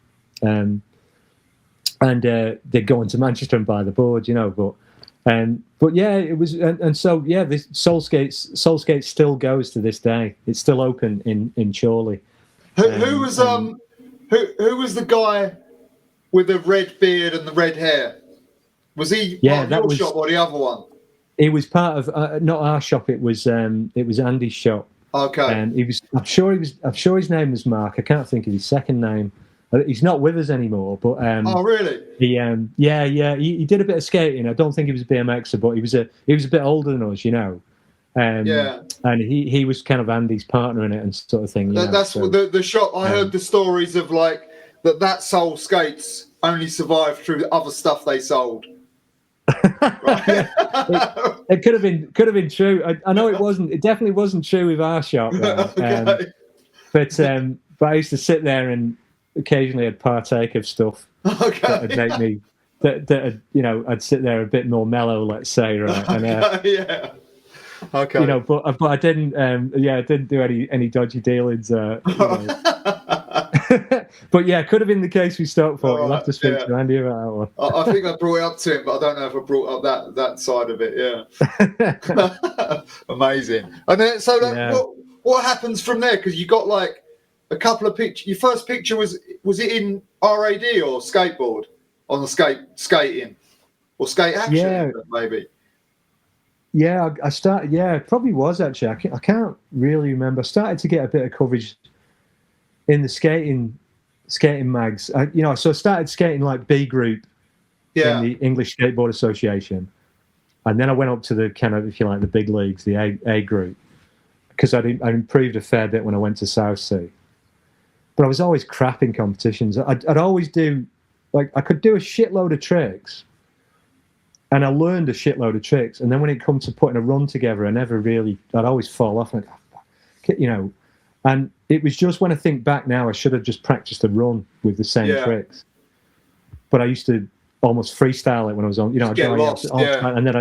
they'd go into Manchester and buy the boards, But yeah, it was, and so this Soul Skates still goes to this day. It's still open in Chorley.
Who was the guy with the red beard and the red hair? Was he part of your shop or the other one?
He was part of not our shop. It was Andy's shop.
Okay.
And I'm sure his name was Mark. I can't think of his second name. He's not with us anymore. But
oh really?
He he did a bit of skating. I don't think he was a BMXer, but he was a bit older than us, And he was kind of Andy's partner in it and sort of thing.
That's the shop. I heard the stories of like that Soul Skates only survived through the other stuff they sold. Right?
It could have been true. I know it wasn't. It definitely wasn't true with our shop.
Okay.
But I used to sit there and occasionally I'd partake of stuff that would make me I'd sit there a bit more mellow, let's say, right? And,
yeah. Okay.
You know, but I didn't. I didn't do any dodgy dealings. You know. But yeah, could have been the case with Stockport. You'll have to speak to Andy about that one.
I think I brought it up to him, but I don't know if I brought up that side of it. Yeah. Amazing. And then, so what happens from there? Because you got like a couple of pictures. Your first picture was it in RAD or skateboard on the skating or skate action maybe?
Yeah, I started. Yeah, it probably was actually. I can't really remember. I started to get a bit of coverage in the skating mags. So I started skating like B group in the English Skateboard Association, and then I went up to the kind of, if you like, the big leagues, the A group, because I improved a fair bit when I went to Southsea. But I was always crap in competitions. I'd always do, like, I could do a shitload of tricks. And I learned a shitload of tricks. And then when it comes to putting a run together, I'd always fall off. And and it was just when I think back now, I should have just practiced a run with the same tricks. But I used to almost freestyle it when I was on,
I'd get lost,
and then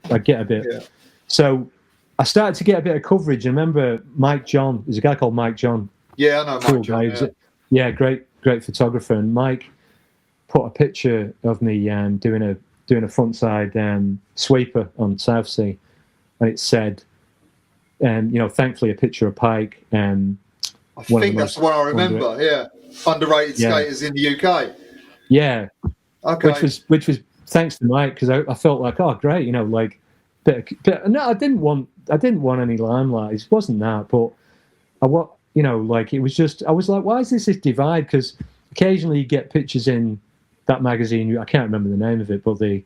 I'd get a bit. Yeah. So I started to get a bit of coverage. I remember Mike John, there's a guy called Mike John.
Yeah, I know Mike John.
Yeah, great photographer. And Mike put a picture of me doing a frontside sweeper on Southsea, and it said, thankfully a picture of Pike.
I think that's the one I remember. Underrated skaters in the UK.
Yeah.
Okay.
Which was thanks to Mike, because I felt like, oh great, like no, I didn't want any limelight. It wasn't that, but it was just, I was like, why is this divide? Because occasionally you get pictures in that magazine, I can't remember the name of it, but the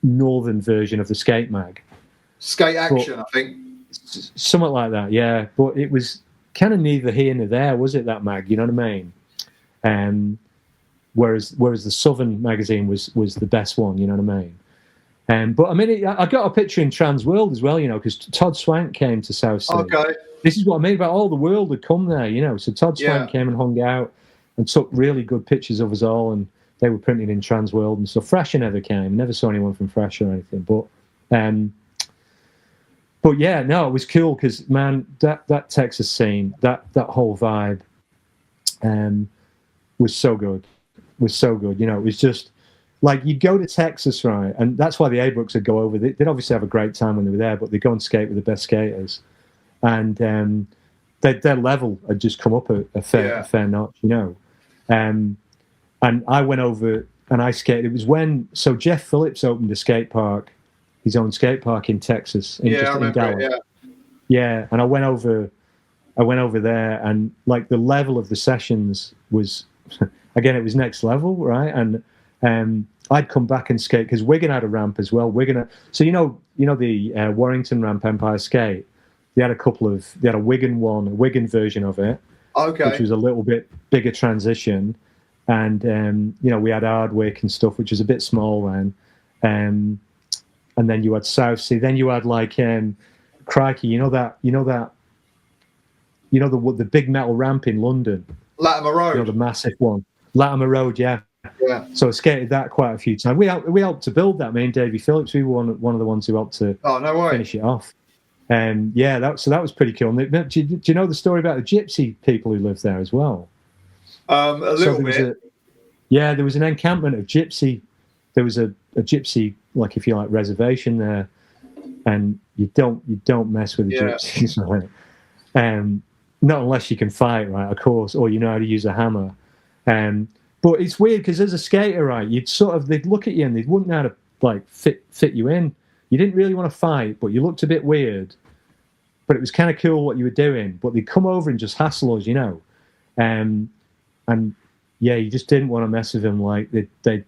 northern version of the skate mag.
Skate Action, I think.
Something like that, yeah. But it was kind of neither here nor there, was it, that mag? You know what I mean? Whereas the Southern magazine was the best one, you know what I mean? But I mean, I got a picture in Trans World as well, because Todd Swank came to Southsea.
Okay.
This is what I mean about all the world had come there, So Todd Swank came and hung out and took really good pictures of us all, and they were printed in Trans World and stuff. Thrasher never came, never saw anyone from Thrasher or anything. But yeah, no, it was cool because, man, that Texas scene, that whole vibe, was so good. It was just like, you'd go to Texas, right? And that's why the A-Brooks would go over. They'd obviously have a great time when they were there, but they'd go and skate with the best skaters. And their level had just come up a fair notch, And I went over and I skated. It was so Jeff Phillips opened a skate park, his own skate park in Texas, in Dallas. Yeah, and I went over there, and like the level of the sessions was, again, it was next level, right? And I'd come back and skate because Wigan had a ramp as well. So the Warrington ramp, Empire Skate. They had a Wigan one, a Wigan version of it, which was a little bit bigger transition, and we had Hardwick and stuff, which was a bit small then, and then you had Southsea, then you had like crikey, the big metal ramp in London,
Latimer Road,
the massive one, Latimer Road, yeah. So I skated that quite a few times. We helped to build that. Me and Davey Phillips, we were one of the ones who helped to finish it off. That was pretty cool. And do you know the story about the gypsy people who lived there as well?
A little bit.
There was an encampment of gypsy. There was a gypsy, like, if you like, reservation there, and you don't mess with the gypsies, right? Not unless you can fight, right? Of course, or you know how to use a hammer. But it's weird because as a skater, right, they'd look at you and they wouldn't know how to like fit you in. You didn't really want to fight, but you looked a bit weird. But it was kind of cool what you were doing. But they'd come over and just hassle us, And you just didn't want to mess with them. Like they.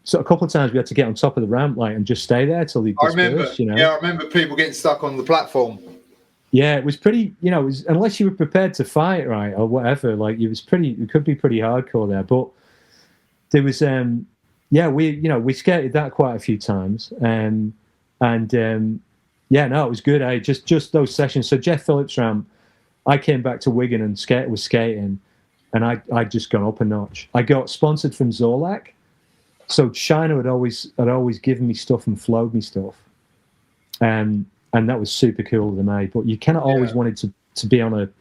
So a couple of times we had to get on top of the ramp, like, and just stay there till they dispersed.
Yeah, I remember people getting stuck on the platform.
Yeah, it was pretty. It was, unless you were prepared to fight, right, or whatever. Like it could be pretty hardcore there. But there was, we skated that quite a few times, it was good. Just those sessions. So Jeff Phillips ramp, I came back to Wigan and was skating, and I'd just gone up a notch. I got sponsored from Zorlak, so China had always given me stuff and flowed me stuff, and that was super cool of them, but you kind of always wanted to be on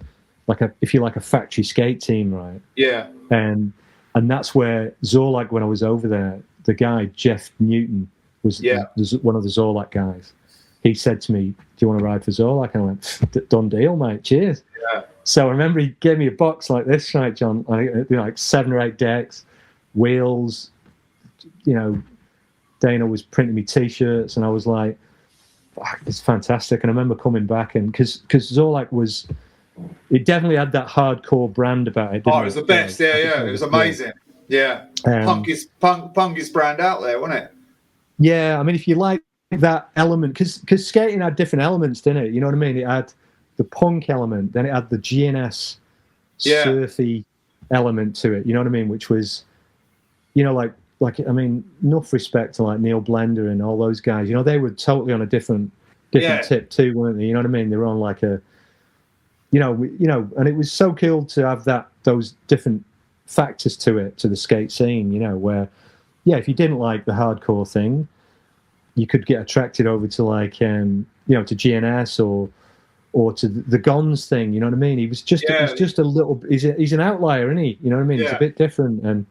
if you like a factory skate team, right?
Yeah.
And that's where Zorlak, when I was over there, the guy Jeff Newton was one of the Zorlak guys. He said to me, "Do you want to ride for Zorlak?" And I went, "Done deal, mate. Cheers."
Yeah.
So I remember he gave me a box like this, right, John? Like 7 or 8 decks, wheels. Dana was printing me T-shirts, and I was like, "It's fantastic." And I remember coming back, and because Zorlak was, it definitely had that hardcore brand about it.
It was the best. Yeah. It was amazing. Yeah. Punkest brand out there, wasn't it?
Yeah, I mean, if you like that element, because skating had different elements, didn't it? You know what I mean? It had the punk element, then it had the GNS surfy element to it. You know what I mean? Which was, I mean, enough respect to like Neil Blender and all those guys. They were totally on a different tip too, weren't they? You know what I mean? They were on like a, and it was so cool to have those different factors to it, to the skate scene. Where, if you didn't like the hardcore thing, you could get attracted over to like, to GNS or to the Gons thing. You know what I mean? He was just, it was just a little. He's an outlier, isn't he? You know what I mean? He's a bit different, and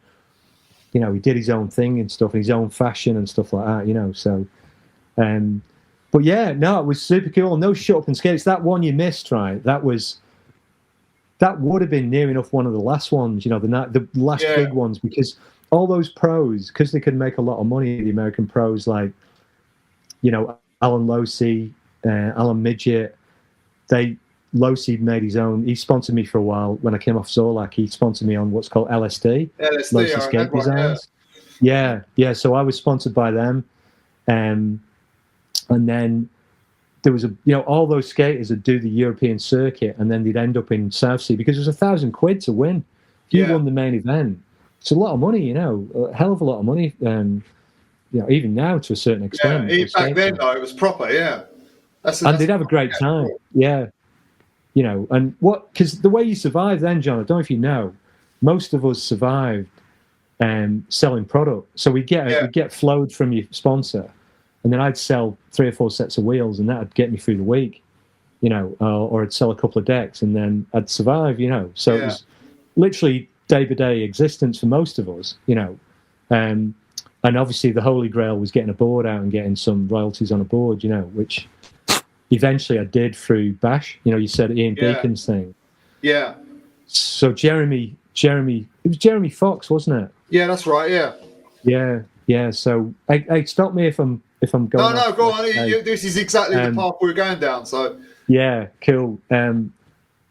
he did his own thing and stuff, his own fashion and stuff like that. So, but yeah, no, it was super cool. And those shut up and skates, that one you missed, right? That would have been near enough one of the last ones, the last big ones, because all those pros, because they could make a lot of money, the American pros, like, Alan Losey, Alan Midget, Losey made his own. He sponsored me for a while when I came off Zorlak. He sponsored me on what's called LSD, Losey Skate Designs. Yeah. So I was sponsored by them, and then there was all those skaters would do the European circuit, and then they'd end up in Southsea because it was £1,000 to win. If you won the main event, it's a lot of money. A hell of a lot of money. Even now to a certain extent.
Yeah, back then though, it was proper. Yeah.
And they'd have a great time. Yeah. And because the way you survived then, John, I don't know if you know, most of us survived selling product. So we'd get flowed from your sponsor, and then I'd sell 3 or 4 sets of wheels, and that'd get me through the week, or I'd sell a couple of decks, and then I'd survive, So it was literally day-by-day existence for most of us, and obviously the holy grail was getting a board out and getting some royalties on a board, which eventually I did through Bash. You said Ian Deacon's thing. Yeah. So Jeremy, it was Jeremy Fox, wasn't it?
Yeah, that's right. Yeah.
Yeah. So, hey, stop me if I'm going.
No, go on. This is exactly the path we're going down. So. Yeah,
cool.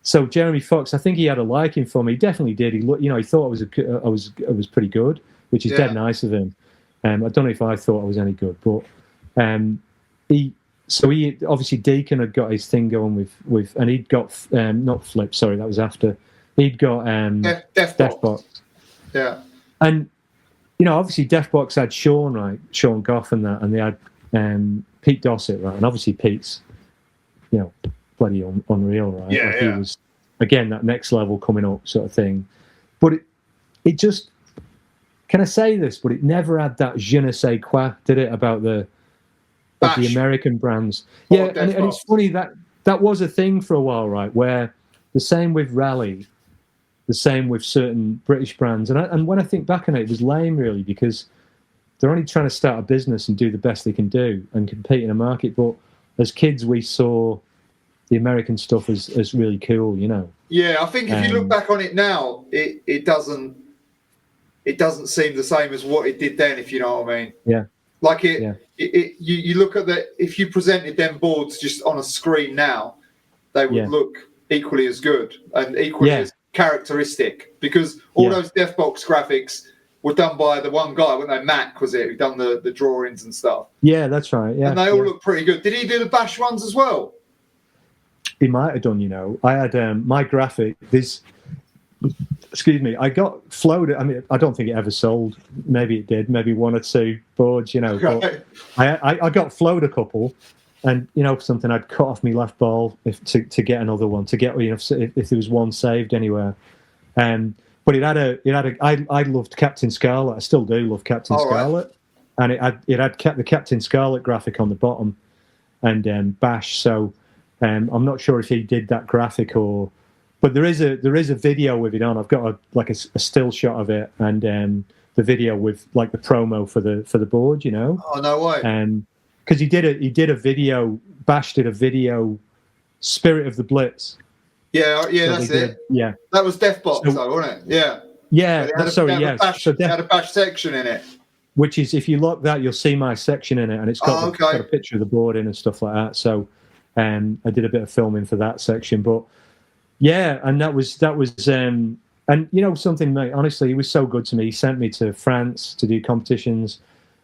So Jeremy Fox, I think he had a liking for me. He definitely did. He thought I was pretty good, which is dead nice of him. I don't know if I thought I was any good, but he obviously Deacon had got his thing going with and he'd got not Flip, sorry, that was after. He'd got Deathbox.
Yeah.
And obviously Deathbox had Sean, right? Sean Goff and that, and they had Pete Dossett, right? And obviously Pete's bloody unreal, right?
Yeah,
He was again that next level coming up sort of thing. But it just, can I say this? But it never had that je ne sais quoi, did it? About the American brands. Yeah, and it's funny that was a thing for a while, right? Where the same with Raleigh, the same with certain British brands. And when I think back on it, it was lame, really, because they're only trying to start a business and do the best they can do and compete in a market. But as kids, we saw the American stuff as really cool,
Yeah, I think if you look back on it now, it doesn't seem the same as what it did then, if you know what I mean.
Yeah.
Like you look at if you presented them boards just on a screen now, they would look equally as good and equally as characteristic, because all those Deathbox graphics were done by the one guy, wasn't they? Mac, was it? Who done the drawings and stuff.
Yeah, that's right. Yeah.
And they all look pretty good. Did he do the Bash ones as well?
He might have done, I had my graphic, excuse me, I got flowed. I mean, I don't think it ever sold. Maybe it did, maybe 1 or 2 boards, but I got flowed a couple, and something, I'd cut off my left ball to get another one, to get if there was one saved anywhere. But I loved Captain Scarlet. I still do love Captain Scarlet, and it had the Captain Scarlet graphic on the bottom. and Bash. So I'm not sure if he did that graphic but there is a video with it on. I've got a still shot of it, and the video with like the promo for the board.
Oh, no way.
Because he did a video. Bash did a video, Spirit of the Blitz.
Yeah, that's it.
Yeah,
that was Deathbox, though, wasn't it? Yeah.
Yeah,
They had a Bash section in it.
Which is, if you look that, you'll see my section in it, and it's got, got a picture of the board in and stuff like that. So, I did a bit of filming for that section, but yeah, and that was, and something, mate. Honestly, he was so good to me. He sent me to France to do competitions.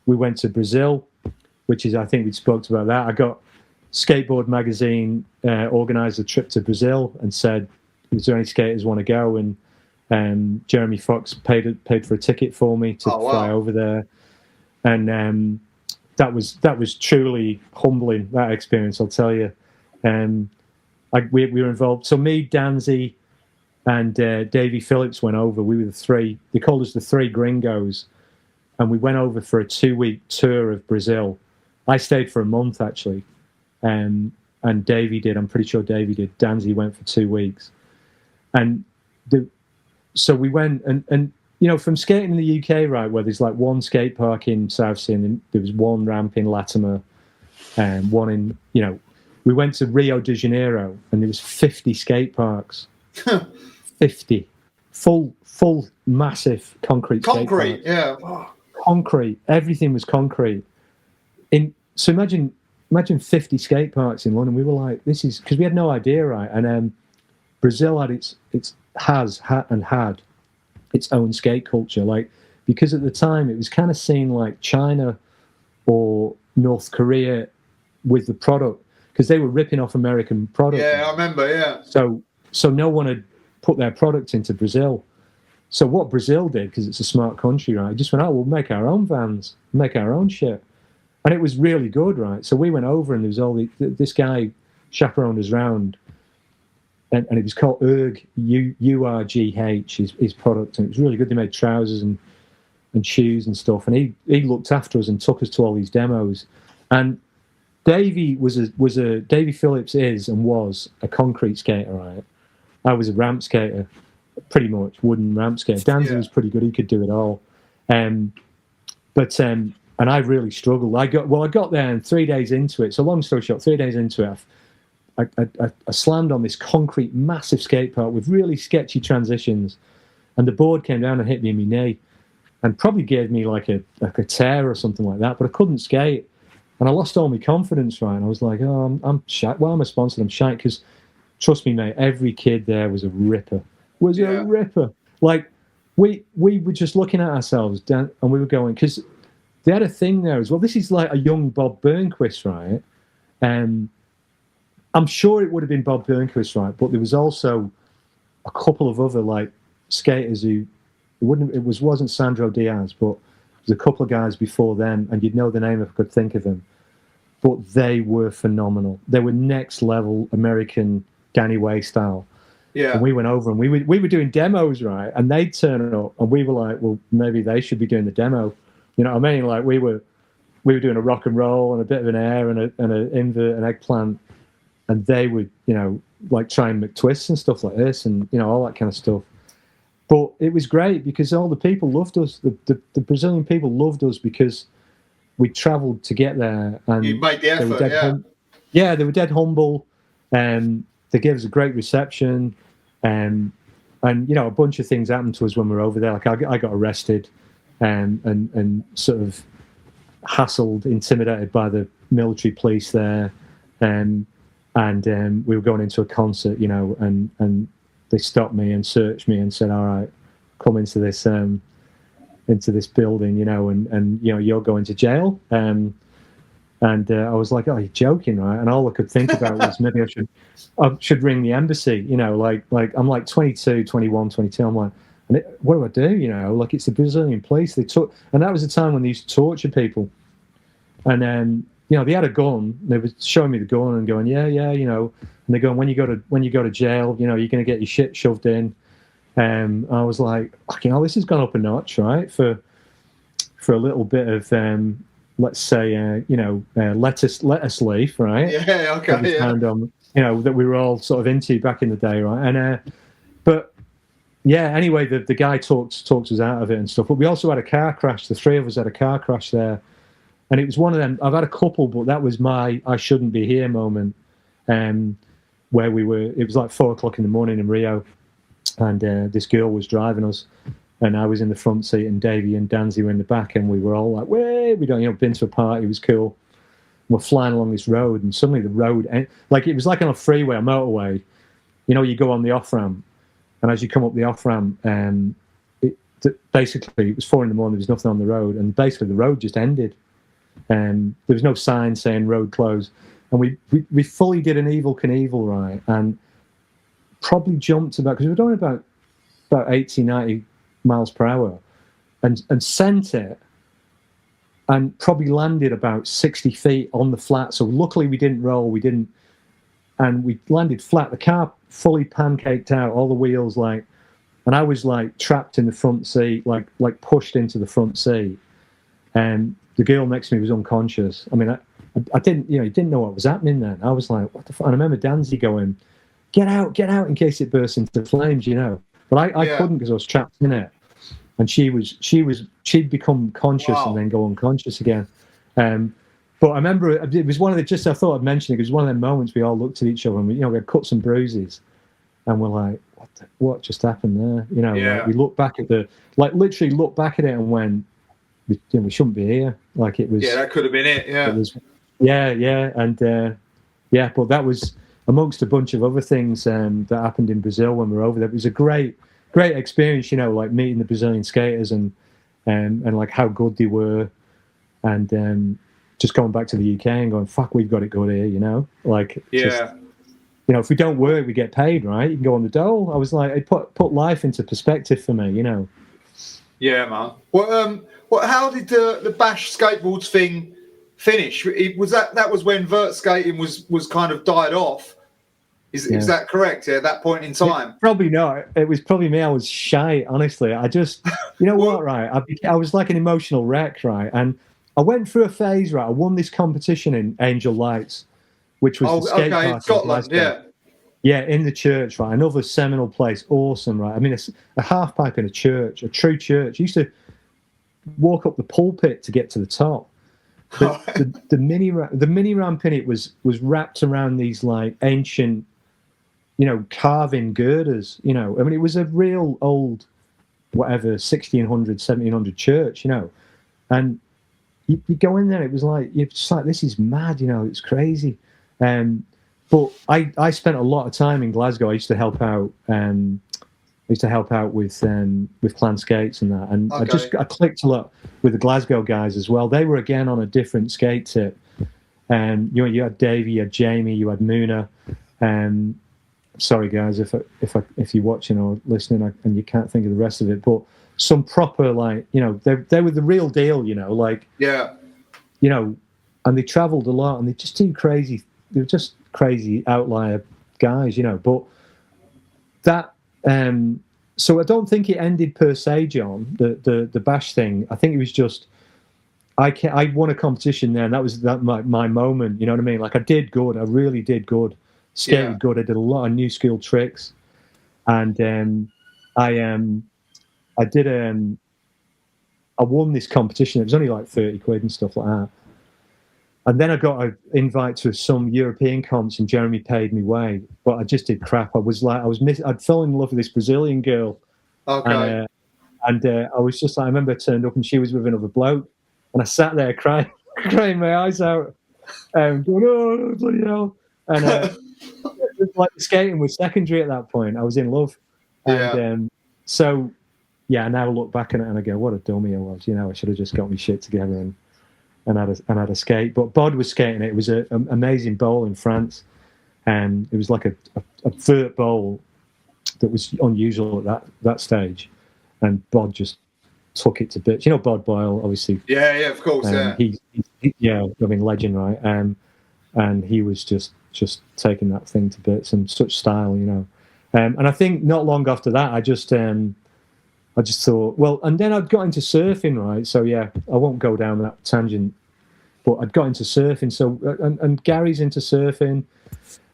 We went to Brazil, which is, I think we spoke about that. I got Skateboard Magazine organised a trip to Brazil and said, "Is there any skaters want to go?" And Jeremy Fox paid for a ticket for me to fly over there, and that was truly humbling, that experience, I'll tell you. We were involved. So me, Danzy, and Davey Phillips went over. We were the three. They called us the three gringos, and we went over for a 2-week tour of Brazil. I stayed for a month actually, and Davey did. I'm pretty sure Davey did. Danzy went for 2 weeks, and so we went, and from skating in the UK, right, where there's like one skate park in Southsea, and there was one ramp in Latimer, and one in, we went to Rio de Janeiro, and there was 50 skate parks. 50. Full, massive concrete skate parks.
Yeah.
Concrete. Everything was concrete. So imagine 50 skate parks in London. We were like, this is, because we had no idea, right? And Brazil had had its own skate culture, like, because at the time it was kind of seen like China or North Korea with the product, because they were ripping off American product.
Yeah, I remember. Yeah.
So no one had put their product into Brazil. So what Brazil did, because it's a smart country, right, just went, we'll make our own vans, make our own shit, and it was really good, right? So we went over, and there was this guy chaperoned us round. And it was called URGH, URGH, his product, and it was really good. They made trousers and shoes and stuff, and he looked after us and took us to all these demos. And Davey Davey Phillips was a concrete skater, right? I was a ramp skater, pretty much wooden ramp skater. Danzy was pretty good; he could do it all. And I really struggled. I got there, and 3 days into it. So long story short, 3 days into it, I slammed on this concrete massive skate park with really sketchy transitions, and the board came down and hit me in my knee, and probably gave me like a tear or something like that. But I couldn't skate, and I lost all my confidence. Right, and I was like, "Oh, I'm shite. Why am I sponsored? I'm shite." Because trust me, mate, every kid there was a ripper. A ripper. Like we were just looking at ourselves, and we were going, because they had a thing there as well. This is like a young Bob Burnquist, right? I'm sure it would have been Bob Burnquist, right? But there was also a couple of other like skaters who wasn't Sandro Diaz, but there's a couple of guys before them, and you'd know the name if I could think of them. But they were phenomenal. They were next level American Danny Way style. Yeah. And we went over, and we were doing demos, right? And they'd turn up, and we were like, well, maybe they should be doing the demo. You know what I mean? Like we were doing a rock and roll and a bit of an air and an invert and eggplant. And they would, like trying McTwists and stuff like this, and all that kind of stuff. But it was great because all the people loved us. The Brazilian people loved us because we travelled to get there, and
you made the effort.
They were dead humble, and they gave us a great reception, and a bunch of things happened to us when we were over there. Like I got arrested, and sort of hassled, intimidated by the military police there, and we were going into a concert, and they stopped me and searched me and said, "All right, come into this building, and you're going to jail." And I was like, "Oh, you're joking, right?" And all I could think about was maybe I should ring the embassy, like I'm like 22, 21, 22. I'm like, what do I do? Like it's the Brazilian police. And that was the time when they used to torture people, and then. They had a gun. They were showing me the gun and going, yeah, and they're going, when you go to jail, you're going to get your shit shoved in. I was like, this has gone up a notch, right? For a little bit of let's say, lettuce leaf, right?
Yeah, okay,
that we found on, that we were all sort of into back in the day, right? And but yeah, anyway, the guy talked us out of it and stuff. But we also had a car crash. The three of us had a car crash there, and it was one of them. I've had a couple, but that was my I shouldn't be here moment. Where we were, it was like 4:00 in the morning in Rio, and this girl was driving us, and I was in the front seat, and Davey and Danzy were in the back, and we were all like, "Way, we don't, been to a party, it was cool." We're flying along this road, and suddenly the road, like it was like on a freeway, a motorway. You go on the off ramp, and as you come up the off ramp, basically it was 4 a.m. There was nothing on the road, and basically the road just ended. There was no sign saying road closed. And we fully did an Evel Knievel, right? And probably jumped about, because we were doing about 80, 90 miles per hour, and sent it, and probably landed about 60 feet on the flat. So luckily we didn't roll, and we landed flat. The car fully pancaked out, all the wheels, and I was trapped in the front seat, like pushed into the front seat. And the girl next to me was unconscious. I mean, I didn't, didn't know what was happening then. I was like, what the fuck? And I remember Danzy going, get out, in case it bursts into flames, But I couldn't, because I was trapped in it. And she'd become conscious and then go unconscious again. But I remember it was one of the, I thought I'd mention it, because it was one of them moments we all looked at each other and we had cuts and bruises. And we're like, what just happened there? We looked back at literally looked back at it and went, we shouldn't be here. It was.
Yeah, that could have been it. Yeah.
It was, and but that was amongst a bunch of other things that happened in Brazil when we were over there. It was a great experience, meeting the Brazilian skaters and how good they were, and just going back to the UK and going, fuck, we've got it good here, if we don't work, we get paid, right? You can go on the dole. I was like, it put life into perspective for me,
Yeah, man. Well, how did the bash skateboards thing finish? That was when vert skating was kind of died off. Is that correct? Yeah, at that point in time.
Probably not. It was probably me. I was shy, honestly. I just, what, right? I was like an emotional wreck, right? And I went through a phase, right? I won this competition in Angel Lights, which was the skate park in
Scotland,
Yeah, in the church, right? Another seminal place, awesome, right? I mean, a half pipe in a church, a true church. I used to walk up the pulpit to get to the top. The mini ramp in it was wrapped around these ancient, carving girders. I mean, it was a real old, whatever, 1600, 1700 church. And you go in there, it was you're just like, this is mad. It's crazy. But I spent a lot of time in Glasgow. I used to help out. With Clan Skates and that, and okay. I clicked a lot with the Glasgow guys as well. They were again on a different skate tip. You had Davey, you had Jamie, you had Moona. Sorry guys, if you're watching or listening and you can't think of the rest of it, but some proper they were the real deal. And they travelled a lot, and they just do crazy. They were just crazy outlier guys, But that. So I don't think it ended per se, John. The bash thing. I think it was just I won a competition there, and that was my moment. You know what I mean? I did good. I really did good. Skated good. I did a lot of new school tricks, and I won this competition. It was only 30 quid and stuff like that. And then I got an invite to some European comps, and Jeremy paid me way, but I just did crap. I'd fell in love with this Brazilian girl.
Okay.
And I was just I remember I turned up and she was with another bloke, and I sat there crying my eyes out, going, oh, bloody hell. And the skating was secondary at that point. I was in love. And now I look back at it and I go, what a dummy I was. I should have just got my shit together and had a skate. But Bod was skating it. It was an amazing bowl in France, and it was like a vert bowl that was unusual at that stage. And Bod just took it to bits. Bod Boyle, obviously.
Yeah, of course.
He legend, right? And he was just taking that thing to bits, and such style, And I think not long after that, I just thought, well, and then I got into surfing, right? So I won't go down that tangent but I'd got into surfing. So and Gary's into surfing,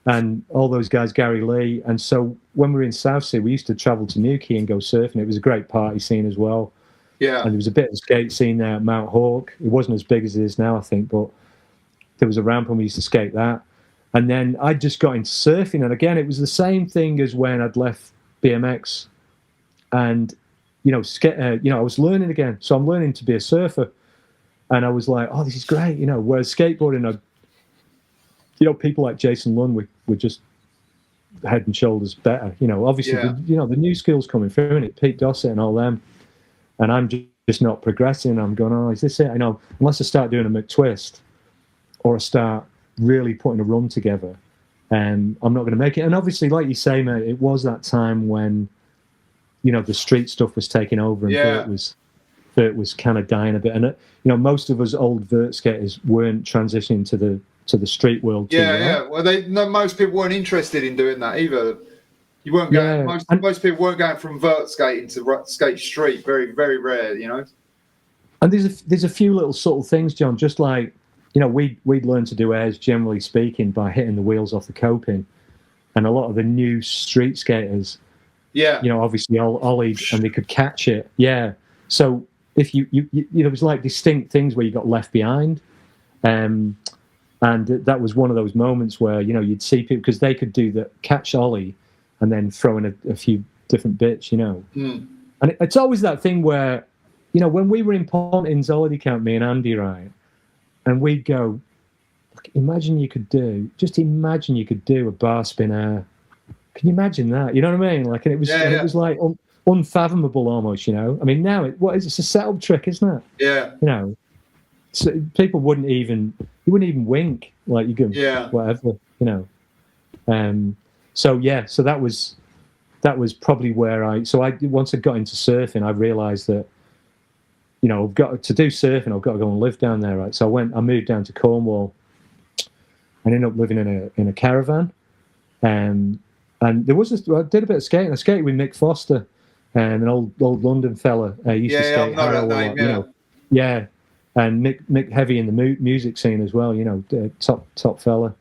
and all those guys, Gary Lee. And so when we were in Southsea, we used to travel to Newquay and go surfing. It was a great party scene as well.
Yeah.
And there was a bit of a skate scene there at Mount Hawke. It wasn't as big as it is now, I think, but there was a ramp and we used to skate that. And then I just got into surfing. And again, it was the same thing as when I'd left BMX. And, I was learning again. So I'm learning to be a surfer. And I was like, oh, this is great. Whereas skateboarding, people like Jason Lund were just head and shoulders better. Obviously, the new skills coming through, and Pete Dossett and all them. And I'm just not progressing. I'm going, oh, is this it? Unless I start doing a McTwist or I start really putting a run together, I'm not going to make it. And obviously, like you say, mate, it was that time when, the street stuff was taking over and Vert was kind of dying a bit. And, most of us old Vert skaters weren't transitioning to the street world.
Yeah. Well, most people weren't interested in doing that either. You weren't going. Most people weren't going from vert skating to skate street. Very, very rare,
And there's a few little subtle things, John. Just like we'd learn to do airs, generally speaking, by hitting the wheels off the coping, and a lot of the new street skaters, obviously ollied and they could catch it. Yeah. So if you it was like distinct things where you got left behind, and that was one of those moments where you'd see people because they could do the catch ollie. And then throw in a few different bits, And it's always that thing where, when we were in Pontins holiday camp, me and Andy, right, and we'd go, imagine you could do a bar spin air. Can you imagine that? You know what I mean? Like, and it was like unfathomable almost, now it's a setup trick, isn't it?
Yeah.
So people wouldn't even wink, like you can, whatever, So that was probably where once I got into surfing, I realised that I've got to do surfing. I've got to go and live down there, right? So I moved down to Cornwall. I ended up living in a caravan, and there was I did a bit of skating. I skated with Mick Foster, an old London fella. Used to skate Harrow a lot, and Mick heavy in the music scene as well. Top fella.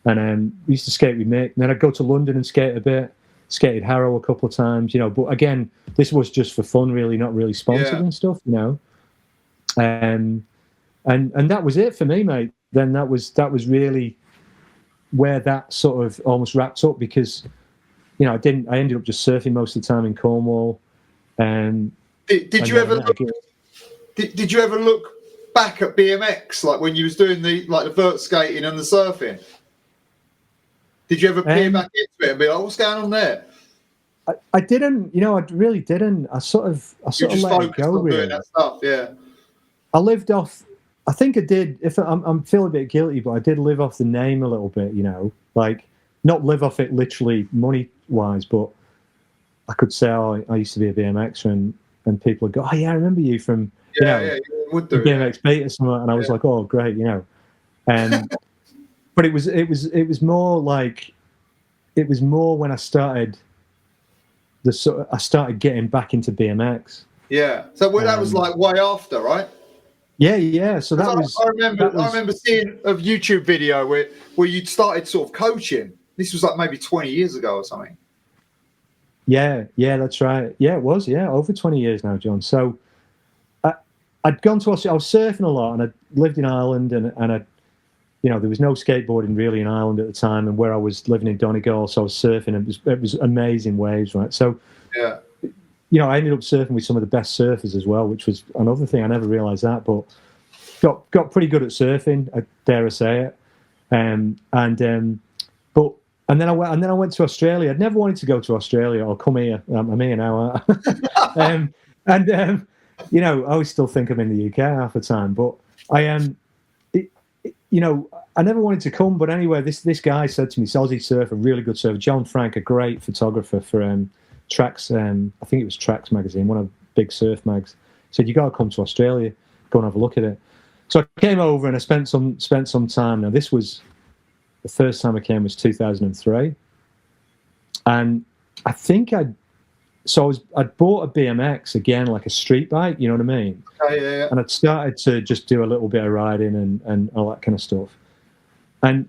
And we used to skate with Mick. And then I'd go to London and skate a bit. Skated Harrow a couple of times, But again, this was just for fun, really, not really sponsored and stuff, And that was it for me, mate. Then that was really where that sort of almost wrapped up because, I ended up just surfing most of the time in Cornwall.
Did you ever look back at BMX, like when you was doing the vert skating and the surfing? Did you ever peer back into it and be like, what's going on there?
I didn't, I really didn't. I sort of let it go.
On doing that stuff, yeah.
I lived off, I think I did, if I'm feeling a bit guilty, but I did live off the name a little bit, like not live off it literally money-wise, but I could say, I used to be a BMXer and people would go, oh yeah, I remember you from, BMX Beat or something, and I was like, oh, great, But it was more like when I started I started getting back into BMX.
Yeah. So that was like way after, right?
Yeah. So that was.
I remember seeing a YouTube video where you'd started sort of coaching. This was like maybe 20 years ago or something.
Yeah, that's right. Yeah, it was. Yeah, over 20 years now, John. So I'd gone to Australia. I was surfing a lot, and I lived in Ireland, and I. There was no skateboarding really in Ireland at the time, and where I was living in Donegal, so I was surfing, and it was amazing waves, right? So, I ended up surfing with some of the best surfers as well, which was another thing. I never realised that, but got pretty good at surfing, I dare I say it. And then I went to Australia. I'd never wanted to go to Australia or come here. I'm here now. I always still think I'm in the UK half the time, but I am. I never wanted to come, but anyway, this guy said to me, Aussie surfer, really good surfer. John Frank, a great photographer for Tracks, I think it was Tracks magazine, one of the big surf mags, said, you got to come to Australia, go and have a look at it. So I came over and I spent some time. Now, this was, the first time I came was 2003. And I think so I'd bought a BMX again, like a street bike, you know what I mean?
Oh, yeah.
And I'd started to just do a little bit of riding and all that kind of stuff. And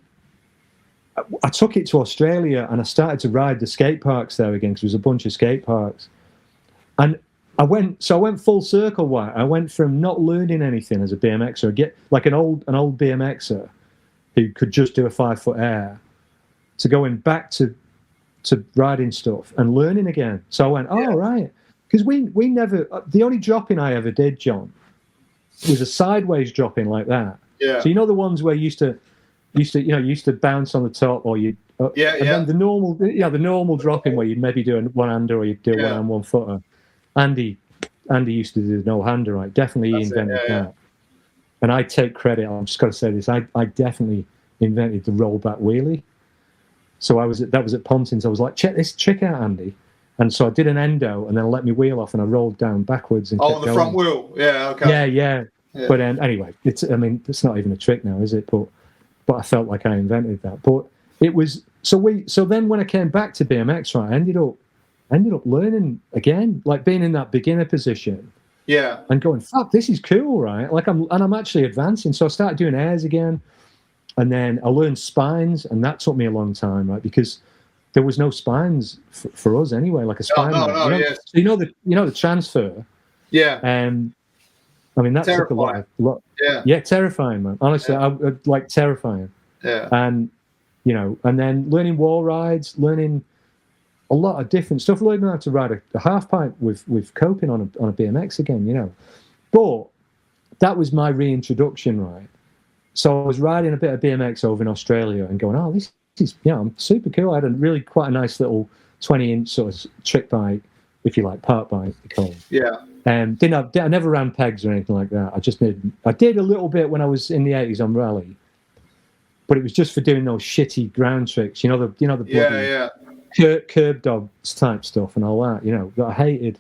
I took it to Australia and I started to ride the skate parks there again, because there was a bunch of skate parks. And I went full circle. Why? I went from not learning anything as a BMXer, get like an old BMXer who could just do a 5-foot air, to going back to riding stuff and learning again. So I went, oh, right. Because we never, the only dropping I ever did, John, was a sideways dropping like that.
Yeah.
So you know the ones where you used to bounce on the top, or you then the normal dropping where you'd maybe do a one-hander, or you'd do a one-hand, one-footer. Andy used to do the no-hander, right? Definitely he invented that. And I take credit, I'm just got to say this, I definitely invented the rollback wheelie. So that was at Pontins. I was like, check this trick out, Andy. And so I did an endo, and then I let me wheel off, and I rolled down backwards and kept
the front wheel. Yeah, okay.
Yeah. But anyway, it's not even a trick now, is it? But I felt like I invented that. But it was so then when I came back to BMX, right, I ended up learning again, like being in that beginner position.
Yeah.
And going, fuck, this is cool, right? Like I'm actually advancing. So I started doing airs again. And then I learned spines, and that took me a long time, right? Because there was no spines for us anyway, like a spine.
Yes.
So you know the transfer.
Yeah.
I mean, that
terrifying.
took a lot. Yeah, terrifying, man. Honestly, I like terrifying.
Yeah.
And and then learning wall rides, learning a lot of different stuff. Learning how to ride a half pipe with coping on a BMX again, But that was my reintroduction, right? So I was riding a bit of BMX over in Australia and going, oh, this is, I'm super cool. I had quite a nice little 20-inch sort of trick bike, if you like, park bike, they call them.
Yeah.
And I never ran pegs or anything like that. I did a little bit when I was in the 80s on Raleigh, but it was just for doing those shitty ground tricks, the bloody curb dogs type stuff and all that, that I hated,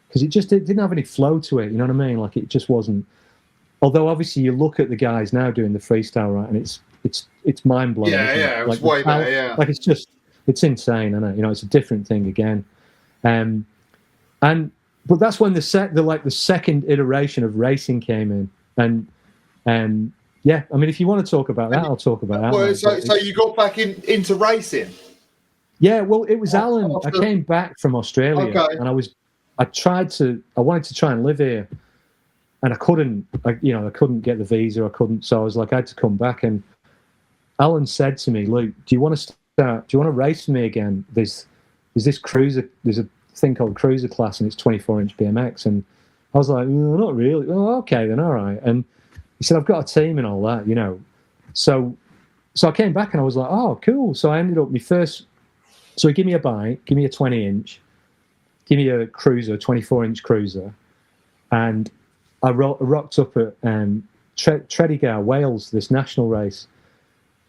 because it didn't have any flow to it. You know what I mean? Like, it just wasn't. Although obviously you look at the guys now doing the freestyle, right, and it's mind blowing.
Yeah, it's way better. Yeah,
like it's insane, isn't it? It's a different thing again, but that's when the second iteration of racing came in, and yeah, I mean, if you want to talk about that, I'll talk about that.
Well, so you got back into racing?
Yeah, well, it was Alan. I came back from Australia, and I wanted to try and live here. And I couldn't get the visa. I couldn't. So I was like, I had to come back. And Alan said to me, Luke, do you want to race with me again? There's this cruiser. There's a thing called cruiser class, and it's 24-inch BMX. And I was like, not really. Oh, okay, then all right. And he said, I've got a team and all that, So I came back and I was like, oh, cool. So I ended up so he gave me a bike, give me a 20-inch, give me a cruiser, 24-inch cruiser, and I rocked up at Tredegar, Wales, this national race,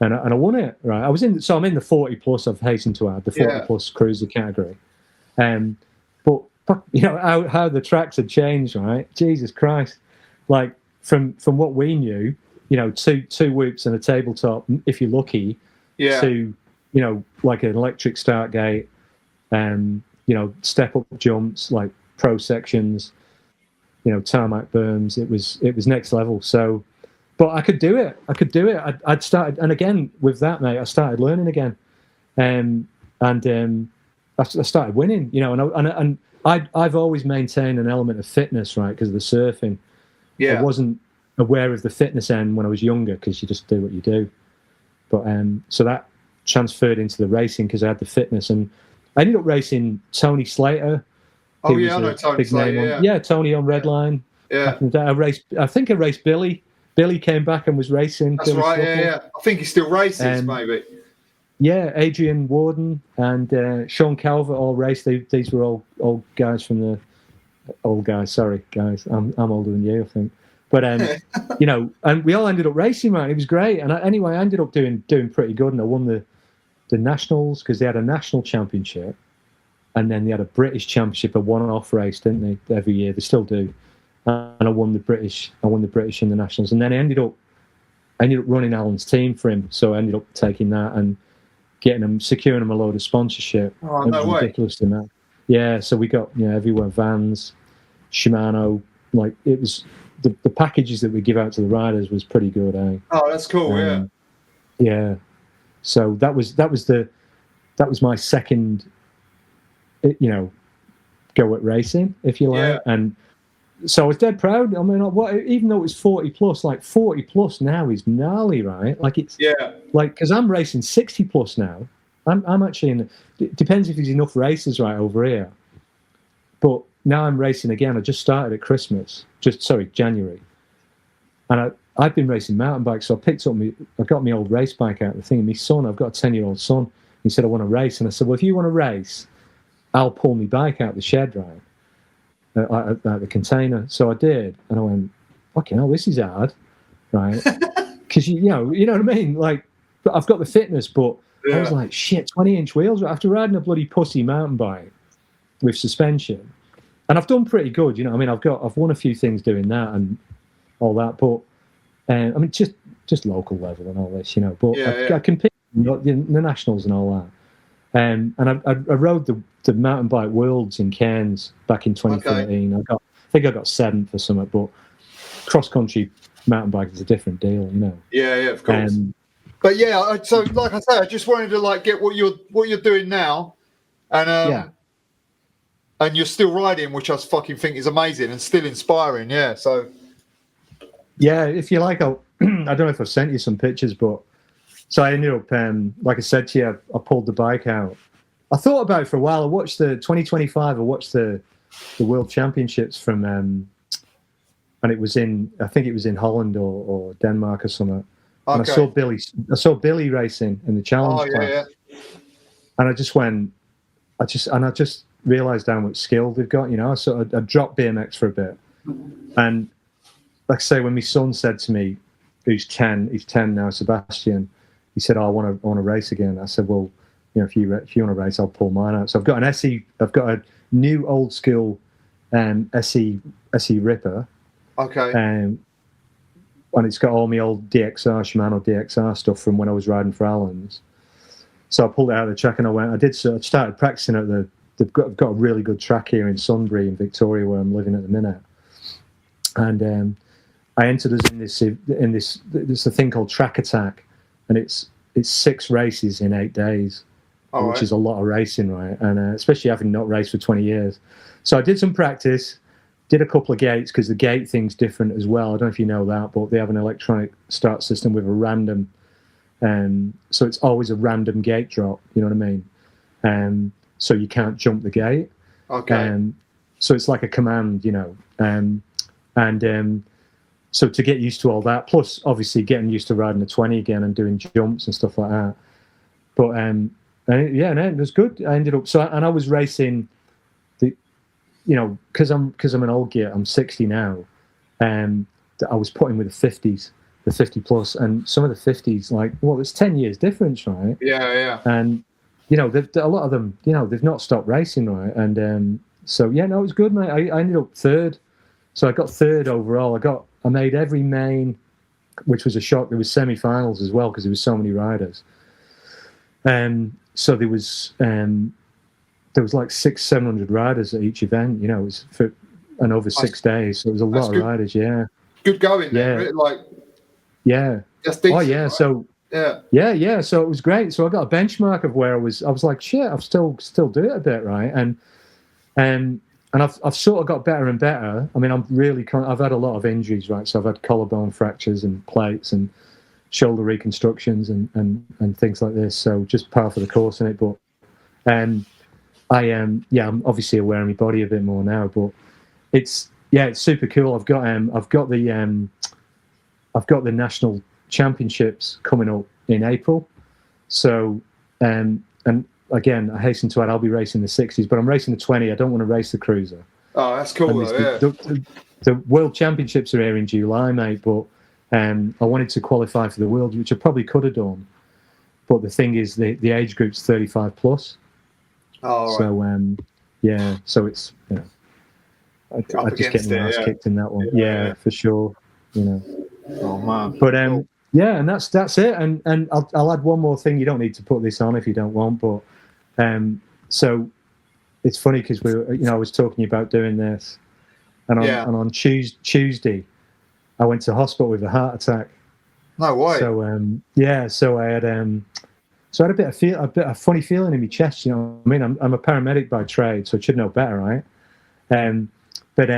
and I won it. Right, I'm in the 40 plus. I've hastened to add the 40 plus cruiser category, but how the tracks had changed, right? Jesus Christ! Like from what we knew, two whoops and a tabletop, if you're lucky, to like an electric start gate, step up jumps, like pro sections. Tarmac berms. It was next level. So, but I could do it. I'd started, and again with that, mate, I started learning again, and I started winning. And I've always maintained an element of fitness, right, because of the surfing. Yeah, I wasn't aware of the fitness end when I was younger, because you just do what you do. But so that transferred into the racing because I had the fitness, and I ended up racing Tony Slater.
Oh yeah, I know Tony Slater.
Yeah, Tony on Redline.
Yeah,
I think I raced Billy. Billy came back and was racing.
That's Billy right. Yeah. I think he still races, maybe.
Yeah, Adrian Warden and Sean Calvert all raced. These were all old guys from the old guys. Sorry, guys, I'm older than you, I think. But and we all ended up racing, man. It was great. And I ended up doing pretty good, and I won the nationals, because they had a national championship. And then they had a British championship, a one-off race, didn't they? Every year, they still do. And I won the British in the nationals. And then I ended up running Alan's team for him. So I ended up taking that and securing him a load of sponsorship.
Oh, no way.
Ridiculous in that. Yeah, so we got everywhere Vans, Shimano. Like it was the packages that we give out to the riders was pretty good.
Oh, that's cool.
Yeah. So that was my second, go at racing, if you like, and so I was dead proud. I mean, even though it was 40 plus, like 40 plus now is gnarly, right? Like it's like because I'm racing 60 plus now. I'm actually in. It depends if there's enough races right over here, but now I'm racing again. I just started at Christmas, January, and I've been racing mountain bikes. So I got my old race bike out of the thing. And my son, I've got a 10-year-old son. He said I want to race, and I said, well, if you want to race, I'll pull my bike out of the shed, right? Out the container. So I did, and I went, fucking hell, this is hard, right? Because you know what I mean. Like, I've got the fitness, but I was like, shit, 20-inch wheels after riding a bloody pussy mountain bike with suspension, and I've done pretty good. You know, I mean, I've won a few things doing that and all that, but I mean, just local level and all this, you know. But I compete in the nationals and all that, and I rode the mountain bike worlds in Cairns back in 2013. I think I got 7th or something, but cross country mountain bike is a different deal, you know.
Yeah, of course. But so like I say, I just wanted to like get what you're doing now, and and you're still riding, which I fucking think is amazing and still inspiring. Yeah, so
if you like, I don't know if I've sent you some pictures, but so I ended up, like I said to you, I pulled the bike out. I thought about it for a while. I watched the 2025. I watched the World Championships from, and it was I think it was in Holland or Denmark or something. And I saw Billy racing in the challenge class. And I just realised how much skill they've got. You know, so I dropped BMX for a bit, and like I say, when my son said to me, he's 10 now, Sebastian, he said, "Oh, I want to race again." I said, "Well, you know, if you want to race, I'll pull mine out." So I've got an SE. I've got a new old school SE Ripper.
Okay.
And it's got all my old Shimano DXR stuff from when I was riding for Allen's. So I pulled it out of the track and I started practicing at they've got a really good track here in Sunbury in Victoria where I'm living at the minute. And I entered us in this there's a thing called Track Attack, and it's 6 races in 8 days, which is a lot of racing, right? And especially having not raced for 20 years. So I did some practice. Did a couple of gates because the gate thing's different as well. I don't know if you know that, but they have an electronic start system with a random, so it's always a random gate drop. You know what I mean? So you can't jump the gate.
Okay.
So it's like a command, you know. So to get used to all that, plus obviously getting used to riding a 20 again and doing jumps and stuff like that. But it was good. I ended up and I was racing. You know, because I'm an old git, I'm 60 now, and I was putting with the 50s, the 50 plus, and some of the 50s, like, well, it's 10 years difference, right?
Yeah.
And you know, a lot of them, you know, they've not stopped racing, right? And so it was good, mate. I ended up 3rd, so I got 3rd overall. I made every main, which was a shock. There was semi-finals as well because there was so many riders. So there was like 600-700 riders at each event. You know, it was for over 6 days. So it was a lot of riders. Yeah,
good going. Yeah, there, like That's decent,
yeah. Right? So yeah. So it was great. So I got a benchmark of where I was like, shit, I've still do it a bit, right? And I've sort of got better and better. I mean, I've had a lot of injuries, right? So I've had collarbone fractures and plates and shoulder reconstructions and things like this. So just par for the course in it. But I'm obviously aware of my body a bit more now. But it's super cool. I've got the national championships coming up in April. So and again, I hasten to add, I'll be racing the 60s, but I'm racing the 20. I don't want to race the cruiser.
Oh, that's cool.
The World Championships are here in July, mate, but I wanted to qualify for the World, which I probably could have done. But the thing is, the age group's 35 plus.
Oh,
so, right. So it's, you know, I just get my ass kicked in that one. Yeah, for sure. You know.
Oh, man.
But, yeah, and that's it. And I'll add one more thing. You don't need to put this on if you don't want, but so it's funny because I was talking about doing this, and on Tuesday, I went to hospital with a heart attack.
No way.
So so I had so I had a bit of funny feeling in my chest. You know what I mean? I'm a paramedic by trade, so I should know better, right? But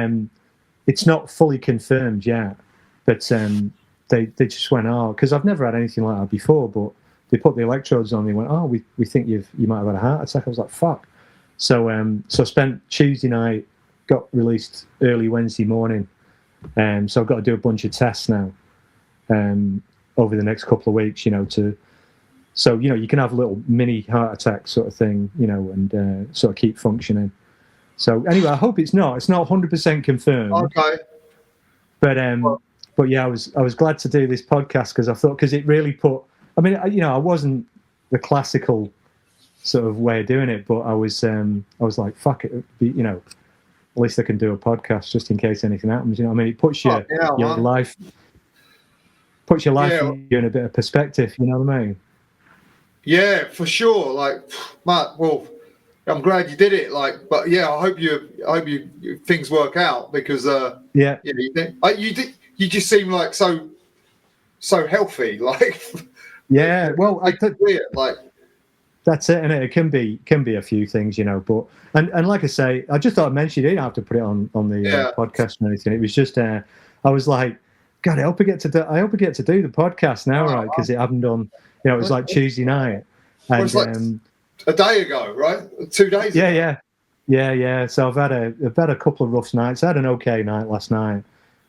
it's not fully confirmed yet. But they just went, because I've never had anything like that before. But they put the electrodes on me. Went, we think you might have had a heart attack. I was like, fuck. So I spent Tuesday night, got released early Wednesday morning. So I've got to do a bunch of tests now over the next couple of weeks. So you can have a little mini heart attack sort of thing, and sort of keep functioning. So anyway, I hope it's not 100% confirmed.
Okay.
But yeah, I was glad to do this podcast because it really put. I mean, I wasn't the classical sort of way of doing it, but I was like, fuck it, at least I can do a podcast just in case anything happens. I mean, it puts your life in a bit of perspective. You know what I mean?
Yeah, for sure. Like, Matt, well, I'm glad you did it. Like, but yeah, I hope you things work out because you just seem like so healthy. Like,
yeah. Well,
weird. Like,
that's it, and it can be a few things, But and like I say, I just thought I'd mention. You didn't have to put it on the podcast or anything. It was just I was like, God, I hope I get to do the podcast now, right? Because it happened on. It was like Tuesday night. And,
it was like a day ago, right? 2 days ago.
Yeah. So I've had a couple of rough nights. I had an okay night last night.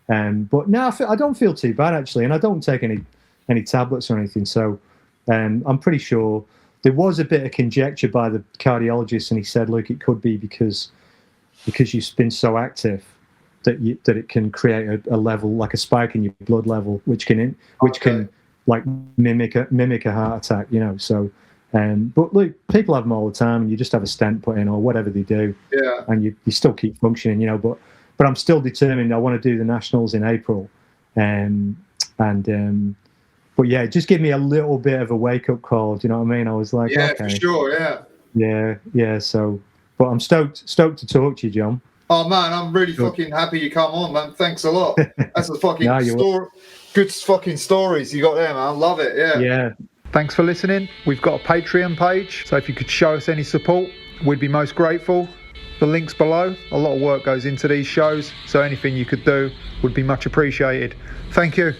But now I don't feel too bad, actually. And I don't take any tablets or anything. So I'm pretty sure there was a bit of conjecture by the cardiologist. And he said, look, it could be because you've been so active that it can create a level, like a spike in your blood level, which can like mimic a heart attack, So, but look, people have them all the time, and you just have a stent put in or whatever they do, and you still keep functioning, But I'm still determined. I want to do the nationals in April, but yeah, just give me a little bit of a wake up call. Do you know what I mean? I was like, okay,
for sure,
yeah. So, but I'm stoked to talk to you, John.
Oh man, I'm really fucking happy you come on, man. Thanks a lot. That's a fucking good fucking stories you got there, man. I love it.
Yeah.
Thanks for listening. We've got a Patreon page, so if you could show us any support, we'd be most grateful. The link's below. A lot of work goes into these shows, so anything you could do would be much appreciated. Thank you.